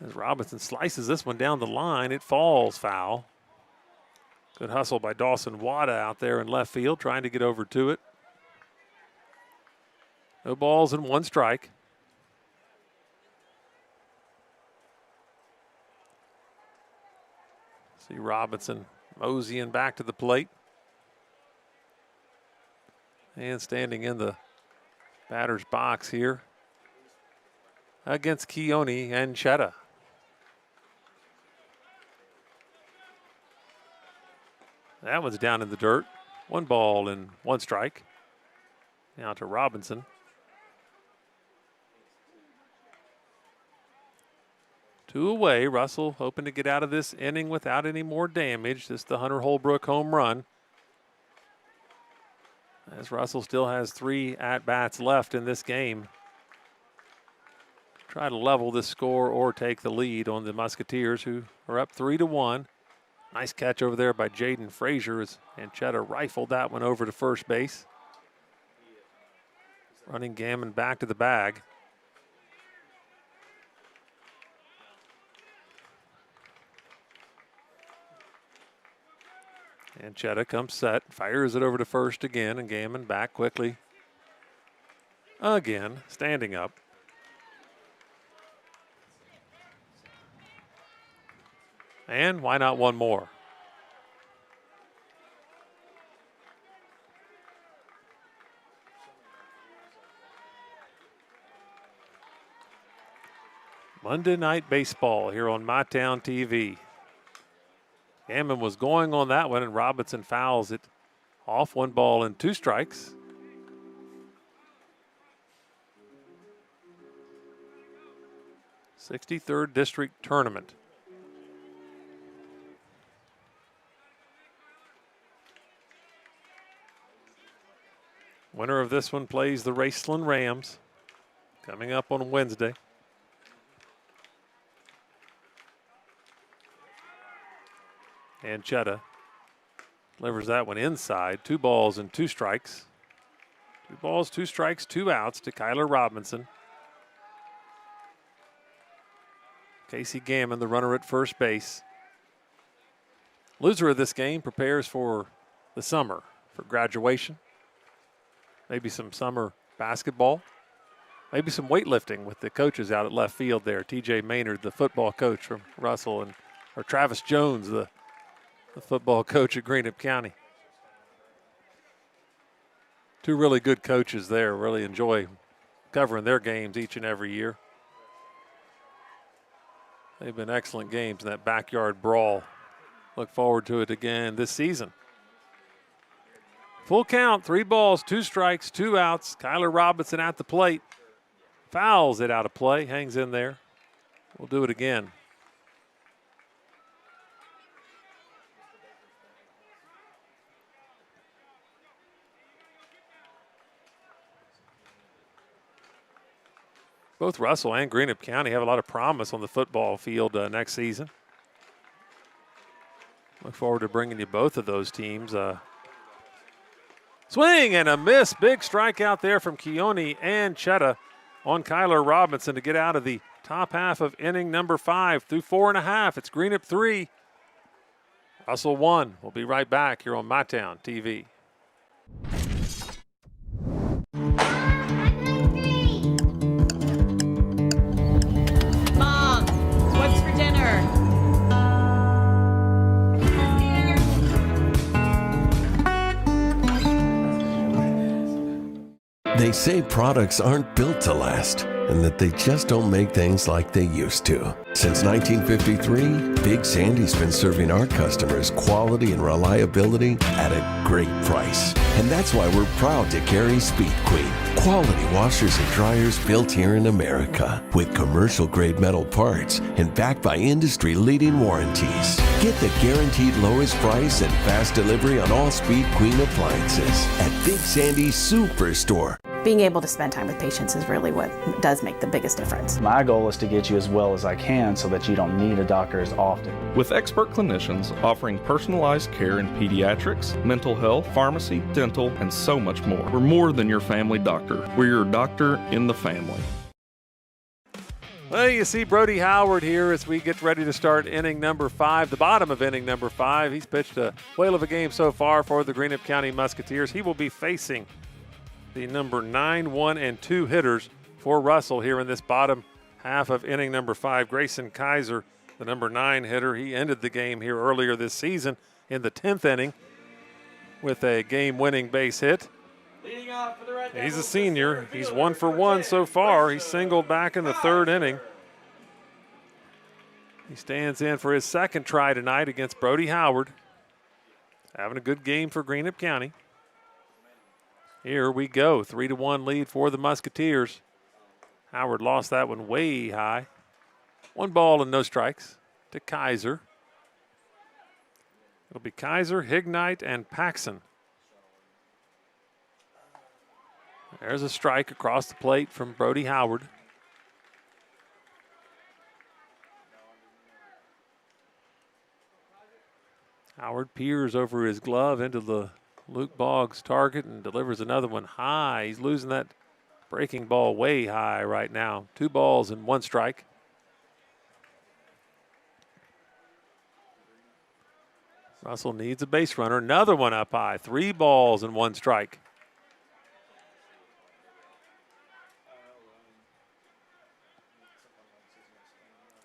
As Robinson slices this one down the line, it falls foul. Good hustle by Dawson Wada out there in left field, trying to get over to it. No balls and 1 strike. See Robinson moseying back to the plate. And standing in the batter's box here against Keone Anchetta. That one's down in the dirt. 1 ball and 1 strike. Now to Robinson. Two away. Russell hoping to get out of this inning without any more damage. This is the Hunter Holbrook home run. As Russell still has 3 at-bats left in this game. Try to level this score or take the lead on the Musketeers, who are up 3-1. Nice catch over there by Jaden Frazier as Anchetta rifled that one over to first base. Running Gammon back to the bag. Anchetta comes set, fires it over to first again, and Gammon back quickly. Again, standing up. And why not one more? Monday Night Baseball here on MyTown TV. Gammon was going on that one, and Robinson fouls it off. 1 ball and 2 strikes. '63rd District Tournament. Winner of this one plays the Raceland Rams coming up on Wednesday. Anchetta delivers that one inside. 2 balls and 2 strikes. 2 balls, 2 strikes, 2 outs to Kyler Robinson. Casey Gammon, the runner at first base. Loser of this game prepares for the summer, for graduation, maybe some summer basketball, maybe some weightlifting with the coaches out at left field there. TJ Maynard, the football coach from Russell, or Travis Jones, the football coach at Greenup County. Two really good coaches there. Really enjoy covering their games each and every year. They've been excellent games in that backyard brawl. Look forward to it again this season. Full count, 3 balls, 2 strikes, 2 outs. Kyler Robinson at the plate. Fouls it out of play, hangs in there. We'll do it again. Both Russell and Greenup County have a lot of promise on the football field next season. Look forward to bringing you both of those teams. Swing and a miss. Big strikeout there from Keone and Chetta on Kyler Robinson to get out of the top half of inning number 5 through 4.5. It's Greenup 3, Russell 1. We'll be right back here on MyTown TV. Mom, what's for dinner? They say products aren't built to last, and that they just don't make things like they used to. Since 1953, Big Sandy's been serving our customers quality and reliability at a great price. And that's why we're proud to carry Speed Queen, quality washers and dryers built here in America, with commercial-grade metal parts and backed by industry-leading warranties. Get the guaranteed lowest price and fast delivery on all Speed Queen appliances at Big Sandy's Superstore. Being able to spend time with patients is really what does make the biggest difference. My goal is to get you as well as I can so that you don't need a doctor as often. With expert clinicians offering personalized care in pediatrics, mental health, pharmacy, dental, and so much more. We're more than your family doctor. We're your doctor in the family. Well, you see Brody Howard here as we get ready to start inning number 5, the bottom of inning number 5. He's pitched a whale of a game so far for the Greenup County Musketeers. He will be facing the number 9, 1, and 2 hitters for Russell here in this bottom half of inning number 5. Grayson Kaiser, the number 9 hitter, he ended the game here earlier this season in the 10th inning with a game-winning base hit. He's a senior. He's 1 for 1 so far. He singled back in the 3rd inning. He stands in for his 2nd try tonight against Brody Howard. Having a good game for Greenup County. Here we go, 3-1 lead for the Musketeers. Howard lost that one way high. 1 ball and no strikes to Kaiser. It'll be Kaiser, Hignite, and Paxson. There's a strike across the plate from Brody Howard. Howard peers over his glove into the Luke Boggs target and delivers another one high. He's losing that breaking ball way high right now. 2 balls and 1 strike. Russell needs a base runner. Another one up high. 3 balls and 1 strike.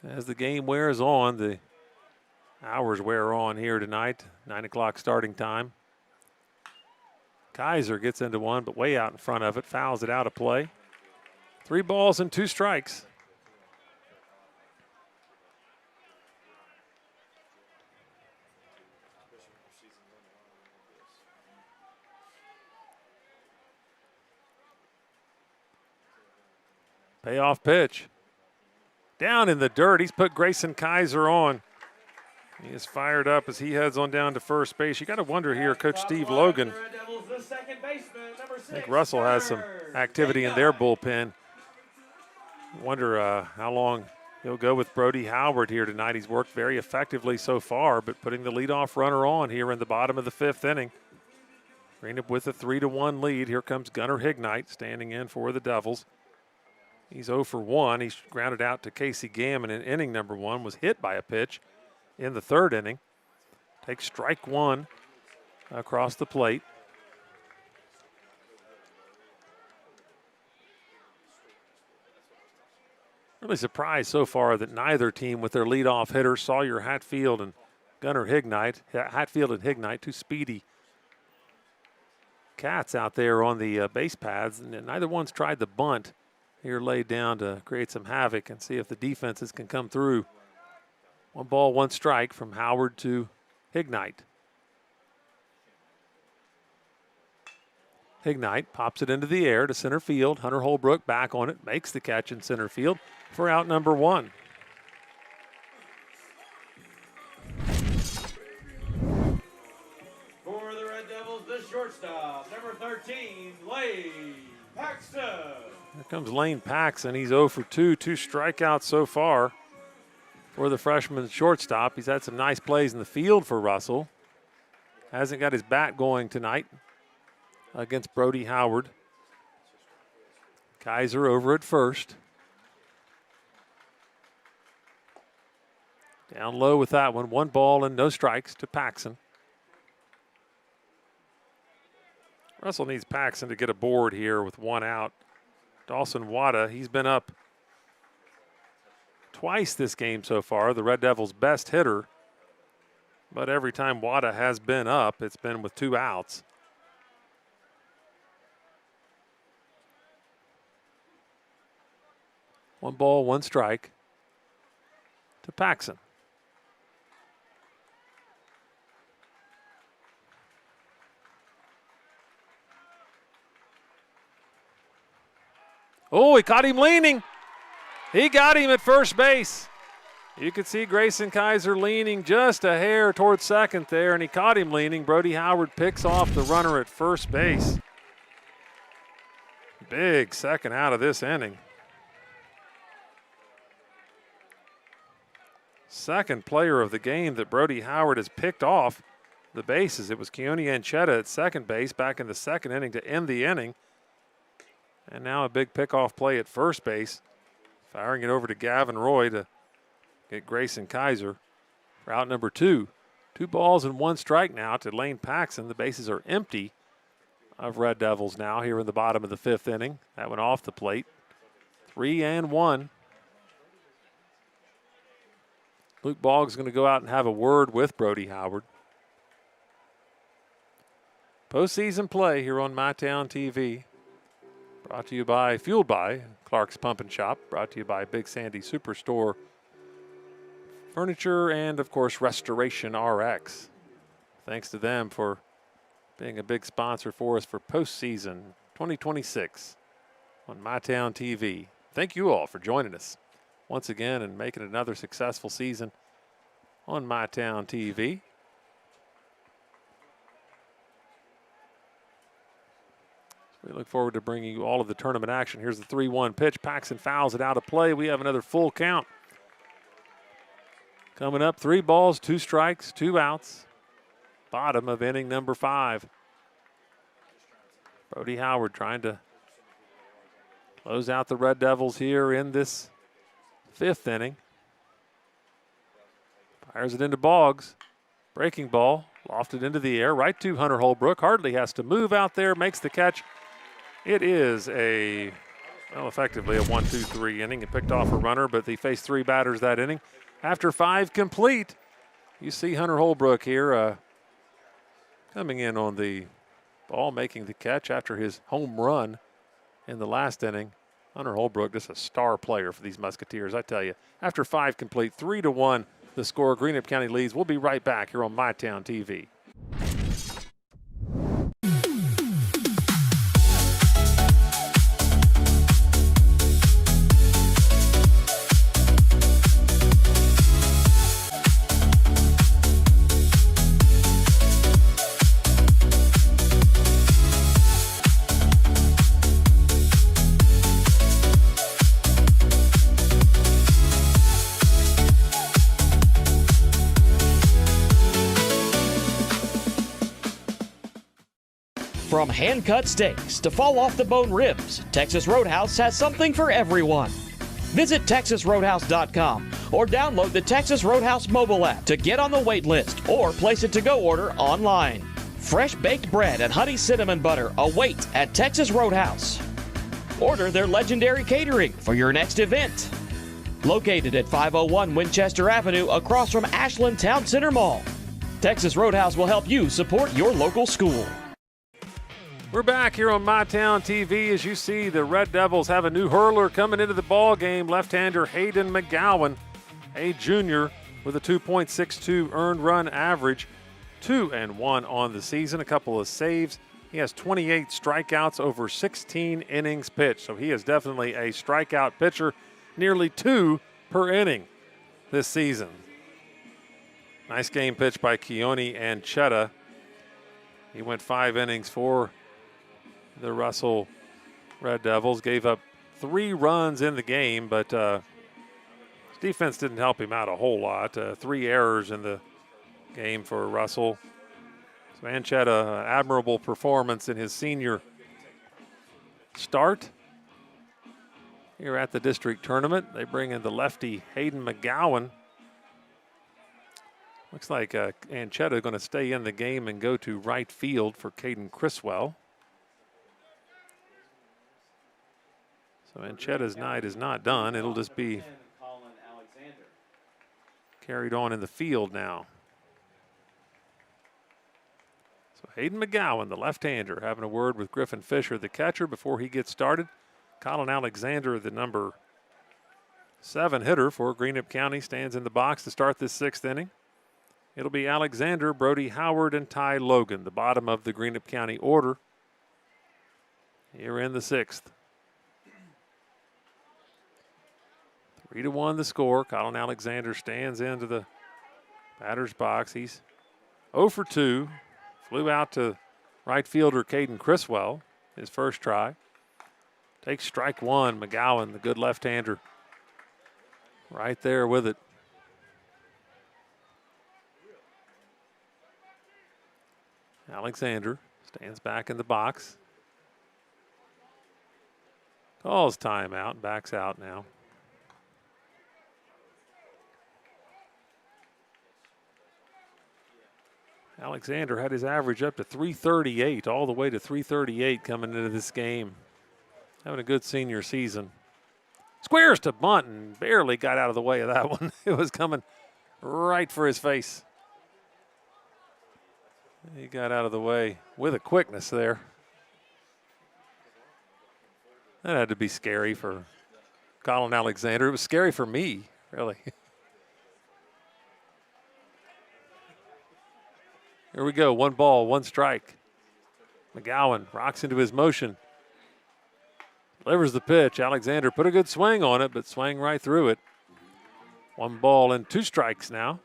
As the game wears on, the hours wear on here tonight. 9 o'clock starting time. Kaiser gets into one, but way out in front of it, fouls it out of play. 3 balls and 2 strikes. Payoff pitch. Down in the dirt, he's put Grayson Kaiser on. He is fired up as he heads on down to first base. You got to wonder here, Coach Steve Logan. I think Russell has some activity in their bullpen. Wonder how long he'll go with Brody Howard here tonight. He's worked very effectively so far, but putting the leadoff runner on here in the bottom of the 5th inning. Greenup with a 3-1 lead. Here comes Gunnar Hignite standing in for the Devils. He's 0 for 1. He's grounded out to Casey Gammon in inning number 1, was hit by a pitch in the 3rd inning. takes strike one across the plate. Really surprised so far that neither team with their leadoff hitters, Sawyer Hatfield and Gunnar Hignite, two speedy cats out there on the base paths, and neither one's tried the bunt here laid down to create some havoc and see if the defenses can come through. 1 ball, 1 strike from Howard to Hignite. Hignite pops it into the air to center field. Hunter Holbrook back on it, makes the catch in center field for out number 1. For the Red Devils, the shortstop, number 13, Lane Paxton. Here comes Lane Paxton. He's 0 for 2 strikeouts so far for the freshman shortstop. He's had some nice plays in the field for Russell. Hasn't got his bat going tonight against Brody Howard. Kaiser over at first. Down low with that one. 1 ball and no strikes to Paxton. Russell needs Paxton to get aboard here with 1 out. Dawson Wada, he's been up twice this game so far, the Red Devils' best hitter. But every time Wada has been up, it's been with 2 outs. One ball, 1 strike to Paxton. Oh, he caught him leaning. He got him at first base. You could see Grayson Kaiser leaning just a hair towards second there, and he caught him leaning. Brody Howard picks off the runner at first base. Big second out of this inning. Second player of the game that Brody Howard has picked off the bases. It was Keone Anchetta at second base back in the second inning to end the inning. And now a big pickoff play at first base. Firing it over to Gavin Roy to get Grayson Kaiser for out number 2. 2 balls and 1 strike now to Lane Paxton. The bases are empty of Red Devils now here in the bottom of the 5th inning. That went off the plate. 3-1. Luke Boggs is going to go out and have a word with Brody Howard. Postseason play here on MyTown TV. Brought to you by, fueled by Clark's Pump and Shop. Brought to you by Big Sandy Superstore Furniture and, of course, Restoration RX. Thanks to them for being a big sponsor for us for postseason 2026 on MyTown TV. Thank you all for joining us once again and making it another successful season on MyTown TV. We look forward to bringing you all of the tournament action. Here's the 3-1 pitch. Paxton fouls it out of play. We have another full count. Coming up, 3 balls, 2 strikes, 2 outs. Bottom of inning number 5. Brody Howard trying to close out the Red Devils here in this 5th inning. Fires it into Boggs. Breaking ball, lofted into the air, right to Hunter Holbrook. Hardly has to move out there, makes the catch. It is effectively a 1-2-3 inning. It picked off a runner, but they faced 3 batters that inning. After 5 complete, you see Hunter Holbrook here coming in on the ball, making the catch after his home run in the last inning. Hunter Holbrook, just a star player for these Musketeers, I tell you. After 5 complete, 3-1 the score. Greenup County leads. We'll be right back here on MyTown TV. From hand-cut steaks to fall-off-the-bone ribs, Texas Roadhouse has something for everyone. Visit TexasRoadhouse.com or download the Texas Roadhouse mobile app to get on the wait list or place a to-go order online. Fresh baked bread and honey cinnamon butter await at Texas Roadhouse. Order their legendary catering for your next event. Located at 501 Winchester Avenue across from Ashland Town Center Mall. Texas Roadhouse will help you support your local school. We're back here on My Town TV. As you see, the Red Devils have a new hurler coming into the ball game. Left-hander Hayden McGowan, a junior with a 2.62 earned run average, 2-1 on the season, a couple of saves. He has 28 strikeouts over 16 innings pitched, so he is definitely a strikeout pitcher, nearly 2 per inning this season. Nice game pitched by Keone Anchetta. He went 5 innings for the Russell Red Devils, gave up 3 runs in the game, but his defense didn't help him out a whole lot. 3 errors in the game for Russell. So Anchetta, admirable performance in his senior start here at the district tournament. They bring in the lefty Hayden McGowan. Looks like Anchetta going to stay in the game and go to right field for Caden Criswell. So Anchetta's night is not done. It'll just be carried on in the field now. So Hayden McGowan, the left-hander, having a word with Griffin Fisher, the catcher, before he gets started. Colin Alexander, the number 7 hitter for Greenup County, stands in the box to start this 6th inning. It'll be Alexander, Brody Howard, and Ty Logan, the bottom of the Greenup County order here in the 6th. 3-1 the score. Colin Alexander stands into the batter's box. He's 0 for 2. Flew out to right fielder Caden Criswell, his first try. Takes strike 1. McGowan, the good left-hander, right there with it. Alexander stands back in the box. Calls timeout, backs out now. Alexander had his average up to 338, all the way to 338 coming into this game. Having a good senior season. Squares to bunt and barely got out of the way of that one. It was coming right for his face. He got out of the way with a quickness there. That had to be scary for Colin Alexander. It was scary for me, really. Here we go, 1 ball, 1 strike. McGowan rocks into his motion. Delivers the pitch. Alexander put a good swing on it, but swung right through it. 1 ball and 2 strikes now.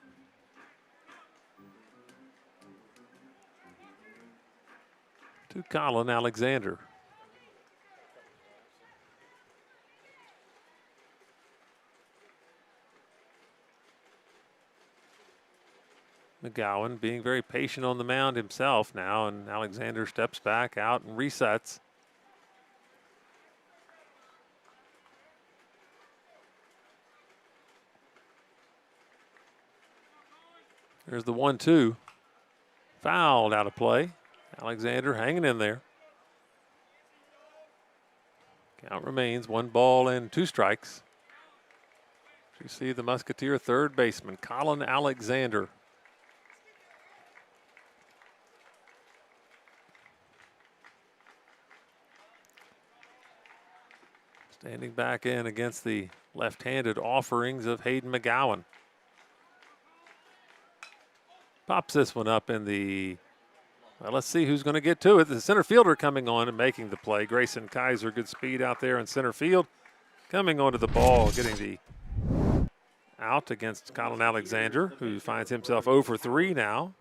To Colin Alexander. McGowan being very patient on the mound himself now, and Alexander steps back out and resets. There's the 1-2. Fouled out of play. Alexander hanging in there. Count remains 1 ball and 2 strikes. You see the Musketeer third baseman, Colin Alexander. Standing back in against the left-handed offerings of Hayden McGowan. Pops this one up in the, well, let's see who's going to get to it. The center fielder coming on and making the play. Grayson Kaiser, good speed out there in center field. Coming onto the ball, getting the out against Colin Alexander, who finds himself 0 for 3 now.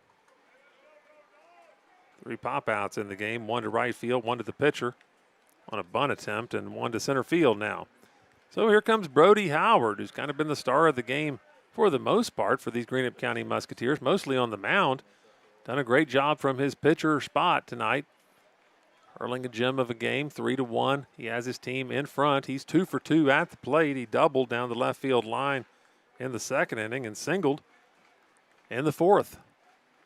3 pop-outs in the game, 1 to right field, 1 to the pitcher on a bunt attempt, and 1 to center field now. So here comes Brody Howard, who's kind of been the star of the game for the most part for these Greenup County Musketeers, mostly on the mound. Done a great job from his pitcher spot tonight. Hurling a gem of a game, 3-1. He has his team in front. He's 2 for 2 at the plate. He doubled down the left field line in the second inning and singled in the fourth.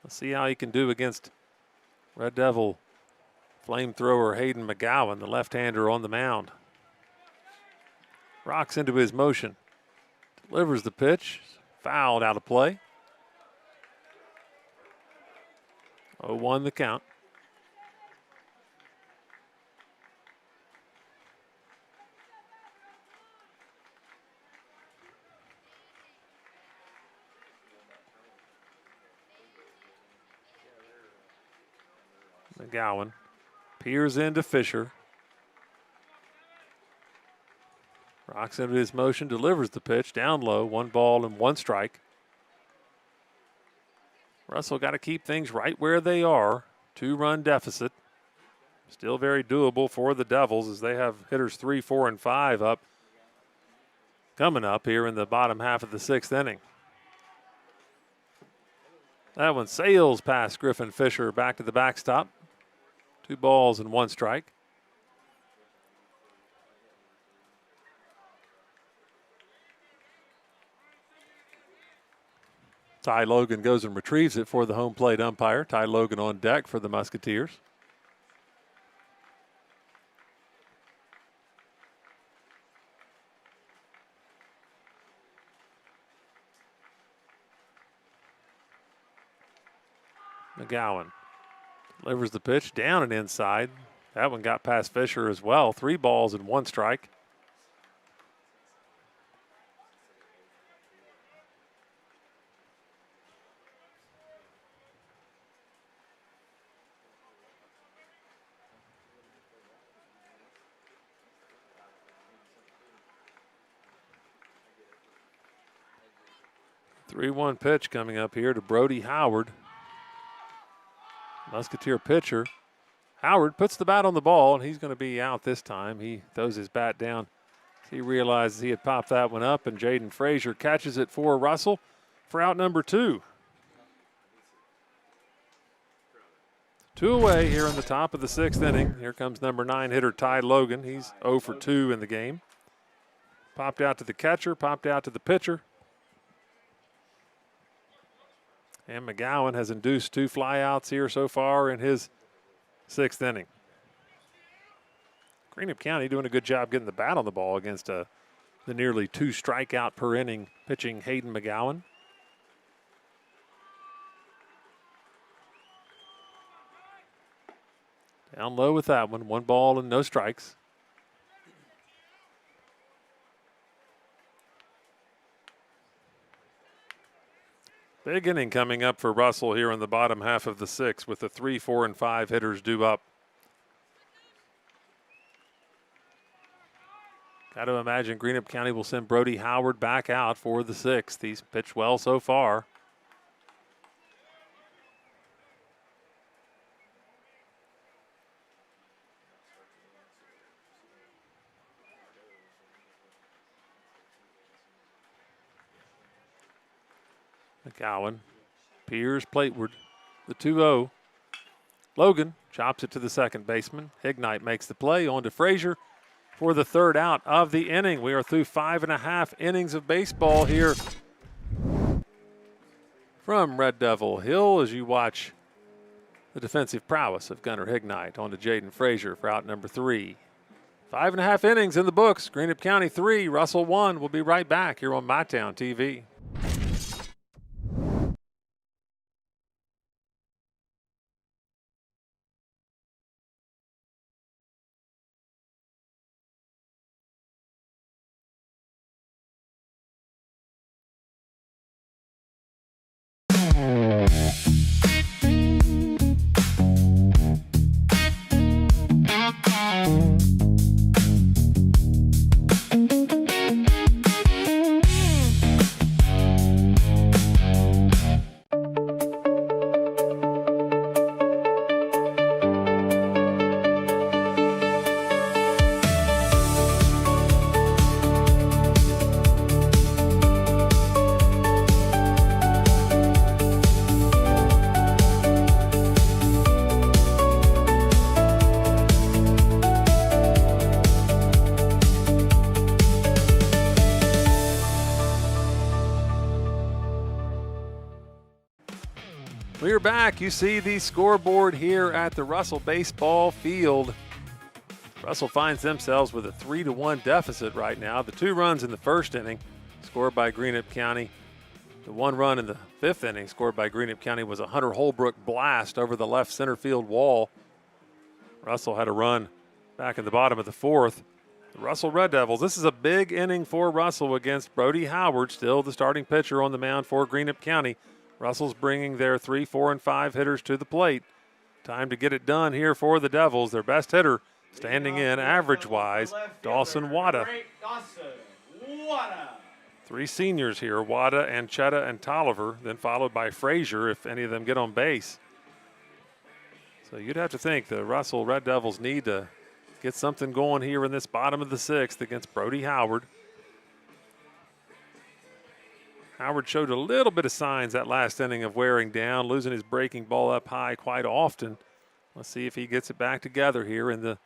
Let's see how he can do against Red Devil flamethrower Hayden McGowan, the left-hander on the mound. Rocks into his motion. Delivers the pitch. Fouled out of play. 0-1 the count. McGowan peers into Fisher. Rocks into his motion, delivers the pitch down low, 1 ball and 1 strike. Russell got to keep things right where they are. 2-run deficit. Still very doable for the Devils as they have hitters 3, 4, and 5 up. Coming up here in the bottom half of the 6th inning. That one sails past Griffin Fisher back to the backstop. 2 balls and 1 strike. Ty Logan goes and retrieves it for the home plate umpire. Ty Logan on deck for the Musketeers. McGowan delivers the pitch down and inside. That one got past Fisher as well. 3 balls and 1 strike. Three-one pitch coming up here to Brody Howard. Musketeer pitcher. Howard puts the bat on the ball, and he's going to be out this time. He throws his bat down. He realizes he had popped that one up, and Jaden Frazier catches it for Russell for out number 2. 2 away here in the top of the 6th inning. Here comes number 9 hitter Ty Logan. He's 0 for 2 in the game. Popped out to the catcher, popped out to the pitcher. And McGowan has induced 2 flyouts here so far in his 6th inning. Greenup County doing a good job getting the bat on the ball against the nearly 2 strikeout per inning pitching Hayden McGowan. Down low with that one. 1 ball and no strikes. Big inning coming up for Russell here in the bottom half of the 6th with the 3, 4, and 5 hitters due up. Got to imagine Greenup County will send Brody Howard back out for the 6th. He's pitched well so far. McGowan peers plateward, the 2-0. Logan chops it to the second baseman. Ignite makes the play on to Frazier for the 3rd out of the inning. We are through 5.5 innings of baseball here from Red Devil Hill as you watch the defensive prowess of Gunnar Ignite on to Jaden Frazier for out number 3. 5.5 innings in the books. Greenup County 3, Russell 1. We'll be right back here on MyTown TV. you're back. You see the scoreboard here at the Russell baseball field. Russell finds themselves with a 3-1 deficit right now. The 2 runs in the first inning scored by Greenup County. The 1 run in the 5th inning scored by Greenup County was a Hunter Holbrook blast over the left center field wall. Russell had a run back in the bottom of the 4th. The Russell Red Devils, this is a big inning for Russell against Brody Howard, still the starting pitcher on the mound for Greenup County. Russell's bringing their 3, 4, and 5 hitters to the plate. Time to get it done here for the Devils. Their best hitter standing in average-wise, Dawson Wada. 3 seniors here, Wada and Chetta and Tolliver, then followed by Frazier if any of them get on base. So you'd have to think the Russell Red Devils need to get something going here in this bottom of the 6th against Brody Howard. Howard showed a little bit of signs that last inning of wearing down, losing his breaking ball up high quite often. Let's see if he gets it back together here in the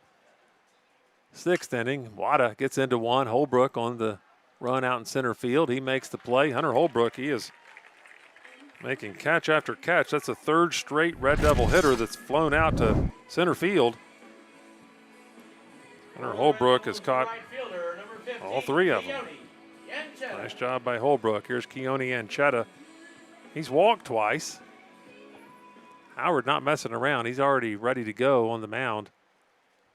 6th inning. Wada gets into one. Holbrook on the run out in center field. He makes the play. Hunter Holbrook, he is making catch after catch. That's a 3rd straight Red Devil hitter that's flown out to center field. Hunter Holbrook has caught all 3 of them. Nice job by Holbrook. Here's Keone Anchetta. He's walked twice. Howard not messing around. He's already ready to go on the mound.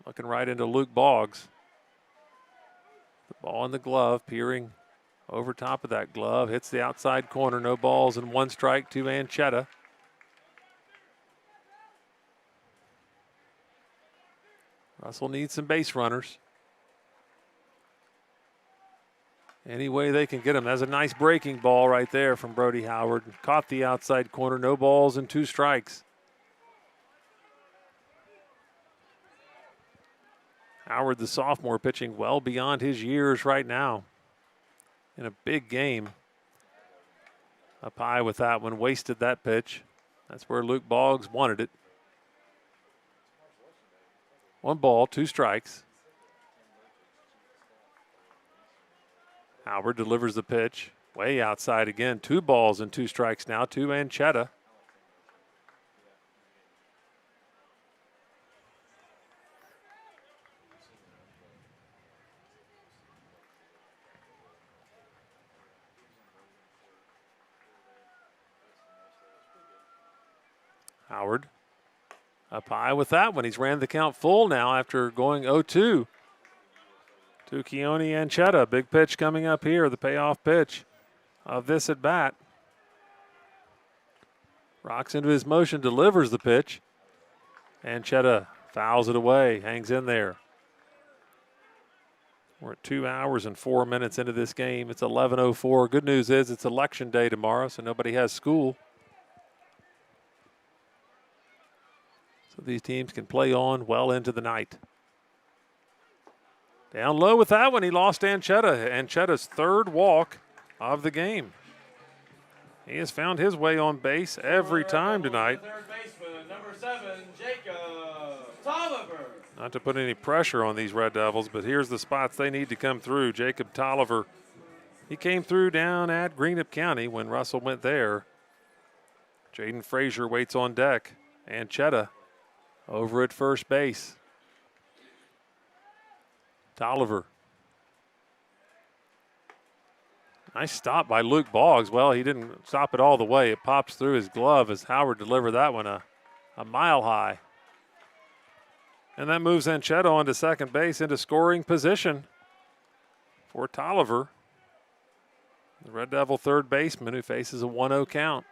Looking right into Luke Boggs. The ball in the glove, peering over top of that glove. Hits the outside corner. No balls and 1 strike to Anchetta. Russell needs some base runners. Any way they can get him. That's a nice breaking ball right there from Brody Howard. Caught the outside corner. No balls and 2 strikes. Howard, the sophomore, pitching well beyond his years right now. In a big game. Up high with that one. Wasted that pitch. That's where Luke Boggs wanted it. 1 ball, 2 strikes. Howard delivers the pitch. Way outside again. 2 balls and 2 strikes now to Anchetta. Howard up high with that one. He's ran the count full now after going 0-2 to Keone Anchetta. Big pitch coming up here, the payoff pitch of this at bat. Rocks into his motion, delivers the pitch. Anchetta fouls it away, hangs in there. We're at 2 hours and 4 minutes into this game. It's 11:04. Good news is it's election day tomorrow, so nobody has school. So these teams can play on well into the night. Down low with that one, he lost Anchetta. Anchetta's 3rd walk of the game. He has found his way on base every time tonight. Third baseman, number 7, Jacob Tolliver. Not to put any pressure on these Red Devils, but here's the spots they need to come through. Jacob Tolliver, he came through down at Greenup County when Russell went there. Jaden Frazier waits on deck. Anchetta over at first base. Tolliver. Nice stop by Luke Boggs. Well, he didn't stop it all the way. It pops through his glove as Howard delivered that one a mile high. And that moves Anchetta onto second base into scoring position for Tolliver. The Red Devil 3rd baseman who faces a 1-0 count.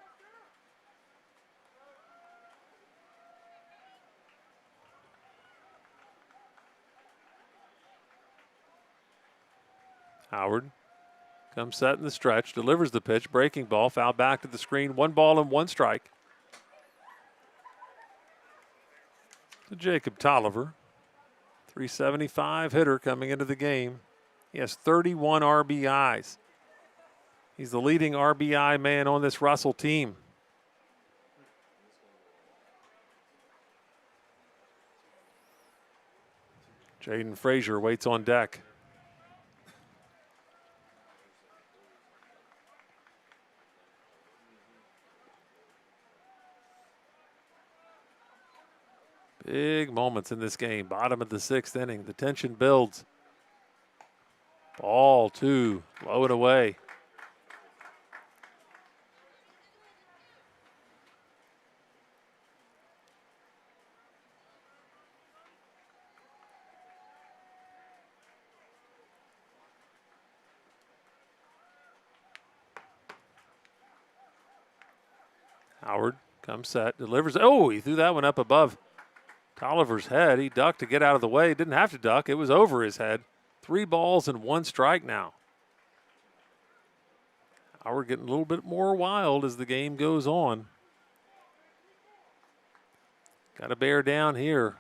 Howard comes set in the stretch, delivers the pitch, breaking ball, foul back to the screen, 1 ball and 1 strike. To Jacob Tolliver, 375 hitter coming into the game. He has 31 RBIs. He's the leading RBI man on this Russell team. Jaden Frazier waits on deck. Big moments in this game. Bottom of the 6th inning. The tension builds. Ball 2, low and away. Howard comes set, delivers. Oh, he threw that one up above Tolliver's head. He ducked to get out of the way. Didn't have to duck. It was over his head. 3 balls and 1 strike now. Howard getting a little bit more wild as the game goes on. Got to bear down here.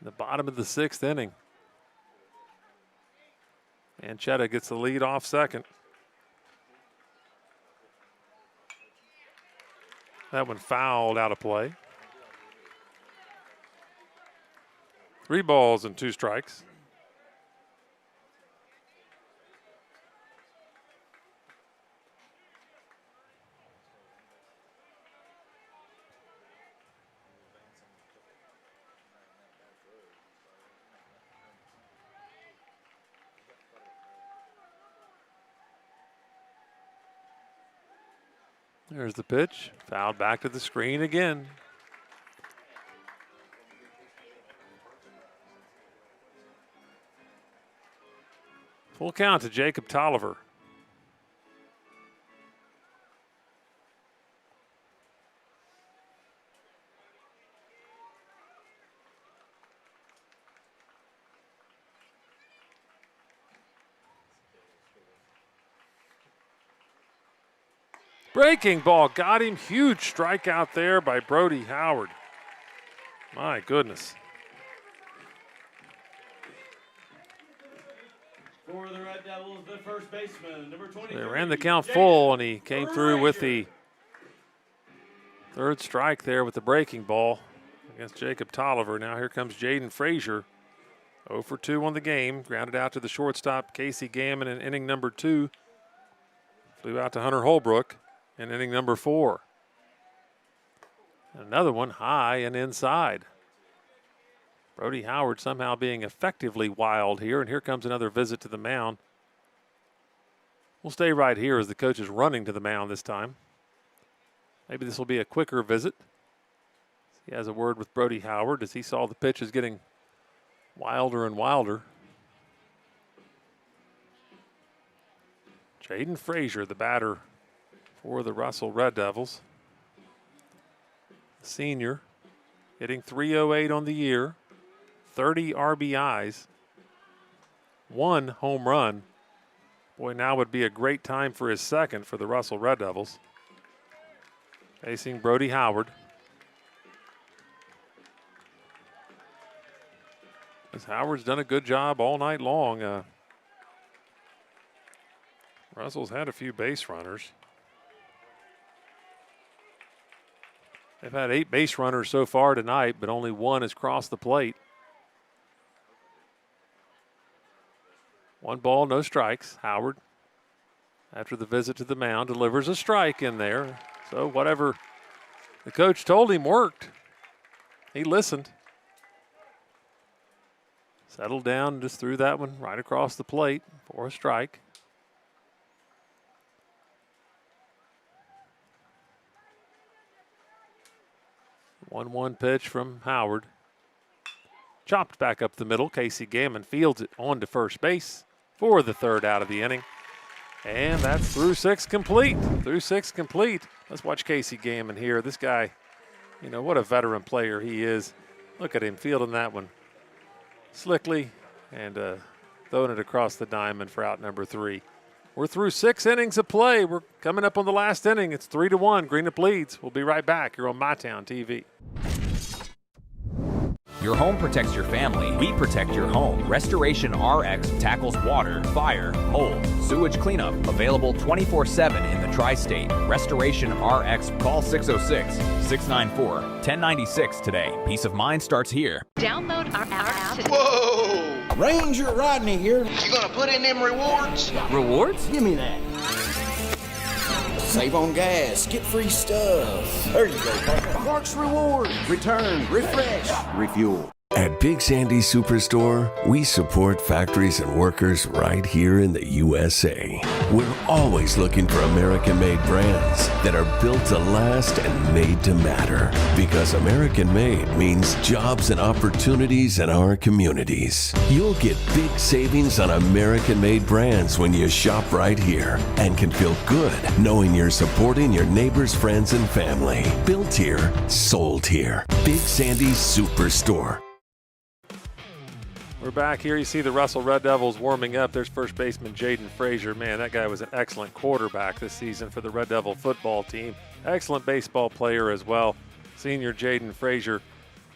The bottom of the 6th inning. Manchetta gets the lead off second. That one fouled out of play. 3 balls and 2 strikes. There's the pitch. Fouled back to the screen again. Full count to Jacob Tolliver. Breaking ball got him. Huge strikeout there by Brody Howard. My goodness. For the Red Devils, the first baseman, number 23. They ran the count full, and he came through with the 3rd strike there with the breaking ball against Jacob Tolliver. Now here comes Jaden Frazier. 0 for 2 on the game. Grounded out to the shortstop, Casey Gammon, in inning number 2. Flew out to Hunter Holbrook in inning number 4. Another one high and inside. Brody Howard somehow being effectively wild here, and here comes another visit to the mound. We'll stay right here as the coach is running to the mound this time. Maybe this will be a quicker visit. He has a word with Brody Howard as he saw the pitch is getting wilder and wilder. Jaden Frazier, the batter for the Russell Red Devils. Senior, hitting .308 on the year. 30 RBIs, 1 home run. Boy, now would be a great time for his second for the Russell Red Devils. Facing Brody Howard. As Howard's done a good job all night long. Russell's had a few base runners. They've had 8 base runners so far tonight, but only 1 has crossed the plate. 1 ball, no strikes. Howard, after the visit to the mound, delivers a strike in there. So whatever the coach told him worked. He listened. Settled down and just threw that one right across the plate for a strike. The 1-1 pitch from Howard. Chopped back up the middle. Casey Gammon fields it on to first base for the 3rd out of the inning. And that's through 6 complete. Through 6 complete. Let's watch Casey Gammon here. This guy, you know, what a veteran player he is. Look at him fielding that one slickly and throwing it across the diamond for out number 3. We're through 6 innings of play. We're coming up on the last inning. It's 3-1. Greenup leads. We'll be right back here on MyTown TV. Your home protects your family. We protect your home. Restoration RX tackles water, fire, mold, sewage cleanup. Available 24/7 in the tri-state. Restoration RX. Call 606-694-1096 today. Peace of mind starts here. Download our app today. Whoa! Ranger Rodney here. You gonna put in them rewards? Rewards? Give me that. Save on gas. Get free stuff. There you go, partner. Clark's Reward. Return, refresh, refuel. At Big Sandy Superstore, we support factories and workers right here in the USA. We're always looking for American-made brands that are built to last and made to matter. Because American-made means jobs and opportunities in our communities. You'll get big savings on American-made brands when you shop right here and can feel good knowing you're supporting your neighbors, friends, and family. Built here, sold here. Big Sandy Superstore. We're back here. You see the Russell Red Devils warming up. There's first baseman Jaden Frazier. Man, that guy was an excellent quarterback this season for the Red Devil football team. Excellent baseball player as well. Senior Jaden Frazier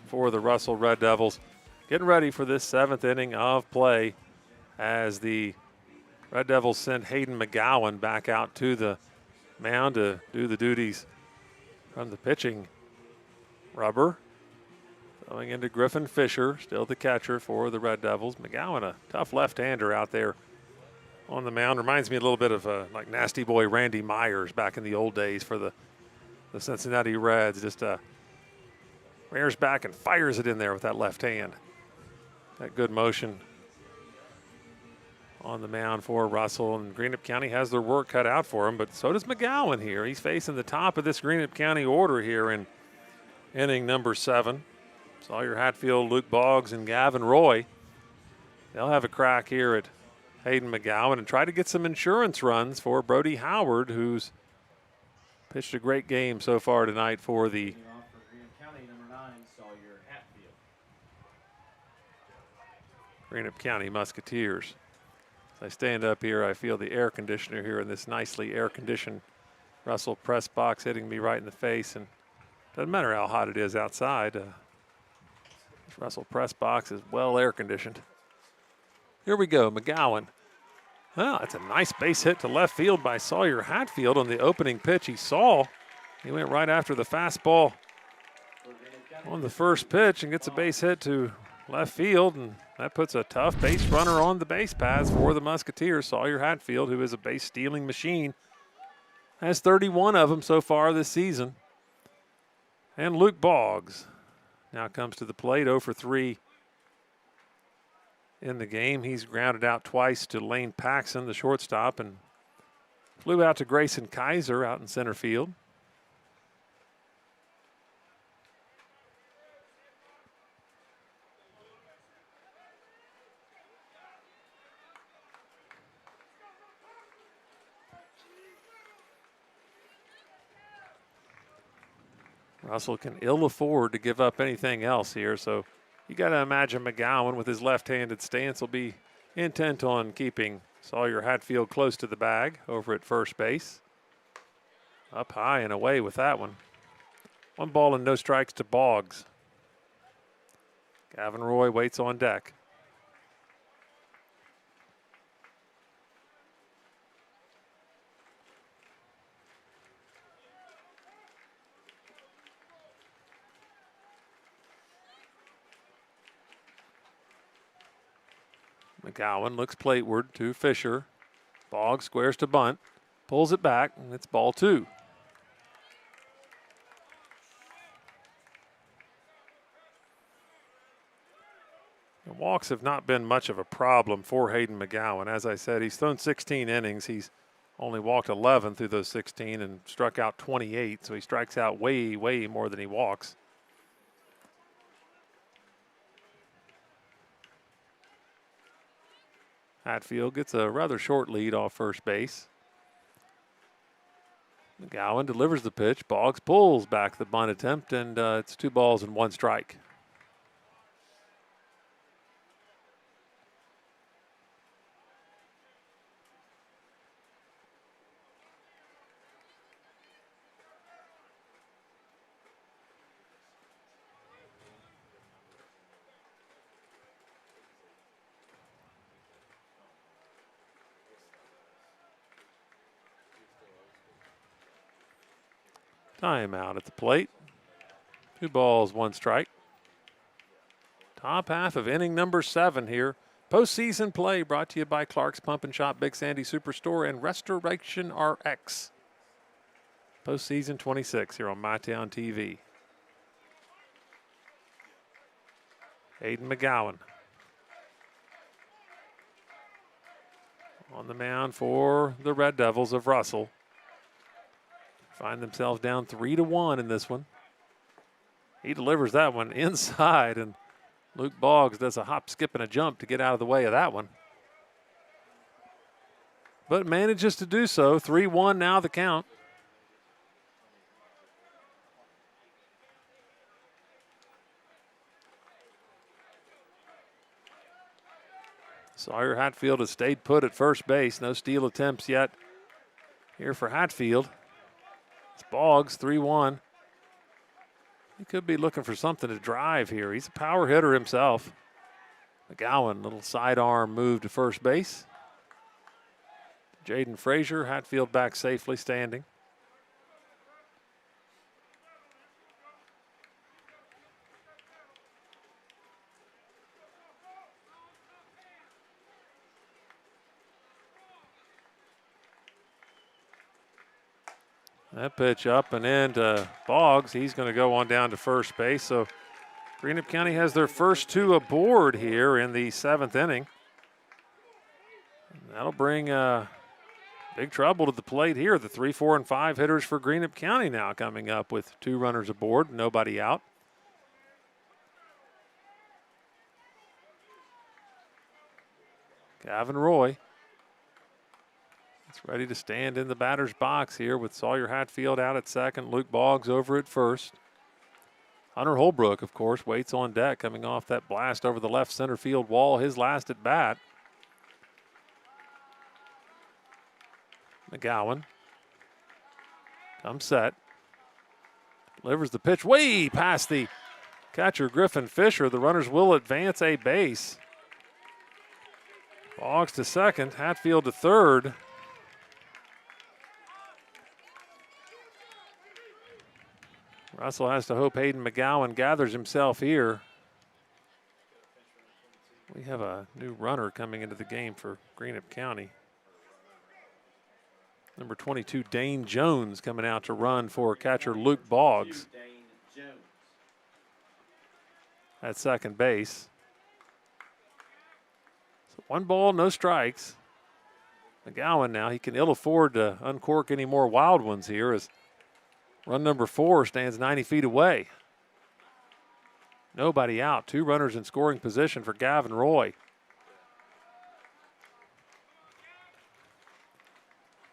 for the Russell Red Devils. Getting ready for this 7th inning of play as the Red Devils send Hayden McGowan back out to the mound to do the duties from the pitching rubber. Going into Griffin Fisher, still the catcher for the Red Devils. McGowan, a tough left-hander out there on the mound. Reminds me a little bit of like nasty boy Randy Myers back in the old days for the Cincinnati Reds. Just rears back and fires it in there with that left hand. That good motion on the mound for Russell. And Greenup County has their work cut out for him, but so does McGowan here. He's facing the top of this Greenup County order here in inning number 7. Sawyer Hatfield, Luke Boggs, and Gavin Roy. They'll have a crack here at Hayden McGowan and try to get some insurance runs for Brody Howard, who's pitched a great game so far tonight for the Greenup County Musketeers. As I stand up here, I feel the air conditioner here in this nicely air-conditioned Russell press box hitting me right in the face. And doesn't matter how hot it is outside. This Russell press box is well air-conditioned. Here we go, McGowan. Well, that's a nice base hit to left field by Sawyer Hatfield on the opening pitch he saw. He went right after the fastball on the first pitch and gets a base hit to left field, and that puts a tough base runner on the base paths for the Musketeers. Sawyer Hatfield, who is a base stealing machine, has 31 of them so far this season. And Luke Boggs now comes to the plate, 0 for 3 in the game. He's grounded out twice to Lane Paxson, the shortstop, and flew out to Grayson Kaiser out in center field. Russell can ill afford to give up anything else here, so you got to imagine McGowan with his left-handed stance will be intent on keeping Sawyer Hatfield close to the bag over at first base. Up high and away with that one. 1 ball and no strikes to Boggs. Gavin Roy waits on deck. McGowan looks plateward to Fisher. Boggs squares to bunt, pulls it back, and it's ball 2. The walks have not been much of a problem for Hayden McGowan. As I said, he's thrown 16 innings. He's only walked 11 through those 16 and struck out 28, so he strikes out way, way more than he walks. Hatfield gets a rather short lead off first base. McGowan delivers the pitch. Boggs pulls back the bunt attempt, and it's 2 balls and 1 strike. Timeout at the plate. 2 balls, 1 strike. Top half of inning number 7 here. Postseason play brought to you by Clark's Pump and Shop, Big Sandy Superstore, and Restoration RX. Postseason 26 here on MyTown TV. Hayden McGowan on the mound for the Red Devils of Russell. Find themselves down 3-1 in this one. He delivers that one inside, and Luke Boggs does a hop, skip, and a jump to get out of the way of that one. But manages to do so. 3-1 now the count. Sawyer Hatfield has stayed put at first base. No steal attempts yet here for Hatfield. It's Boggs, 3-1. He could be looking for something to drive here. He's a power hitter himself. McGowan, little sidearm move to first base. Jaden Frazier, Hatfield back safely standing. That pitch up and into Boggs. He's going to go on down to first base. So Greenup County has their first two aboard here in the 7th inning. And that'll bring big trouble to the plate here. The 3, 4, and 5 hitters for Greenup County now coming up with 2 runners aboard, nobody out. Gavin Roy. It's ready to stand in the batter's box here with Sawyer Hatfield out at second, Luke Boggs over at first. Hunter Holbrook, of course, waits on deck coming off that blast over the left center field wall, his last at bat. McGowan comes set. Delivers the pitch way past the catcher, Griffin Fisher. The runners will advance a base. Boggs to second, Hatfield to third. Russell has to hope Hayden McGowan gathers himself here. We have a new runner coming into the game for Greenup County. Number 22, Dane Jones, coming out to run for catcher Luke Boggs at second base. So 1 ball, no strikes. McGowan now, he can ill afford to uncork any more wild ones here as run number 4 stands 90 feet away. Nobody out. 2 runners in scoring position for Gavin Roy.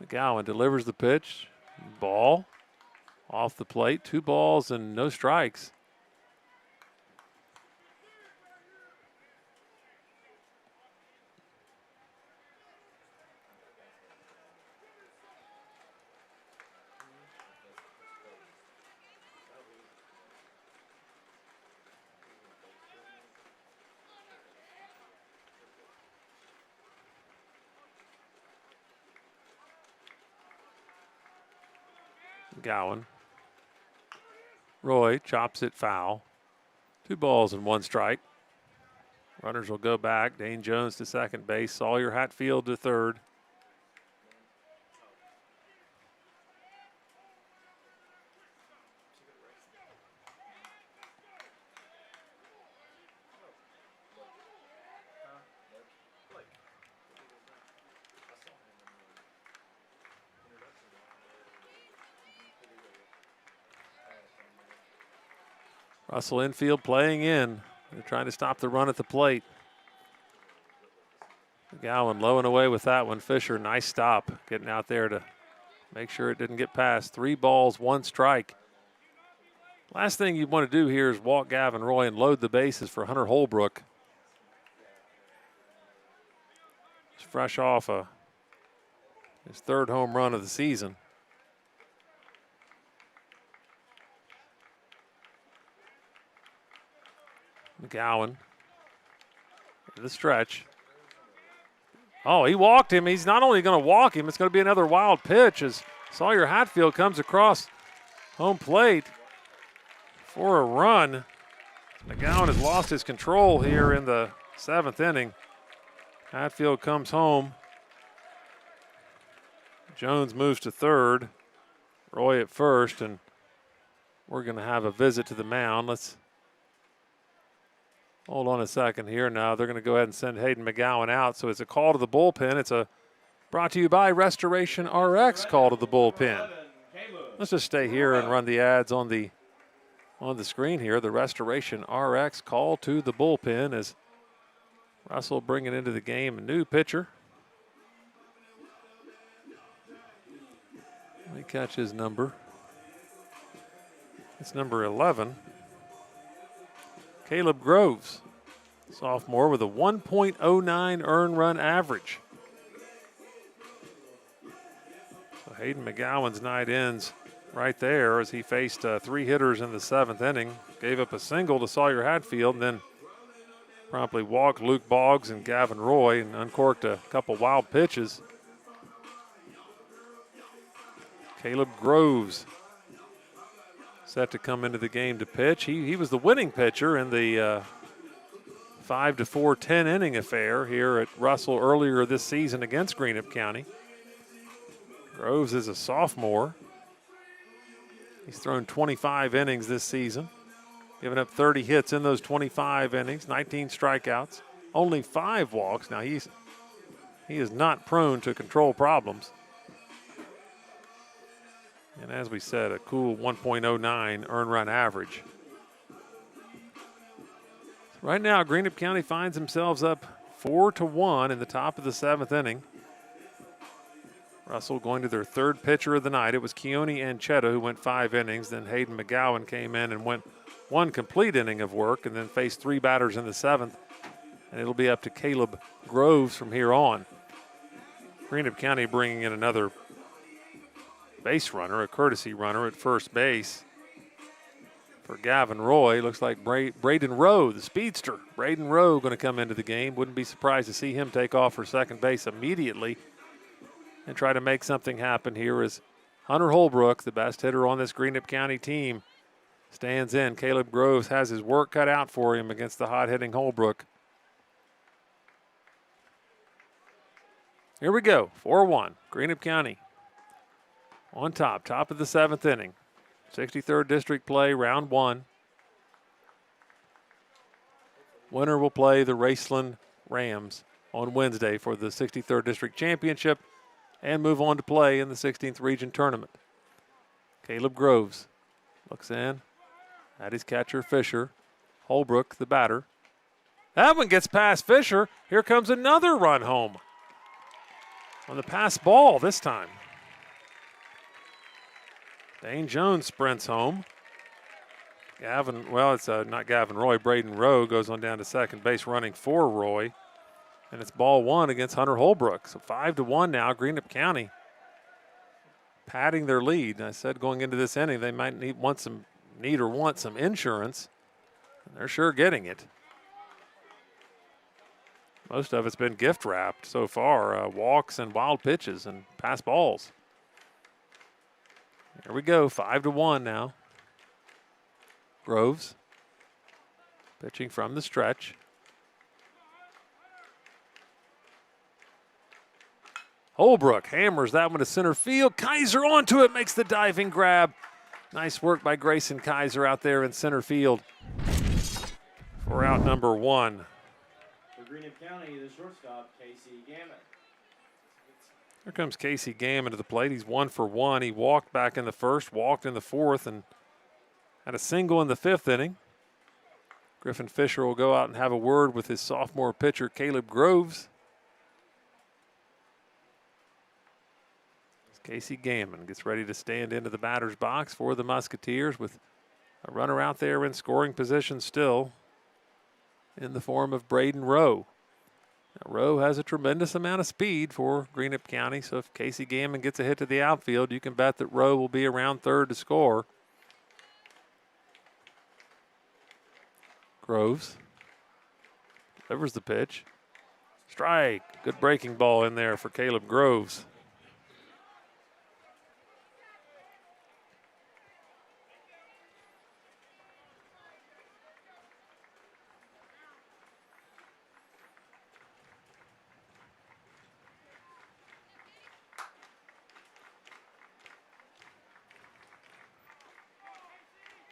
McGowan delivers the pitch. Ball off the plate. 2 balls and no strikes. McGowan. Roy chops it foul. 2 balls and 1 strike. Runners will go back. Dane Jones to second base. Sawyer Hatfield to third. Russell infield playing in. They're trying to stop the run at the plate. McGowan low and away with that one. Fisher, nice stop. Getting out there to make sure it didn't get past. 3 balls, 1 strike. Last thing you want to do here is walk Gavin Roy and load the bases for Hunter Holbrook. He's fresh off his 3rd home run of the season. McGowan to the stretch. Oh, he walked him. He's not only going to walk him, it's going to be another wild pitch as Sawyer Hatfield comes across home plate for a run. McGowan has lost his control here in the 7th inning. Hatfield comes home. Jones moves to third. Roy at first, and we're going to have a visit to the mound. Let's Hold on a second here. Now they're going to go ahead and send Hayden McGowan out. So it's a call to the bullpen. It's a brought to you by Restoration RX call to the bullpen. Let's just stay here and run the ads on the screen here. The Restoration RX call to the bullpen as Russell bringing into the game a new pitcher. Let me catch his number. It's number 11. Caleb Groves, sophomore with a 1.09 earned run average. So Hayden McGowan's night ends right there as he faced 3 hitters in the 7th inning. Gave up a single to Sawyer Hatfield and then promptly walked Luke Boggs and Gavin Roy and uncorked a couple wild pitches. Caleb Groves set to come into the game to pitch. He was the winning pitcher in the 5-4 10-inning affair here at Russell earlier this season against Greenup County. Groves is a sophomore. He's thrown 25 innings this season, giving up 30 hits in those 25 innings, 19 strikeouts, only 5 walks. Now he is not prone to control problems. And as we said, a cool 1.09 earned run average. Right now, Greenup County finds themselves up 4-1 in the top of the 7th inning. Russell going to their 3rd pitcher of the night. It was Keone Anchetta who went 5 innings. Then Hayden McGowan came in and went 1 complete inning of work and then faced 3 batters in the 7th. And it'll be up to Caleb Groves from here on. Greenup County bringing in another base runner, a courtesy runner at first base for Gavin Roy. Looks like Braden Rowe, the speedster. Braden Rowe going to come into the game. Wouldn't be surprised to see him take off for second base immediately and try to make something happen here as Hunter Holbrook, the best hitter on this Greenup County team, stands in. Caleb Groves has his work cut out for him against the hot-hitting Holbrook. Here we go, 4-1, Greenup County on top of the 7th inning. 63rd District play, round 1. Winner will play the Raceland Rams on Wednesday for the 63rd District Championship and move on to play in the 16th Region Tournament. Caleb Groves looks in at his catcher, Fisher. Holbrook, the batter. That one gets past Fisher. Here comes another run home on the pass ball this time. Dane Jones sprints home. It's not Gavin Roy. Braden Rowe goes on down to second base running for Roy. And it's ball 1 against Hunter Holbrook. So 5-1 now, Greenup County padding their lead. And I said going into this inning they might want some insurance. And they're sure getting it. Most of it's been gift wrapped so far. Walks and wild pitches and pass balls. Here we go, 5-1 now. Groves pitching from the stretch. Holbrook hammers that one to center field. Kaiser onto it, makes the diving grab. Nice work by Grayson Kaiser out there in center field for out number 1. For Greenup County, the shortstop, Casey Gammon. Here comes Casey Gammon to the plate. He's 1 for 1. He walked back in the 1st, walked in the 4th, and had a single in the 5th inning. Griffin Fisher will go out and have a word with his sophomore pitcher, Caleb Groves. Casey Gammon gets ready to stand into the batter's box for the Musketeers with a runner out there in scoring position still in the form of Braden Rowe. Now, Rowe has a tremendous amount of speed for Greenup County, so if Casey Gammon gets a hit to the outfield, you can bet that Rowe will be around third to score. Groves delivers the pitch. Strike. Good breaking ball in there for Caleb Groves.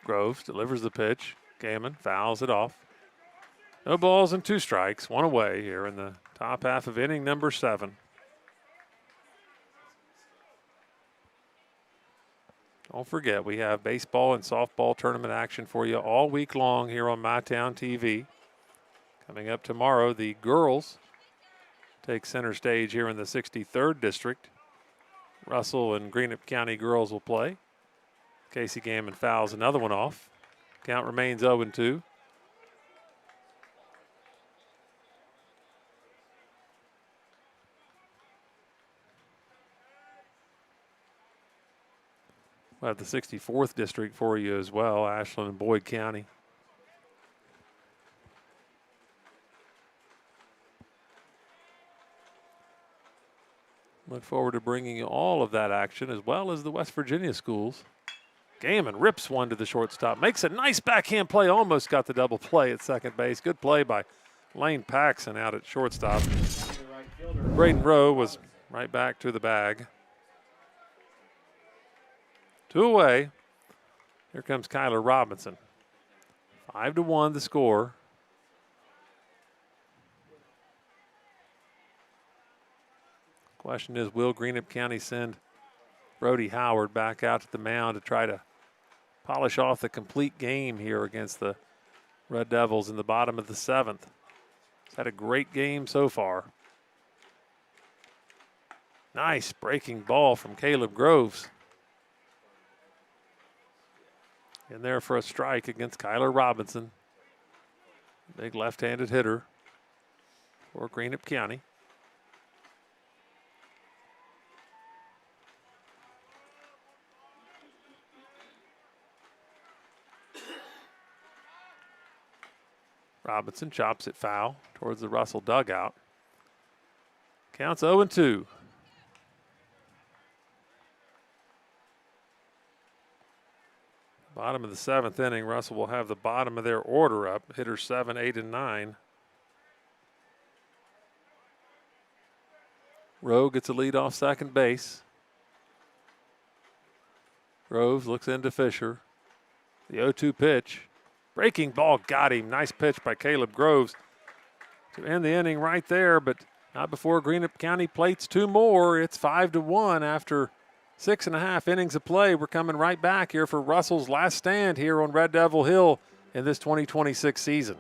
Groves delivers the pitch. Gammon fouls it off. No balls and 2 strikes, 1 away here in the top half of inning number 7. Don't forget, we have baseball and softball tournament action for you all week long here on MyTown TV. Coming up tomorrow, the girls take center stage here in the 63rd district. Russell and Greenup County girls will play. Casey Gammon fouls another one off. Count remains 0-2. We'll have the 64th district for you as well, Ashland and Boyd County. Look forward to bringing you all of that action as well as the West Virginia schools. Gammon rips one to the shortstop, makes a nice backhand play, almost got the double play at second base. Good play by Lane Paxson out at shortstop. Braden Rowe was right back to the bag. 2 away. Here comes Kyler Robinson. 5-1 the score. Question is, will Greenup County send Brody Howard back out to the mound to try to polish off the complete game here against the Red Devils in the bottom of the 7th? He's had a great game so far. Nice breaking ball from Caleb Groves. In there for a strike against Kyler Robinson. Big left-handed hitter for Greenup County. Robinson chops it foul towards the Russell dugout. Counts 0-2. Bottom of the 7th inning, Russell will have the bottom of their order up. Hitters 7, 8, and 9. Rowe gets a lead off second base. Groves looks into Fisher. The 0-2 pitch. Breaking ball got him. Nice pitch by Caleb Groves to end the inning right there, but not before Greenup County plates 2 more. It's 5-1 after 6.5 innings of play. We're coming right back here for Russell's last stand here on Red Devil Hill in this 2026 season.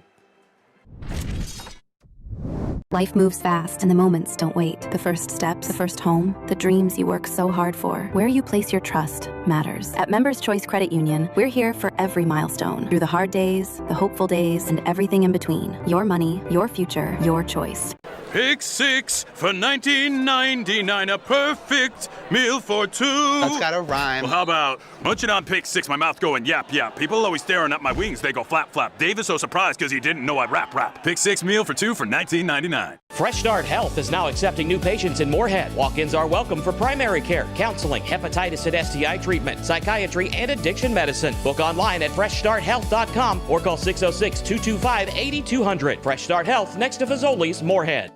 Life moves fast and the moments don't wait. The first steps, the first home, the dreams you work so hard for. Where you place your trust matters. At Members Choice Credit Union, we're here for every milestone. Through the hard days, the hopeful days, and everything in between. Your money, your future, your choice. Pick 6 for $19.99, a perfect meal for 2. That's gotta rhyme. Well, how about munching on Pick 6, my mouth going yap, yap. People always staring at my wings, they go flap, flap. Dave is so surprised because he didn't know I'd rap, rap. Pick 6 meal for 2 for $19.99. Fresh Start Health is now accepting new patients in Moorhead. Walk-ins are welcome for primary care, counseling, hepatitis and STI treatment, psychiatry, and addiction medicine. Book online at freshstarthealth.com or call 606-225-8200. Fresh Start Health, next to Fazoli's, Moorhead.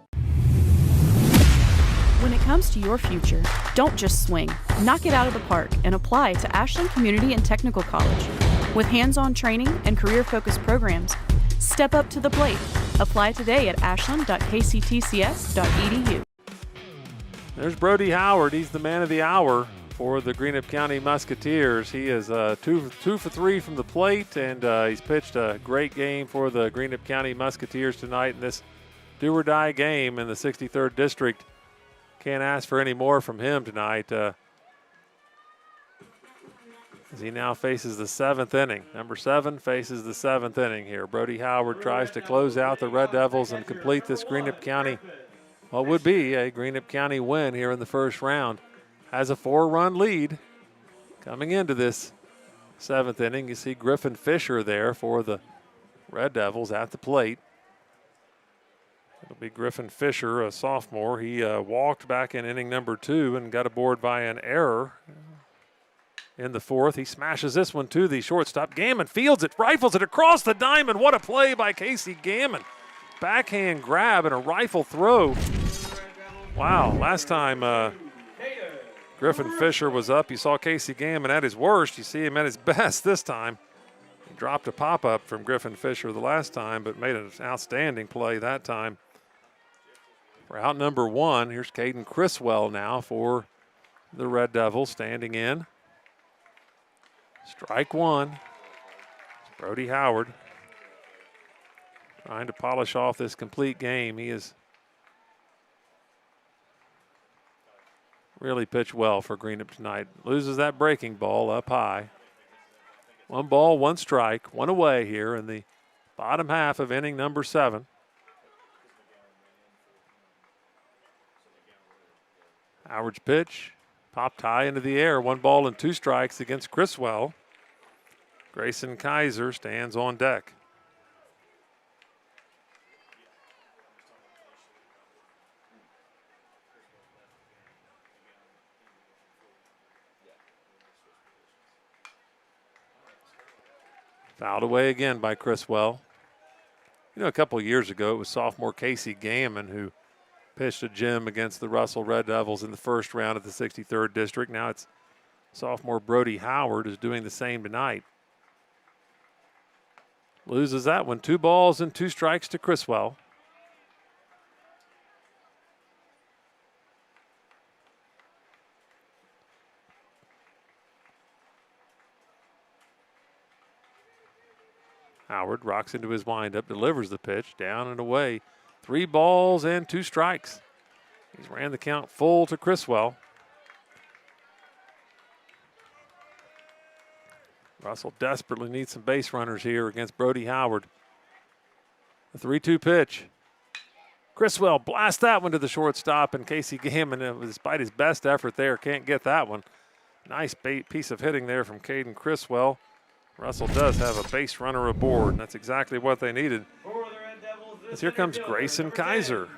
When it comes to your future, don't just swing. Knock it out of the park and apply to Ashland Community and Technical College. With hands-on training and career-focused programs, step up to the plate. Apply today at ashland.kctcs.edu. There's Brody Howard. He's the man of the hour for the Greenup County Musketeers. He is 2 for 3 from the plate, and he's pitched a great game for the Greenup County Musketeers tonight in this do-or-die game in the 63rd District. Can't ask for any more from him tonight as he now faces the 7th inning. Number 7 faces the 7th inning here. Brody Howard tries to close out the Red Devils and complete this Greenup County, what would be a Greenup County win here in the first round. Has a 4-run lead coming into this 7th inning. You see Griffin Fisher there for the Red Devils at the plate. It'll be Griffin Fisher, a sophomore. He walked back in inning number 2 and got aboard by an error in the 4th. He smashes this one to the shortstop. Gammon fields it, rifles it across the diamond. What a play by Casey Gammon. Backhand grab and a rifle throw. Wow, last time Griffin Fisher was up, you saw Casey Gammon at his worst. You see him at his best this time. dropped a pop-up from Griffin Fisher the last time, but made an outstanding play that time. For out number 1, here's Caden Criswell now for the Red Devils standing in. Strike 1. Brody Howard trying to polish off this complete game. He is really pitched well for Greenup tonight. Loses that breaking ball up high. 1 ball, 1 strike, 1 away here in the bottom half of inning number 7. Howard's pitch popped high into the air. 1 ball and 2 strikes against Criswell. Grayson Kaiser stands on deck. Fouled away again by Criswell. You know, a couple of years ago, it was sophomore Casey Gammon who pitched a gem against the Russell Red Devils in the first round of the 63rd District. Now it's sophomore Brody Howard who's doing the same tonight. Loses that one. 2 balls and 2 strikes to Criswell. Howard rocks into his windup, delivers the pitch, down and away. 3 balls and 2 strikes. He's ran the count full to Criswell. Russell desperately needs some base runners here against Brody Howard. The 3-2 pitch. Criswell blasts that one to the shortstop, and Casey Gammon, despite his best effort there, can't get that one. Nice piece of hitting there from Caden Criswell. Russell does have a base runner aboard, and that's exactly what they needed. As here comes Grayson Kaiser.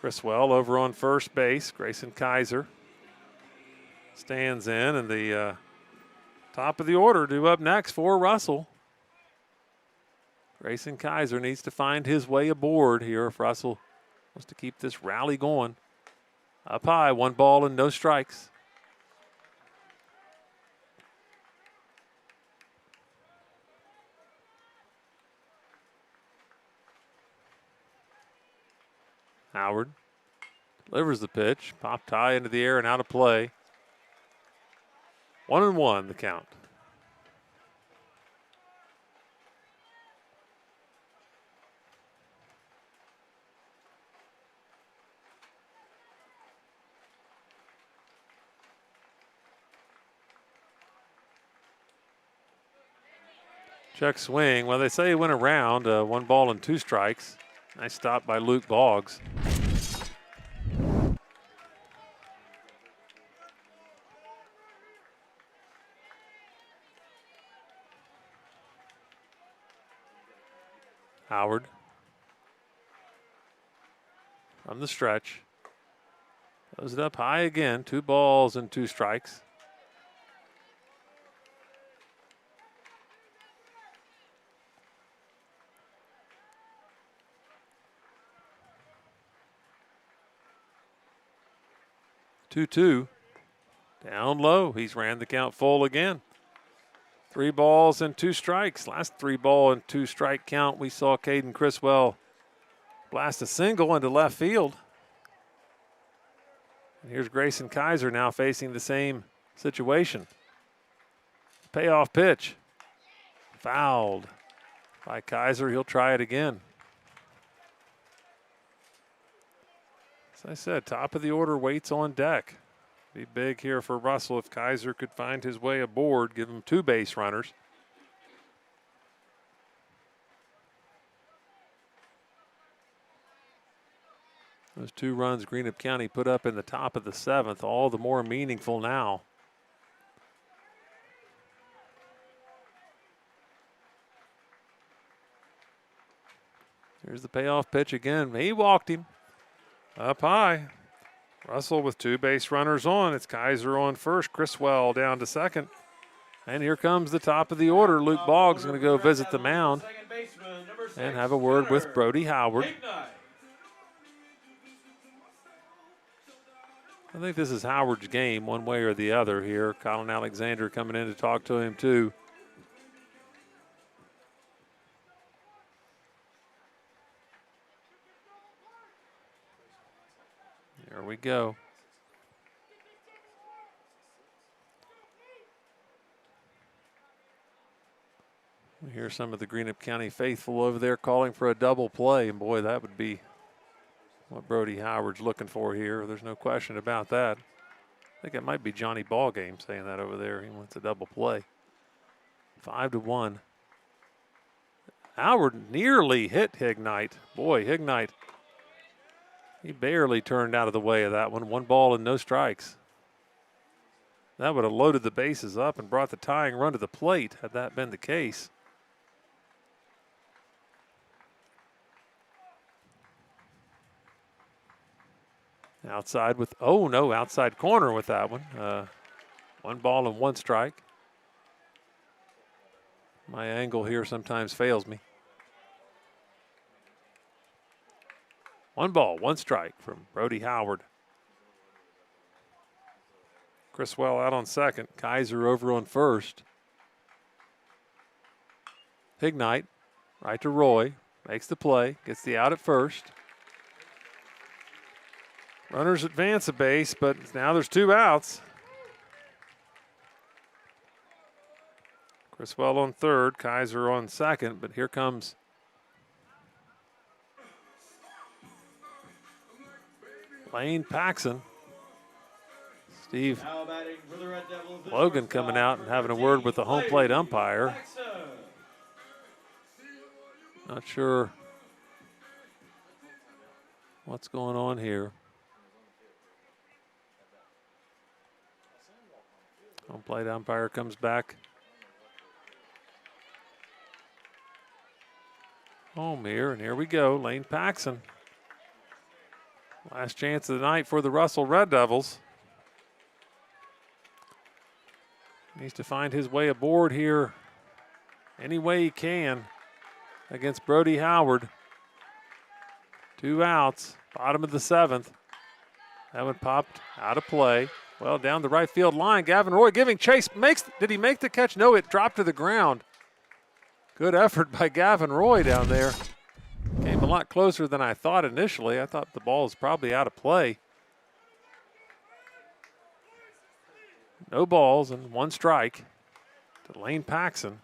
Criswell over on first base. Grayson Kaiser stands in, and the top of the order due up next for Russell. Grayson Kaiser needs to find his way aboard here if Russell wants to keep this rally going. Up high, 1 ball and no strikes. Howard delivers the pitch, popped high into the air and out of play. 1-1 the count. Check swing. Well, they say he went around. 1 ball and 2 strikes. Nice stop by Luke Boggs. Howard from the stretch. Throws it up high again. 2 balls and 2 strikes. Two. Down low. He's ran the count full again. 3 balls and 2 strikes. Last 3 ball and 2 strike count, we saw Caden Criswell blast a single into left field. And here's Grayson Kaiser now facing the same situation. Payoff pitch. Fouled by Kaiser. He'll try it again. As I said, top of the order waits on deck. Be big here for Russell if Kaiser could find his way aboard, give him 2 base runners. Those 2 runs Greenup County put up in the top of the 7th, all the more meaningful now. Here's the payoff pitch again. He walked him. Up high. Russell with 2 base runners on. It's Kaiser on first. Criswell down to second. And here comes the top of the order. Luke Boggs going to go visit the mound and have a word with Brody Howard. I think this is Howard's game one way or the other here. Colin Alexander coming in to talk to him too. There we go. We hear some of the Greenup County faithful over there calling for a double play, and boy, that would be what Brody Howard's looking for here. There's no question about that. I think it might be Johnny Ballgame saying that over there. He wants a double play. 5-1. Howard nearly hit Hignite. Boy, Hignite, he barely turned out of the way of that one. 1 ball and no strikes. That would have loaded the bases up and brought the tying run to the plate had that been the case. Outside with, oh no, outside corner with that one. 1 ball and 1 strike. My angle here sometimes fails me. 1 ball, 1 strike from Brody Howard. Criswell out on second. Kaiser over on first. Hignite, right to Roy. Makes the play, gets the out at first. Runners advance a base, but now there's 2 outs. Criswell on third, Kaiser on second, but here comes Lane Paxson. Steve Logan coming out and having a word with the home plate umpire. Not sure what's going on here. Home plate umpire comes back home here, and here we go. Lane Paxson. Last chance of the night for the Russell Red Devils. Needs to find his way aboard here any way he can against Brody Howard. 2 outs, bottom of the 7th. That one popped out of play. Well, down the right field line, Gavin Roy giving chase. Did he make the catch? No, it dropped to the ground. Good effort by Gavin Roy down there. Came a lot closer than I thought initially. I thought the ball was probably out of play. No balls and 1 strike to Lane Paxson.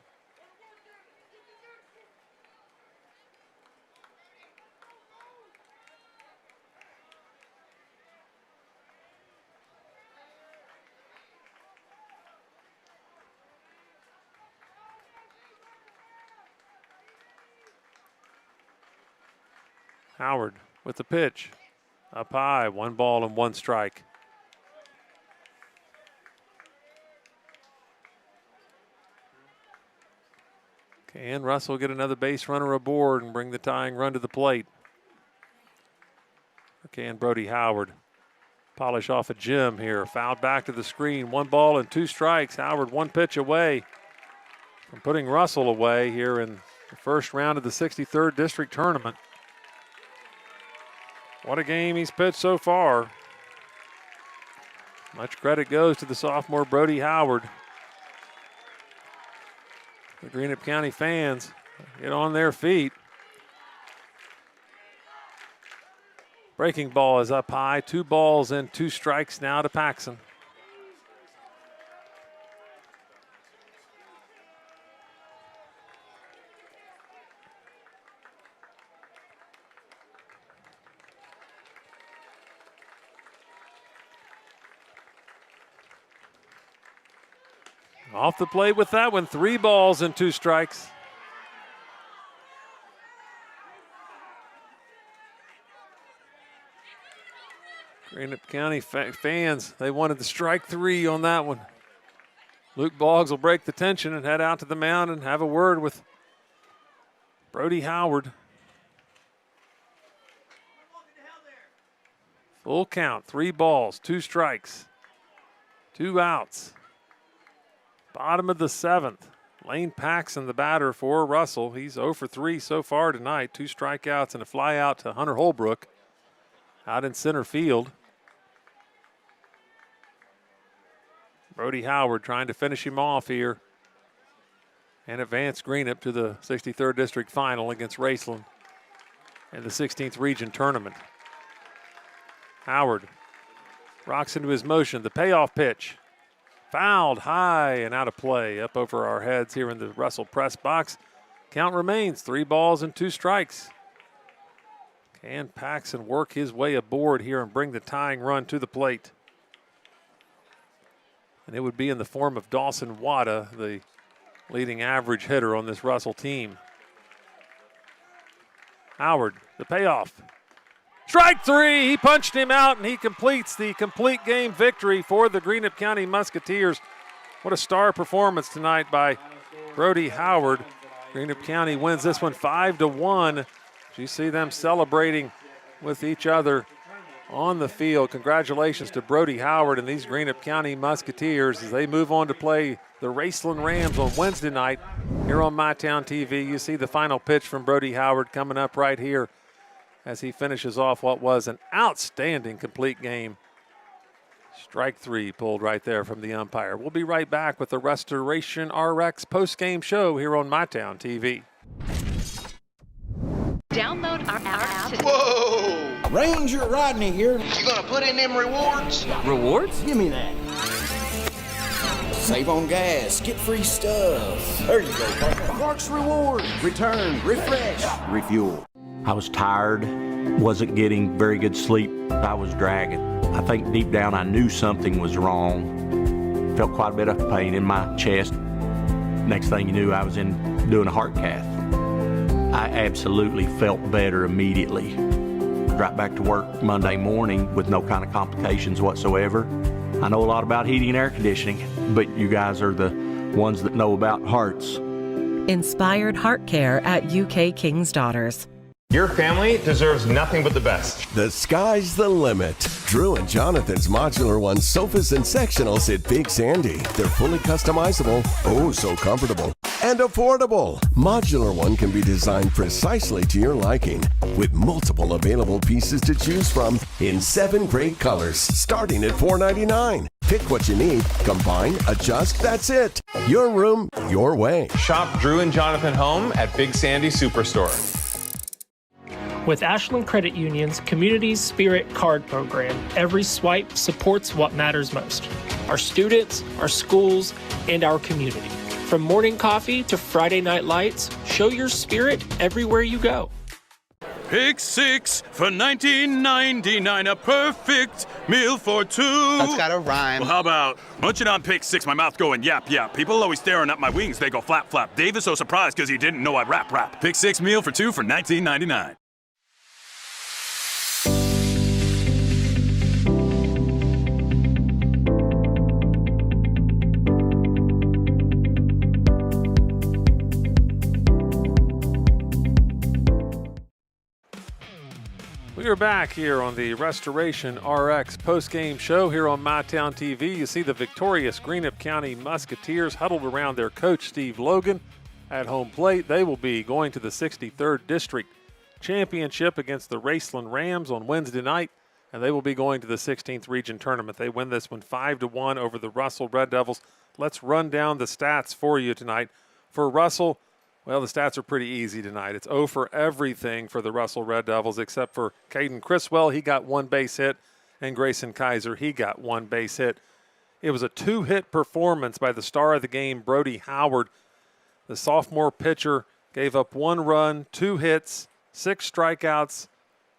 Howard with the pitch. Up high, 1 ball and 1 strike. Can Russell get another base runner aboard and bring the tying run to the plate? Or can Brody Howard polish off a gem here? Fouled back to the screen. 1 ball and 2 strikes. Howard 1 pitch away from putting Russell away here in the first round of the 63rd District Tournament. What a game he's pitched so far. Much credit goes to the sophomore Brody Howard. The Greenup County fans get on their feet. Breaking ball is up high. 2 balls and 2 strikes now to Paxson. Off the plate with that one, 3 balls and 2 strikes. Greenup County fans, they wanted the strike 3 on that one. Luke Boggs will break the tension and head out to the mound and have a word with Brody Howard. Full count, 3 balls, 2 strikes, 2 outs. Bottom of the 7th. Lane Paxson, the batter for Russell. He's 0 for 3 so far tonight. 2 strikeouts and a fly out to Hunter Holbrook out in center field. Brody Howard trying to finish him off here and advance Greenup to the 63rd District Final against Raceland in the 16th Region Tournament. Howard rocks into his motion. The payoff pitch. Fouled high and out of play. Up over our heads here in the Russell press box. Count remains 3 balls and 2 strikes. Can Paxson work his way aboard here and bring the tying run to the plate? And it would be in the form of Dawson Wada, the leading average hitter on this Russell team. Howard, the payoff. Strike 3, he punched him out, and he completes the complete game victory for the Greenup County Musketeers. What a star performance tonight by Brody Howard. Greenup County wins this one 5-1. You see them celebrating with each other on the field. Congratulations to Brody Howard and these Greenup County Musketeers as they move on to play the Raceland Rams on Wednesday night here on MyTown TV. You see the final pitch from Brody Howard coming up right here as he finishes off what was an outstanding complete game. Strike 3 pulled right there from the umpire. We'll be right back with the Restoration RX post-game show here on MyTown TV. Download our app today. Whoa! Ranger Rodney here. You gonna put in them rewards? Rewards? Give me that. Save on gas, get free stuff. There you go, partner. Parks Reward. Return, refresh, refuel. I was tired, wasn't getting very good sleep. I was dragging. I think deep down I knew something was wrong. Felt quite a bit of pain in my chest. Next thing you knew, I was doing a heart cath. I absolutely felt better immediately. Right back to work Monday morning with no kind of complications whatsoever. I know a lot about heating and air conditioning, but you guys are the ones that know about hearts. Inspired Heart Care at UK King's Daughters. Your family deserves nothing but the best. The sky's the limit. Drew and Jonathan's Modular One sofas and sectionals at Big Sandy. They're fully customizable, oh so comfortable, and affordable. Modular One can be designed precisely to your liking with multiple available pieces to choose from in 7 great colors starting at $4.99. Pick what you need, combine, adjust, that's it. Your room, your way. Shop Drew and Jonathan Home at Big Sandy Superstore. With Ashland Credit Union's Community Spirit Card Program, every swipe supports what matters most: our students, our schools, and our community. From morning coffee to Friday night lights, show your spirit everywhere you go. Pick 6 for $19.99, a perfect meal for 2. That's gotta rhyme. Well, how about munching on Pick 6, my mouth going yap, yap. People always staring at my wings, they go flap, flap. Dave is so surprised because he didn't know I'd rap, rap. Pick 6 meal for 2 for $19.99. We are back here on the Restoration RX post-game show here on MyTown TV. You see the victorious Greenup County Musketeers huddled around their coach, Steve Logan, at home plate. They will be going to the 63rd District Championship against the Raceland Rams on Wednesday night, and they will be going to the 16th Region Tournament. They win this one 5-1 over the Russell Red Devils. Let's run down the stats for you tonight. For Russell, well, the stats are pretty easy tonight. It's 0 for everything for the Russell Red Devils except for Caden Criswell. He got 1 base hit, and Grayson Kaiser, he got 1 base hit. It was a 2-hit performance by the star of the game, Brody Howard. The sophomore pitcher gave up 1 run, 2 hits, 6 strikeouts.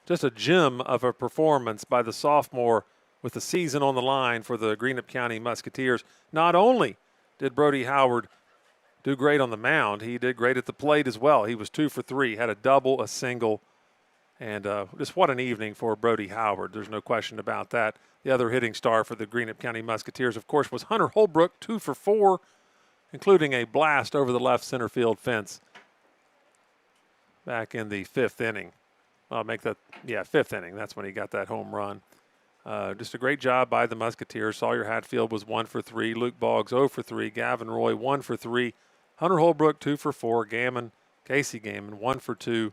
Just a gem of a performance by the sophomore with the season on the line for the Greenup County Musketeers. Not only did Brody Howard do great on the mound, he did great at the plate as well. He was 2 for 3, had a double, a single, and just what an evening for Brody Howard. There's no question about that. The other hitting star for the Greenup County Musketeers, of course, was Hunter Holbrook, 2 for 4, including a blast over the left center field fence back in the 5th inning. I'll make that, 5th inning. That's when he got that home run. Just a great job by the Musketeers. Sawyer Hatfield was 1 for 3. Luke Boggs 0 for 3. Gavin Roy 1 for 3. Hunter Holbrook 2 for 4. Casey Gammon 1 for 2.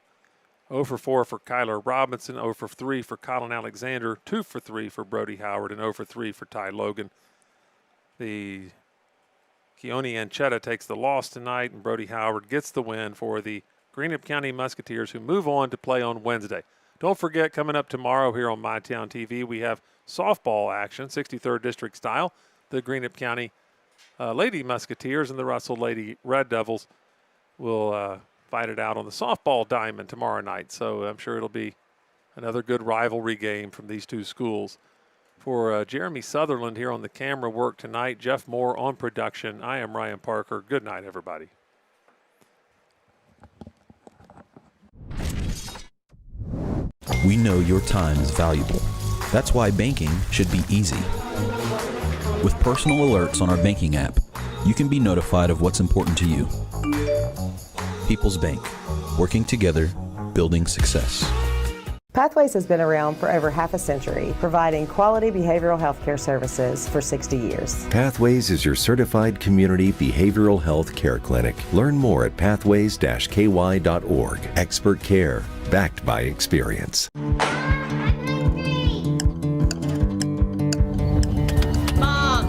0 for 4 for Kyler Robinson. 0 for 3 for Colin Alexander. 2 for 3 for Brody Howard. And 0 for 3 for Ty Logan. The Keone Anchetta takes the loss tonight, and Brody Howard gets the win for the Greenup County Musketeers, who move on to play on Wednesday. Don't forget, coming up tomorrow here on MyTown TV, we have softball action, 63rd District style. The Greenup County Lady Musketeers and the Russell Lady Red Devils will fight it out on the softball diamond tomorrow night. So I'm sure it'll be another good rivalry game from these two schools. For Jeremy Sutherland here on the camera work tonight, Jeff Moore on production, I am Ryan Parker. Good night, everybody. We know your time is valuable. That's why banking should be easy. With personal alerts on our banking app, you can be notified of what's important to you. People's Bank, working together, building success. Pathways has been around for over half a century, providing quality behavioral health care services for 60 years. Pathways is your certified community behavioral health care clinic. Learn more at pathways-ky.org. Expert care, backed by experience. Mom,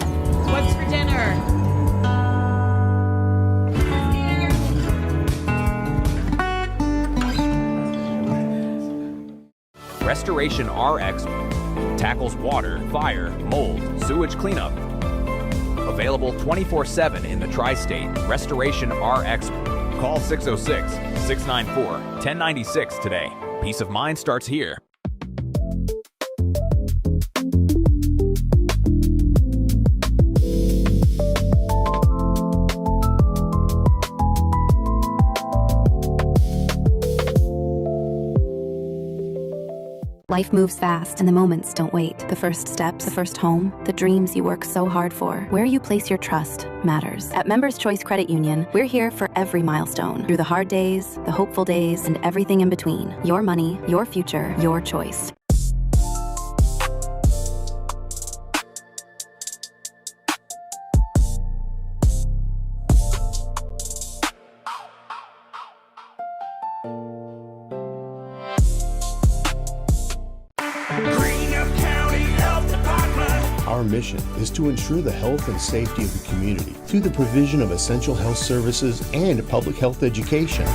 what's for dinner? Restoration RX tackles water, fire, mold, sewage cleanup. Available 24/7 in the tri-state. Restoration RX. Call 606-694-1096 today. Peace of mind starts here. Life moves fast and the moments don't wait. The first steps, the first home, the dreams you work so hard for. Where you place your trust matters. At Members Choice Credit Union, we're here for every milestone. Through the hard days, the hopeful days, and everything in between. Your money, your future, your choice. Our mission is to ensure the health and safety of the community through the provision of essential health services and public health education.